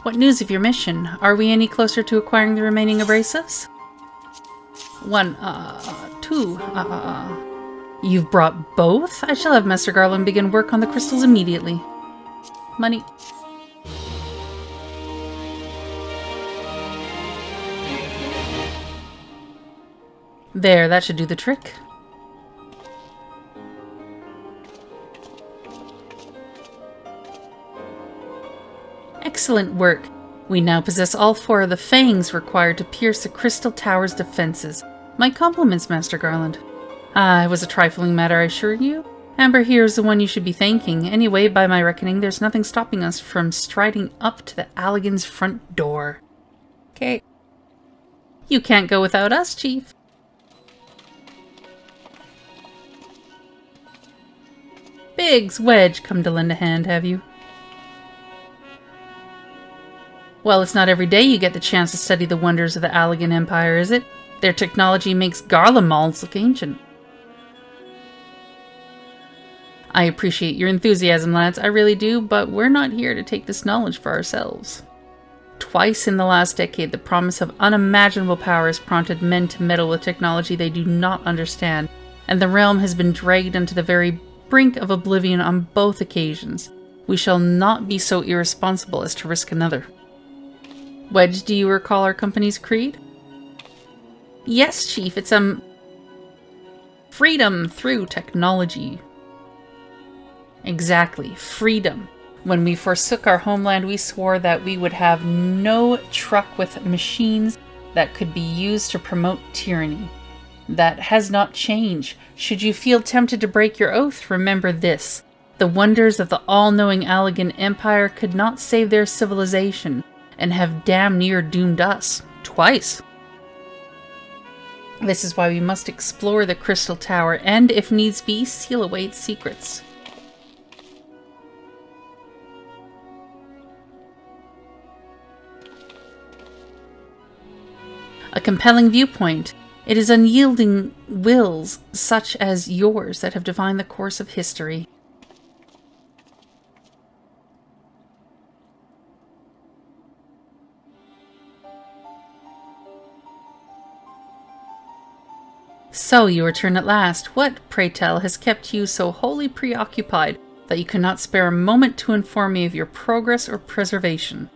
What news of your mission? Are we any closer to acquiring the remaining abrasives? 2. You've brought both? I shall have Master Garland begin work on the crystals immediately. Money. There, that should do the trick. Excellent work. We now possess all 4 of the fangs required to pierce the Crystal Tower's defenses. My compliments, Master Garland. Ah, it was a trifling matter, I assure you. Amber here is the one you should be thanking. Anyway, by my reckoning, there's nothing stopping us from striding up to the Allegan's front door. Okay. You can't go without us, Chief. Biggs, Wedge, come to lend a hand, have you? Well, it's not every day you get the chance to study the wonders of the Allagan Empire, is it? Their technology makes Garlemald's look ancient. I appreciate your enthusiasm, lads, I really do, but we're not here to take this knowledge for ourselves. Twice in the last decade, the promise of unimaginable power has prompted men to meddle with technology they do not understand, and the realm has been dragged onto the very brink of oblivion on both occasions. We shall not be so irresponsible as to risk another. Wedge, do you recall our company's creed? Yes, Chief, it's freedom through technology. Exactly, freedom. When we forsook our homeland, we swore that we would have no truck with machines that could be used to promote tyranny. That has not changed. Should you feel tempted to break your oath, remember this. The wonders of the all-knowing Allagan Empire could not save their civilization, and have damn near doomed us. Twice. This is why we must explore the Crystal Tower, and, if needs be, seal away its secrets. A compelling viewpoint. It is unyielding wills such as yours that have defined the course of history. So you return at last. What, pray tell, has kept you so wholly preoccupied that you cannot spare a moment to inform me of your progress or preservation?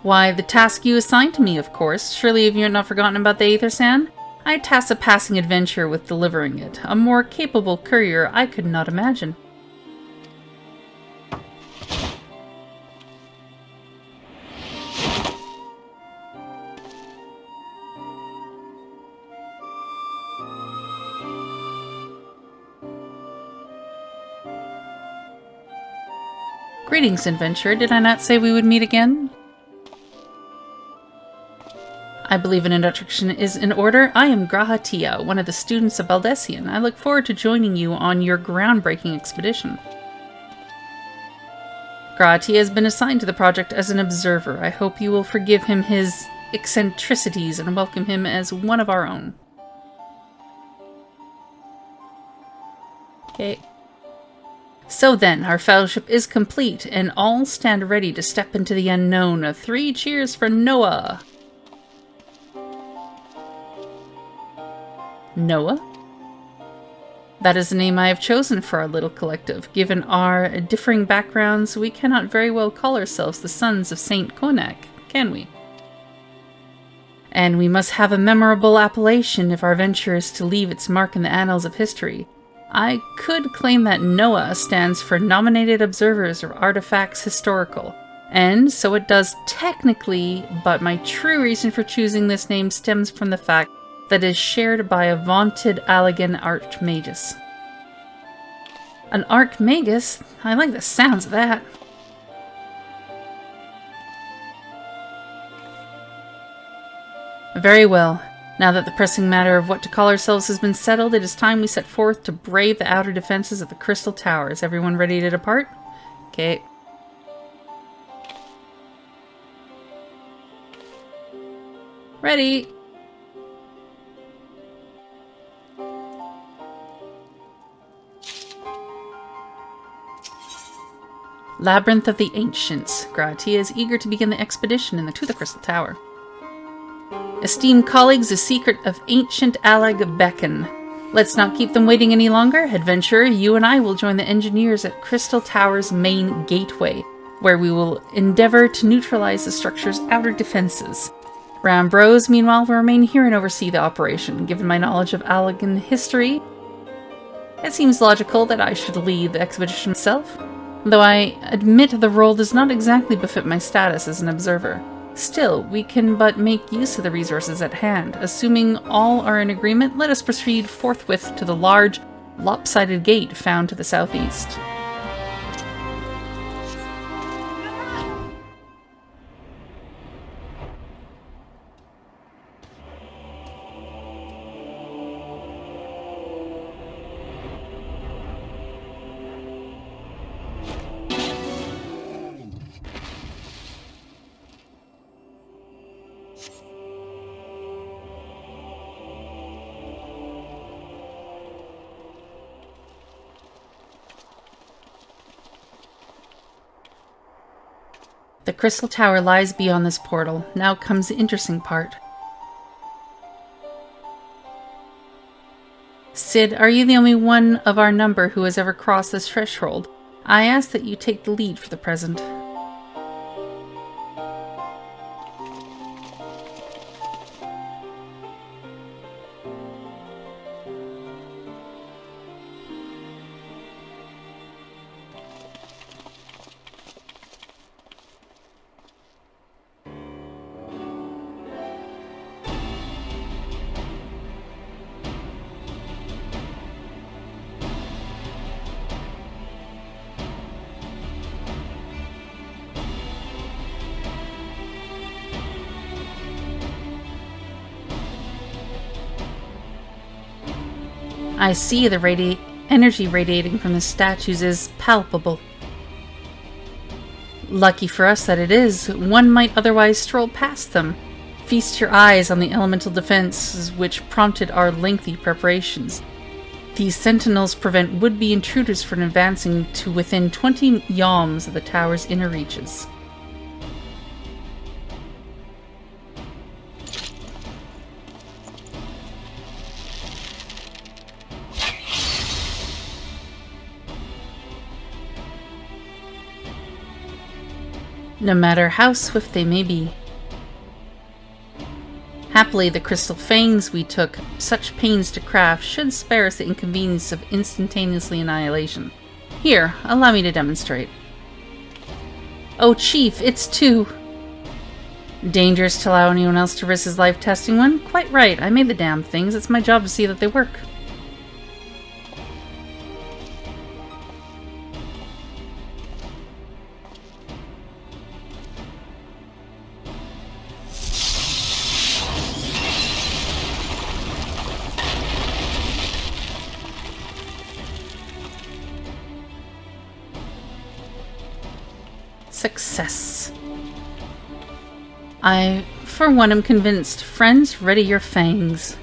Why, the task you assigned to me, of course. Surely you have not forgotten about the Aether Sand? I tasked a passing adventurer with delivering it. A more capable courier I could not imagine. Greetings, adventurer. Did I not say we would meet again? I believe an introduction is in order. I am Grahatia, one of the students of Baldessian. I look forward to joining you on your groundbreaking expedition. Grahatia has been assigned to the project as an observer. I hope you will forgive him his eccentricities and welcome him as one of our own. Okay. So then, our fellowship is complete, and all stand ready to step into the unknown. 3 cheers for Noah! Noah? That is the name I have chosen for our little collective. Given our differing backgrounds, we cannot very well call ourselves the sons of Saint Konak, can we? And we must have a memorable appellation if our venture is to leave its mark in the annals of history. I could claim that Noah stands for Nominated Observers of Artifacts Historical, and so it does technically, but my true reason for choosing this name stems from the fact that is shared by a vaunted Allagan Archmagus. An Archmagus? I like the sounds of that. Very well. Now that the pressing matter of what to call ourselves has been settled, it is time we set forth to brave the outer defenses of the Crystal Tower. Is everyone ready to depart? Okay. Ready! Labyrinth of the Ancients. Gratia is eager to begin the expedition to the Crystal Tower. Esteemed colleagues, the secret of ancient Allag beckon. Let's not keep them waiting any longer. Adventurer, you and I will join the engineers at Crystal Tower's main gateway, where we will endeavor to neutralize the structure's outer defenses. Round Bros, meanwhile, will remain here and oversee the operation. Given my knowledge of Allagan history, it seems logical that I should lead the expedition myself. Though I admit the role does not exactly befit my status as an observer. Still, we can but make use of the resources at hand. Assuming all are in agreement, let us proceed forthwith to the large, lopsided gate found to the southeast. The crystal tower lies beyond this portal. Now comes the interesting part. Sid, are you the only one of our number who has ever crossed this threshold? I ask that you take the lead for the present. I see the energy radiating from the statues is palpable. Lucky for us that it is. One might otherwise stroll past them. Feast your eyes on the elemental defenses which prompted our lengthy preparations. These sentinels prevent would-be intruders from advancing to within 20 yalms of the tower's inner reaches. No matter how swift they may be. Happily, the crystal fangs we took such pains to craft should spare us the inconvenience of instantaneously annihilation. Here, allow me to demonstrate. Oh, Chief, it's too dangerous to allow anyone else to risk his life testing one? Quite right, I made the damn things. It's my job to see that they work. Success. I, for one, am convinced. Friends, ready your fangs.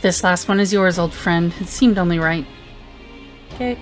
This last one is yours, old friend. It seemed only right. Okay.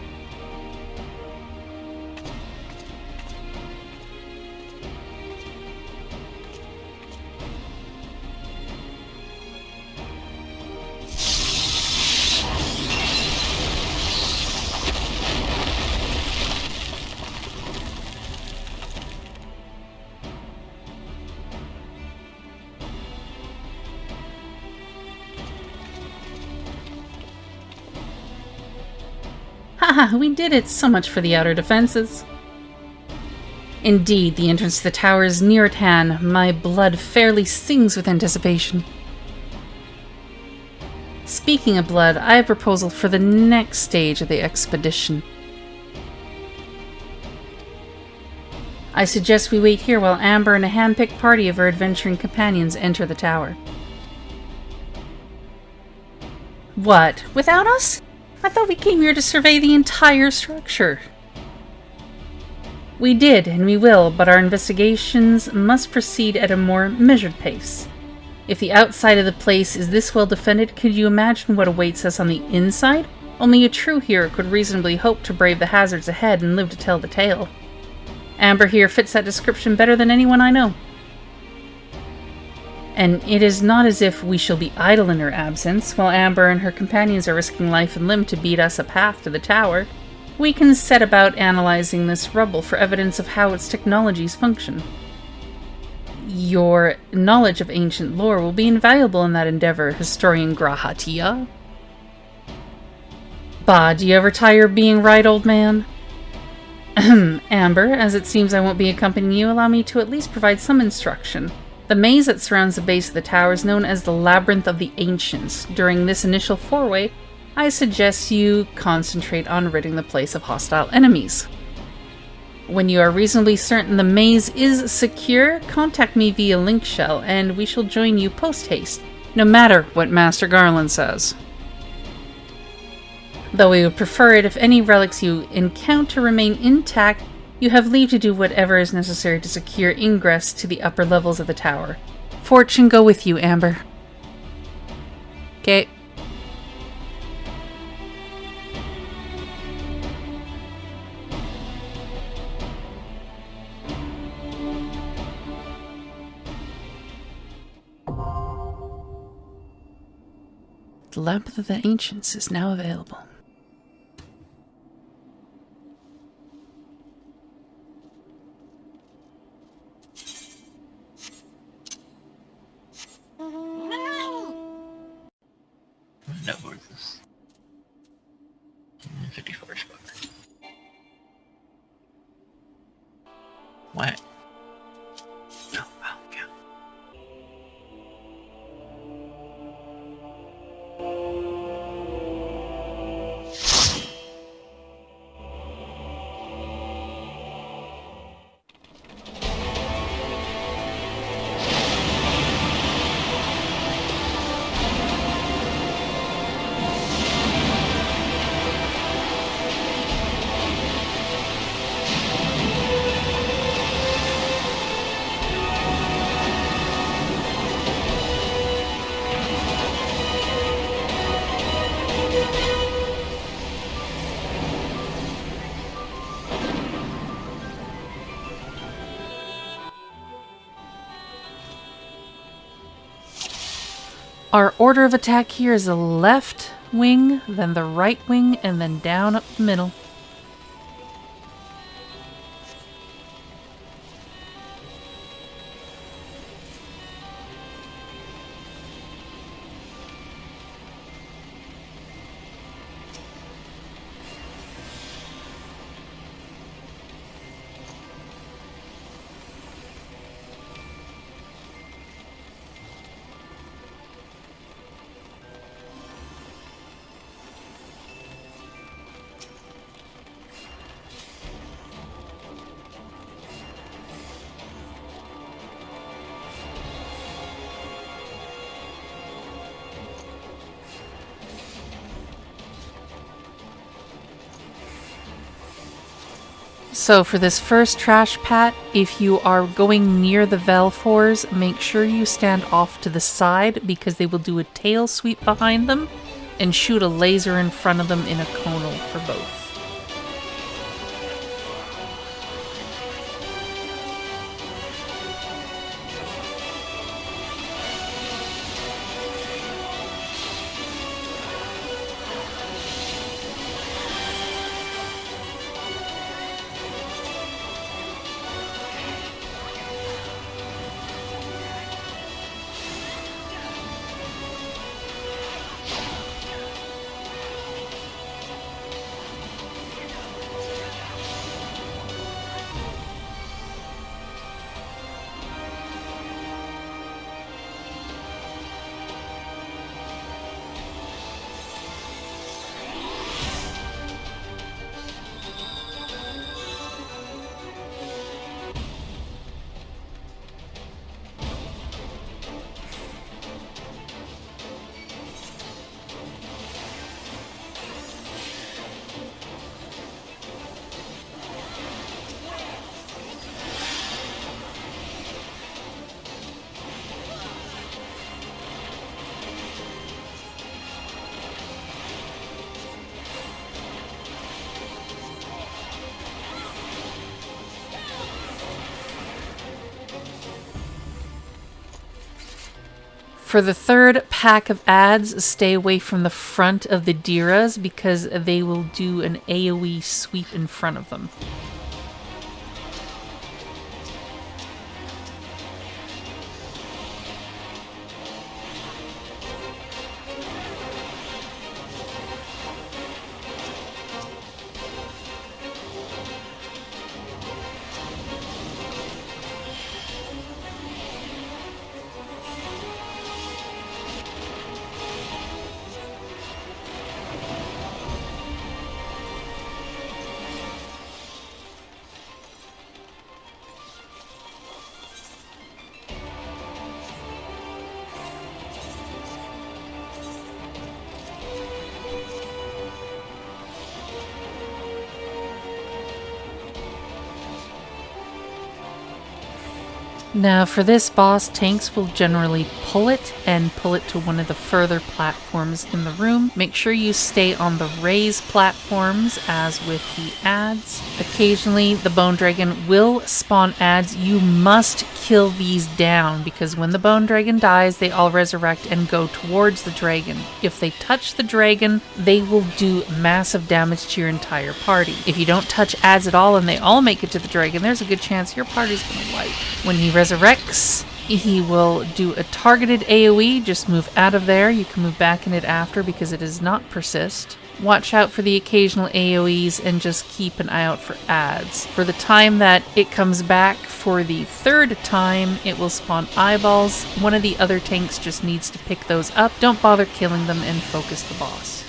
Haha, we did it! So much for the outer defenses. Indeed, the entrance to the tower is near at hand. My blood fairly sings with anticipation. Speaking of blood, I have a proposal for the next stage of the expedition. I suggest we wait here while Amber and a hand-picked party of her adventuring companions enter the tower. What? Without us? I thought we came here to survey the entire structure. We did, and we will, but our investigations must proceed at a more measured pace. If the outside of the place is this well defended, could you imagine what awaits us on the inside? Only a true hero could reasonably hope to brave the hazards ahead and live to tell the tale. Amber here fits that description better than anyone I know. And it is not as if we shall be idle in her absence. While Amber and her companions are risking life and limb to beat us a path to the tower, we can set about analyzing this rubble for evidence of how its technologies function. Your knowledge of ancient lore will be invaluable in that endeavor, historian Grahatia. Bah, do you ever tire of being right, old man? Amber, as it seems I won't be accompanying you, allow me to at least provide some instruction. The maze that surrounds the base of the tower is known as the Labyrinth of the Ancients. During this initial foray, I suggest you concentrate on ridding the place of hostile enemies. When you are reasonably certain the maze is secure, contact me via link shell and we shall join you post-haste, no matter what Master Garland says. Though we would prefer it if any relics you encounter remain intact, you have leave to do whatever is necessary to secure ingress to the upper levels of the tower. Fortune go with you, Amber. Okay. The Labyrinth of the Ancients is now available. No, where's this? 54 spot. What? Oh, wow, yeah. Our order of attack here is the left wing, then the right wing, and then down up the middle. So for this first trash pat, if you are going near the Velfours, make sure you stand off to the side because they will do a tail sweep behind them and shoot a laser in front of them in a conal for both. For the third pack of ads, stay away from the front of the Diras because they will do an AoE sweep in front of them. Now for this boss, tanks will generally pull it to one of the further platforms in the room. Make sure you stay on the raised platforms as with the adds. Occasionally the bone dragon will spawn adds. You must kill these down because when the bone dragon dies, they all resurrect and go towards the dragon. If they touch the dragon, they will do massive damage to your entire party. If you don't touch adds at all and they all make it to the dragon, there's a good chance your party's gonna wipe. When he resurrects, he will do a targeted AoE. Just move out of there. You can move back in it after because it does not persist. Watch out for the occasional AoEs and just keep an eye out for adds. For the time that it comes back for the third time, it will spawn eyeballs. One of the other tanks just needs to pick those up. Don't bother killing them and focus the boss.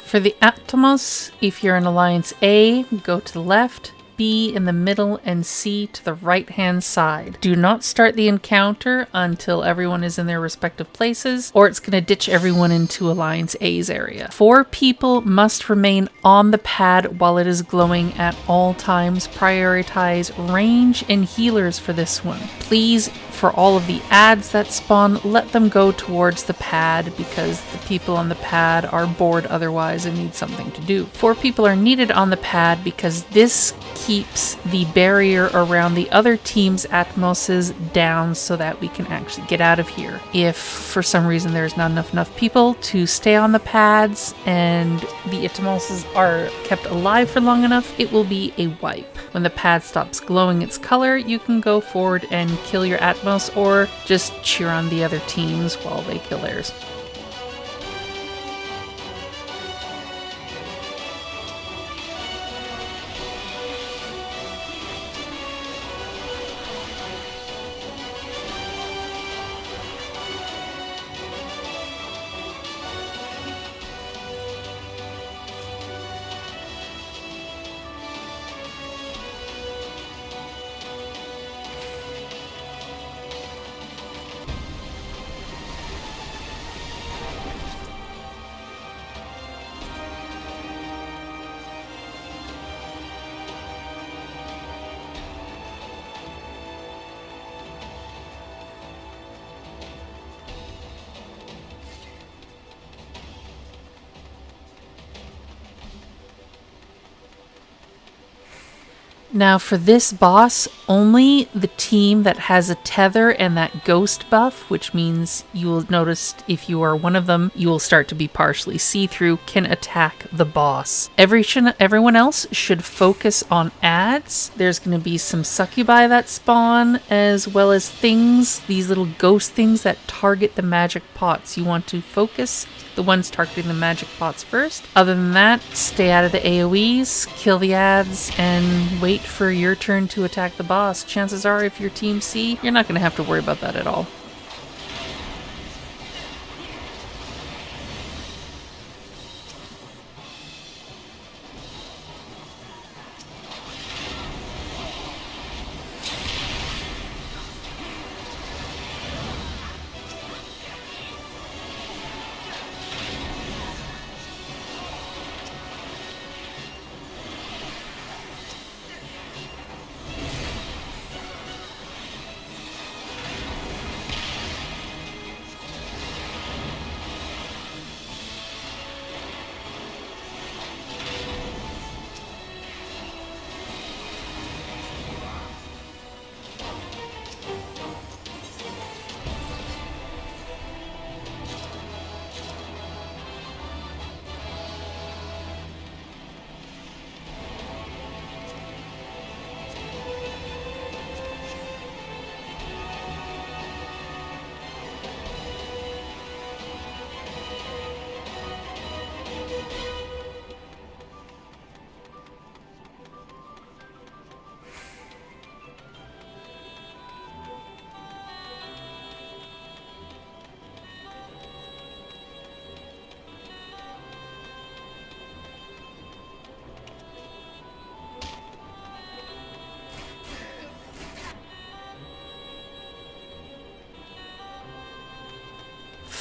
For the Atomos, if you're in Alliance A, go to the left, B in the middle, and C to the right-hand side. Do not start the encounter until everyone is in their respective places, or it's going to ditch everyone into Alliance A's area. 4 people must remain on the pad while it is glowing at all times. Prioritize range and healers for this one. Please, for all of the adds that spawn, let them go towards the pad because the people on the pad are bored otherwise and need something to do. 4 people are needed on the pad because this keeps the barrier around the other team's Atmoses down so that we can actually get out of here. If for some reason there's not enough people to stay on the pads and the Atmoses are kept alive for long enough, it will be a wipe. When the pad stops glowing its color, you can go forward and kill your Atmos or just cheer on the other teams while they kill theirs. Now for this boss, only the team that has a tether and that ghost buff, which means you will notice if you are one of them, you will start to be partially see-through, can attack the boss. Everyone else should focus on adds. There's going to be some succubi that spawn, as well as things, these little ghost things that target the magic pots. You want to focus the ones targeting the magic pots first. Other than that, stay out of the AoEs, kill the adds, and wait for your turn to attack the boss. Chances are, if you're Team C, you're not going to have to worry about that at all.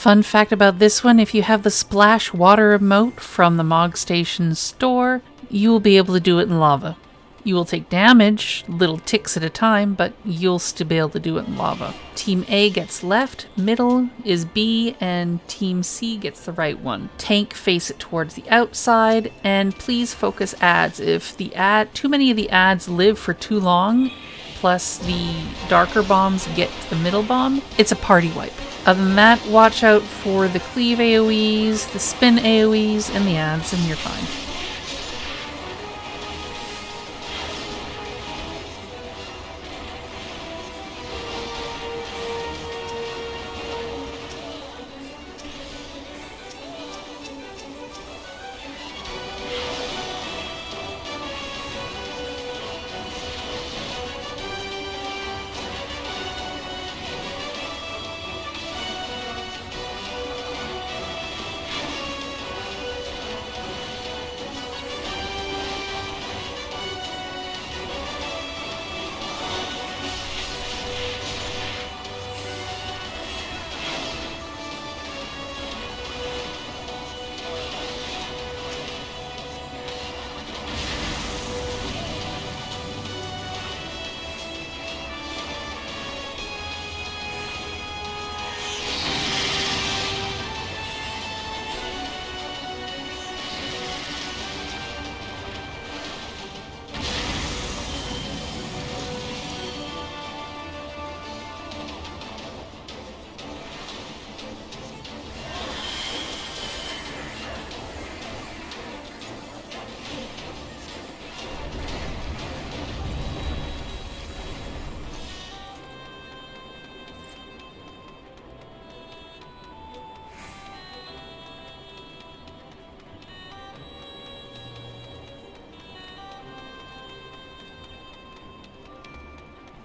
Fun fact about this one, if you have the splash water emote from the Mog Station store, you will be able to do it in lava. You will take damage, little ticks at a time, but you'll still be able to do it in lava. Team A gets left, middle is B, and Team C gets the right one. Tank face it towards the outside, and please focus ads. If too many of the ads live for too long, plus the darker bombs get to the middle bomb, it's a party wipe. Other than that, watch out for the cleave AoEs, the spin AoEs, and the ads, and you're fine.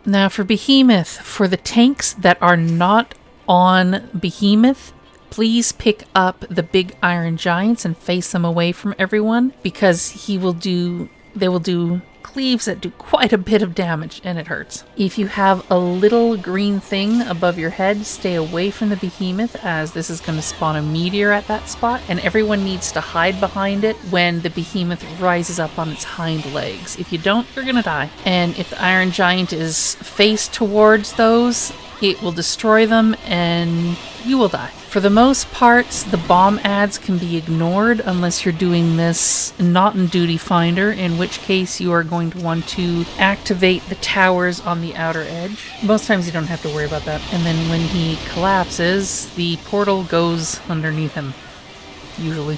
Now for Behemoth, for the tanks that are not on Behemoth, please pick up the big iron giants and face them away from everyone, because they will do cleaves that do quite a bit of damage, and it hurts. If you have a little green thing above your head, stay away from the Behemoth, as this is going to spawn a meteor at that spot, and everyone needs to hide behind it when the Behemoth rises up on its hind legs. If you don't, you're going to die. And if the Iron Giant is faced towards those, it will destroy them and you will die. For the most parts, the bomb ads can be ignored unless you're doing this not in Duty Finder, in which case you are going to want to activate the towers on the outer edge. Most times you don't have to worry about that. And then when he collapses, the portal goes underneath him, usually.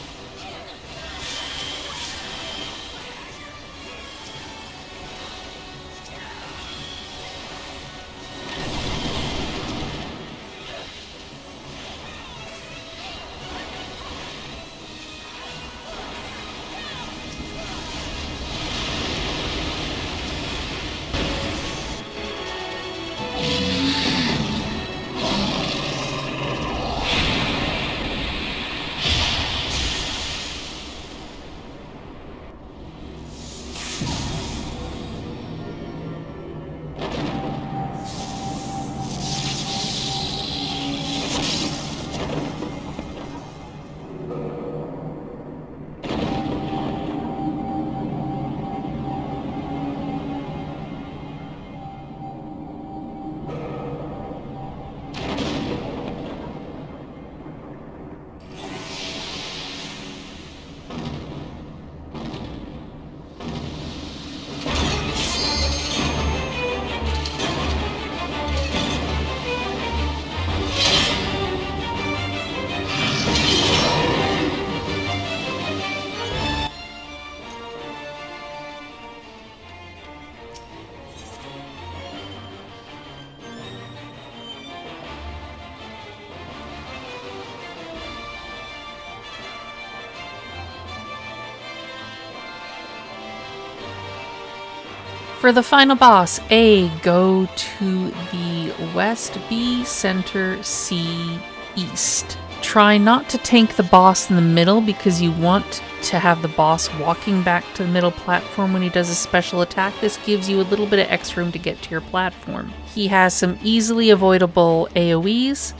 For the final boss, A, go to the west, B, center, C, east. Try not to tank the boss in the middle because you want to have the boss walking back to the middle platform when he does a special attack. This gives you a little bit of extra room to get to your platform. He has some easily avoidable AoEs.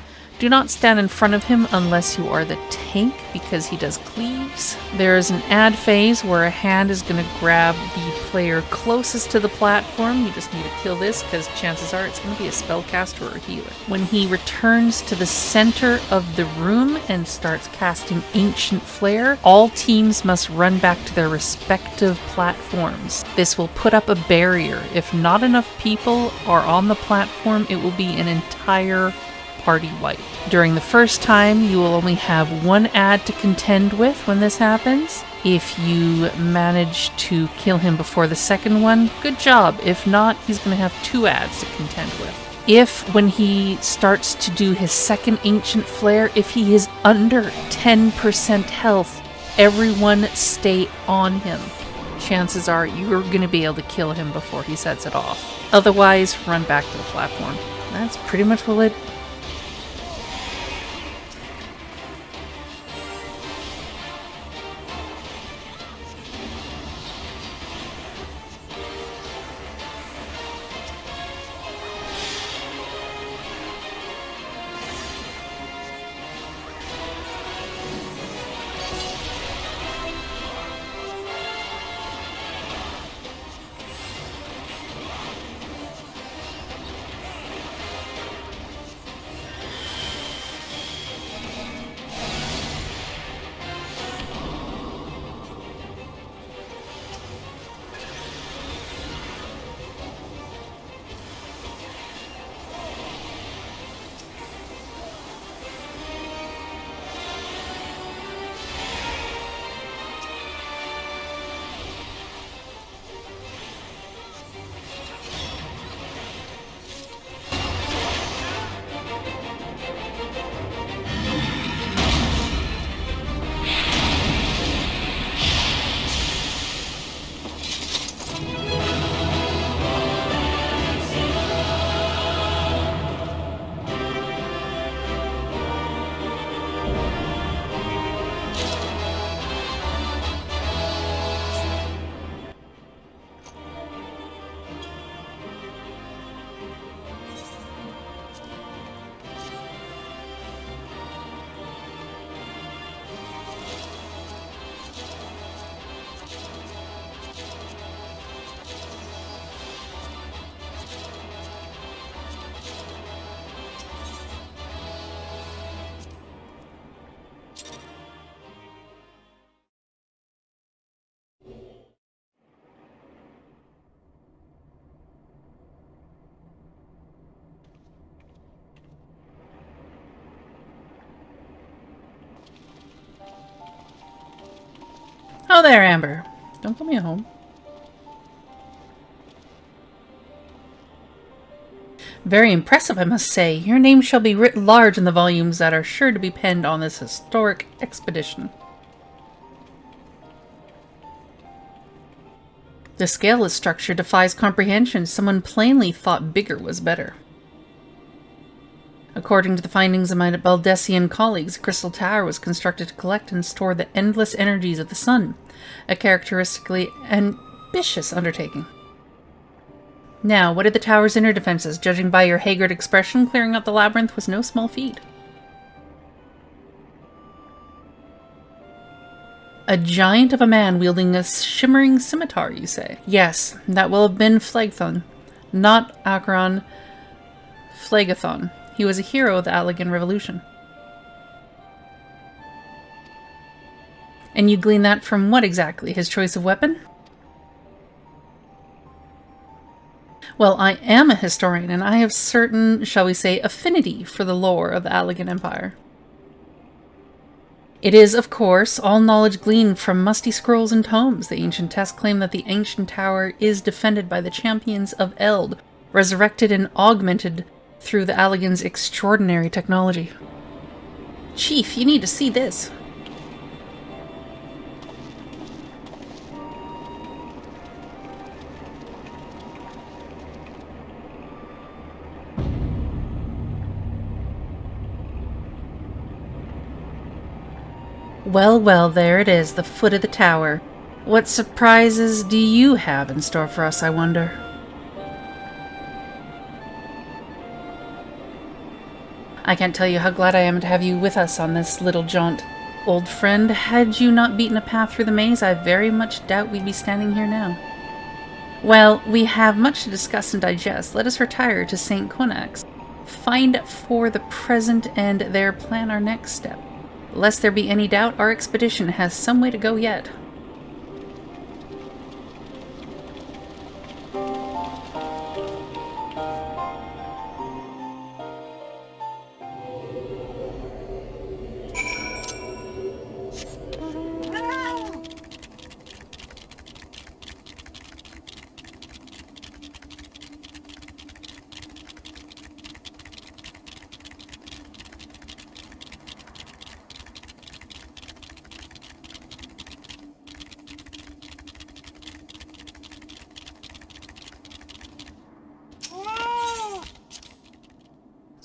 Do not stand in front of him unless you are the tank, because he does cleaves. There is an add phase where a hand is going to grab the player closest to the platform. You just need to kill this, because chances are it's going to be a spellcaster or a healer. When he returns to the center of the room and starts casting Ancient Flare, all teams must run back to their respective platforms. This will put up a barrier. If not enough people are on the platform, it will be an entire party wipe. During the first time, you will only have one ad to contend with when this happens. If you manage to kill him before the second one, good job. If not, he's going to have 2 ads to contend with. If, when he starts to do his second Ancient Flare, if he is under 10% health, everyone stay on him. Chances are you're going to be able to kill him before he sets it off. Otherwise, run back to the platform. That's pretty much what it. Oh there, Amber. Don't put me at home. Very impressive, I must say. Your name shall be writ large in the volumes that are sure to be penned on this historic expedition. The scaleless structure defies comprehension. Someone plainly thought bigger was better. According to the findings of my Baldessian colleagues, a crystal tower was constructed to collect and store the endless energies of the sun, a characteristically ambitious undertaking. Now, what are the tower's inner defenses? Judging by your haggard expression, clearing out the labyrinth was no small feat. A giant of a man wielding a shimmering scimitar, you say? Yes, that will have been Phlegethon, not Acheron. Phlegethon. He was a hero of the Allegan Revolution. And you glean that from what exactly? His choice of weapon? Well, I am a historian, and I have certain, shall we say, affinity for the lore of the Allegan Empire. It is, of course, all knowledge gleaned from musty scrolls and tomes. The ancient texts claim that the ancient tower is defended by the champions of Eld, resurrected and augmented through the Allegan's extraordinary technology. Chief, you need to see this. Well, well, there it is, the foot of the tower. What surprises do you have in store for us, I wonder? I I can't tell you how glad I am to have you with us on this little jaunt. Old friend, had you not beaten a path through the maze, I very much doubt we'd be standing here now. Well, we have much to discuss and digest. Let us retire to St. Quinax. Find for the present and there plan our next step. Lest there be any doubt, our expedition has some way to go yet.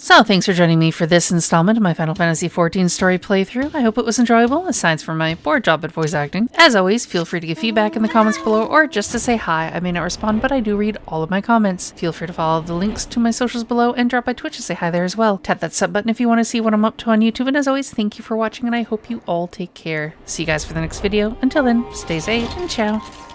So, thanks for joining me for this installment of my Final Fantasy XIV story playthrough. I hope it was enjoyable, aside from my poor job at voice acting. As always, feel free to give feedback in the comments below, or just to say hi. I may not respond, but I do read all of my comments. Feel free to follow the links to my socials below, and drop by Twitch to say hi there as well. Tap that sub button if you want to see what I'm up to on YouTube, and as always, thank you for watching, and I hope you all take care. See you guys for the next video. Until then, stay safe, and ciao.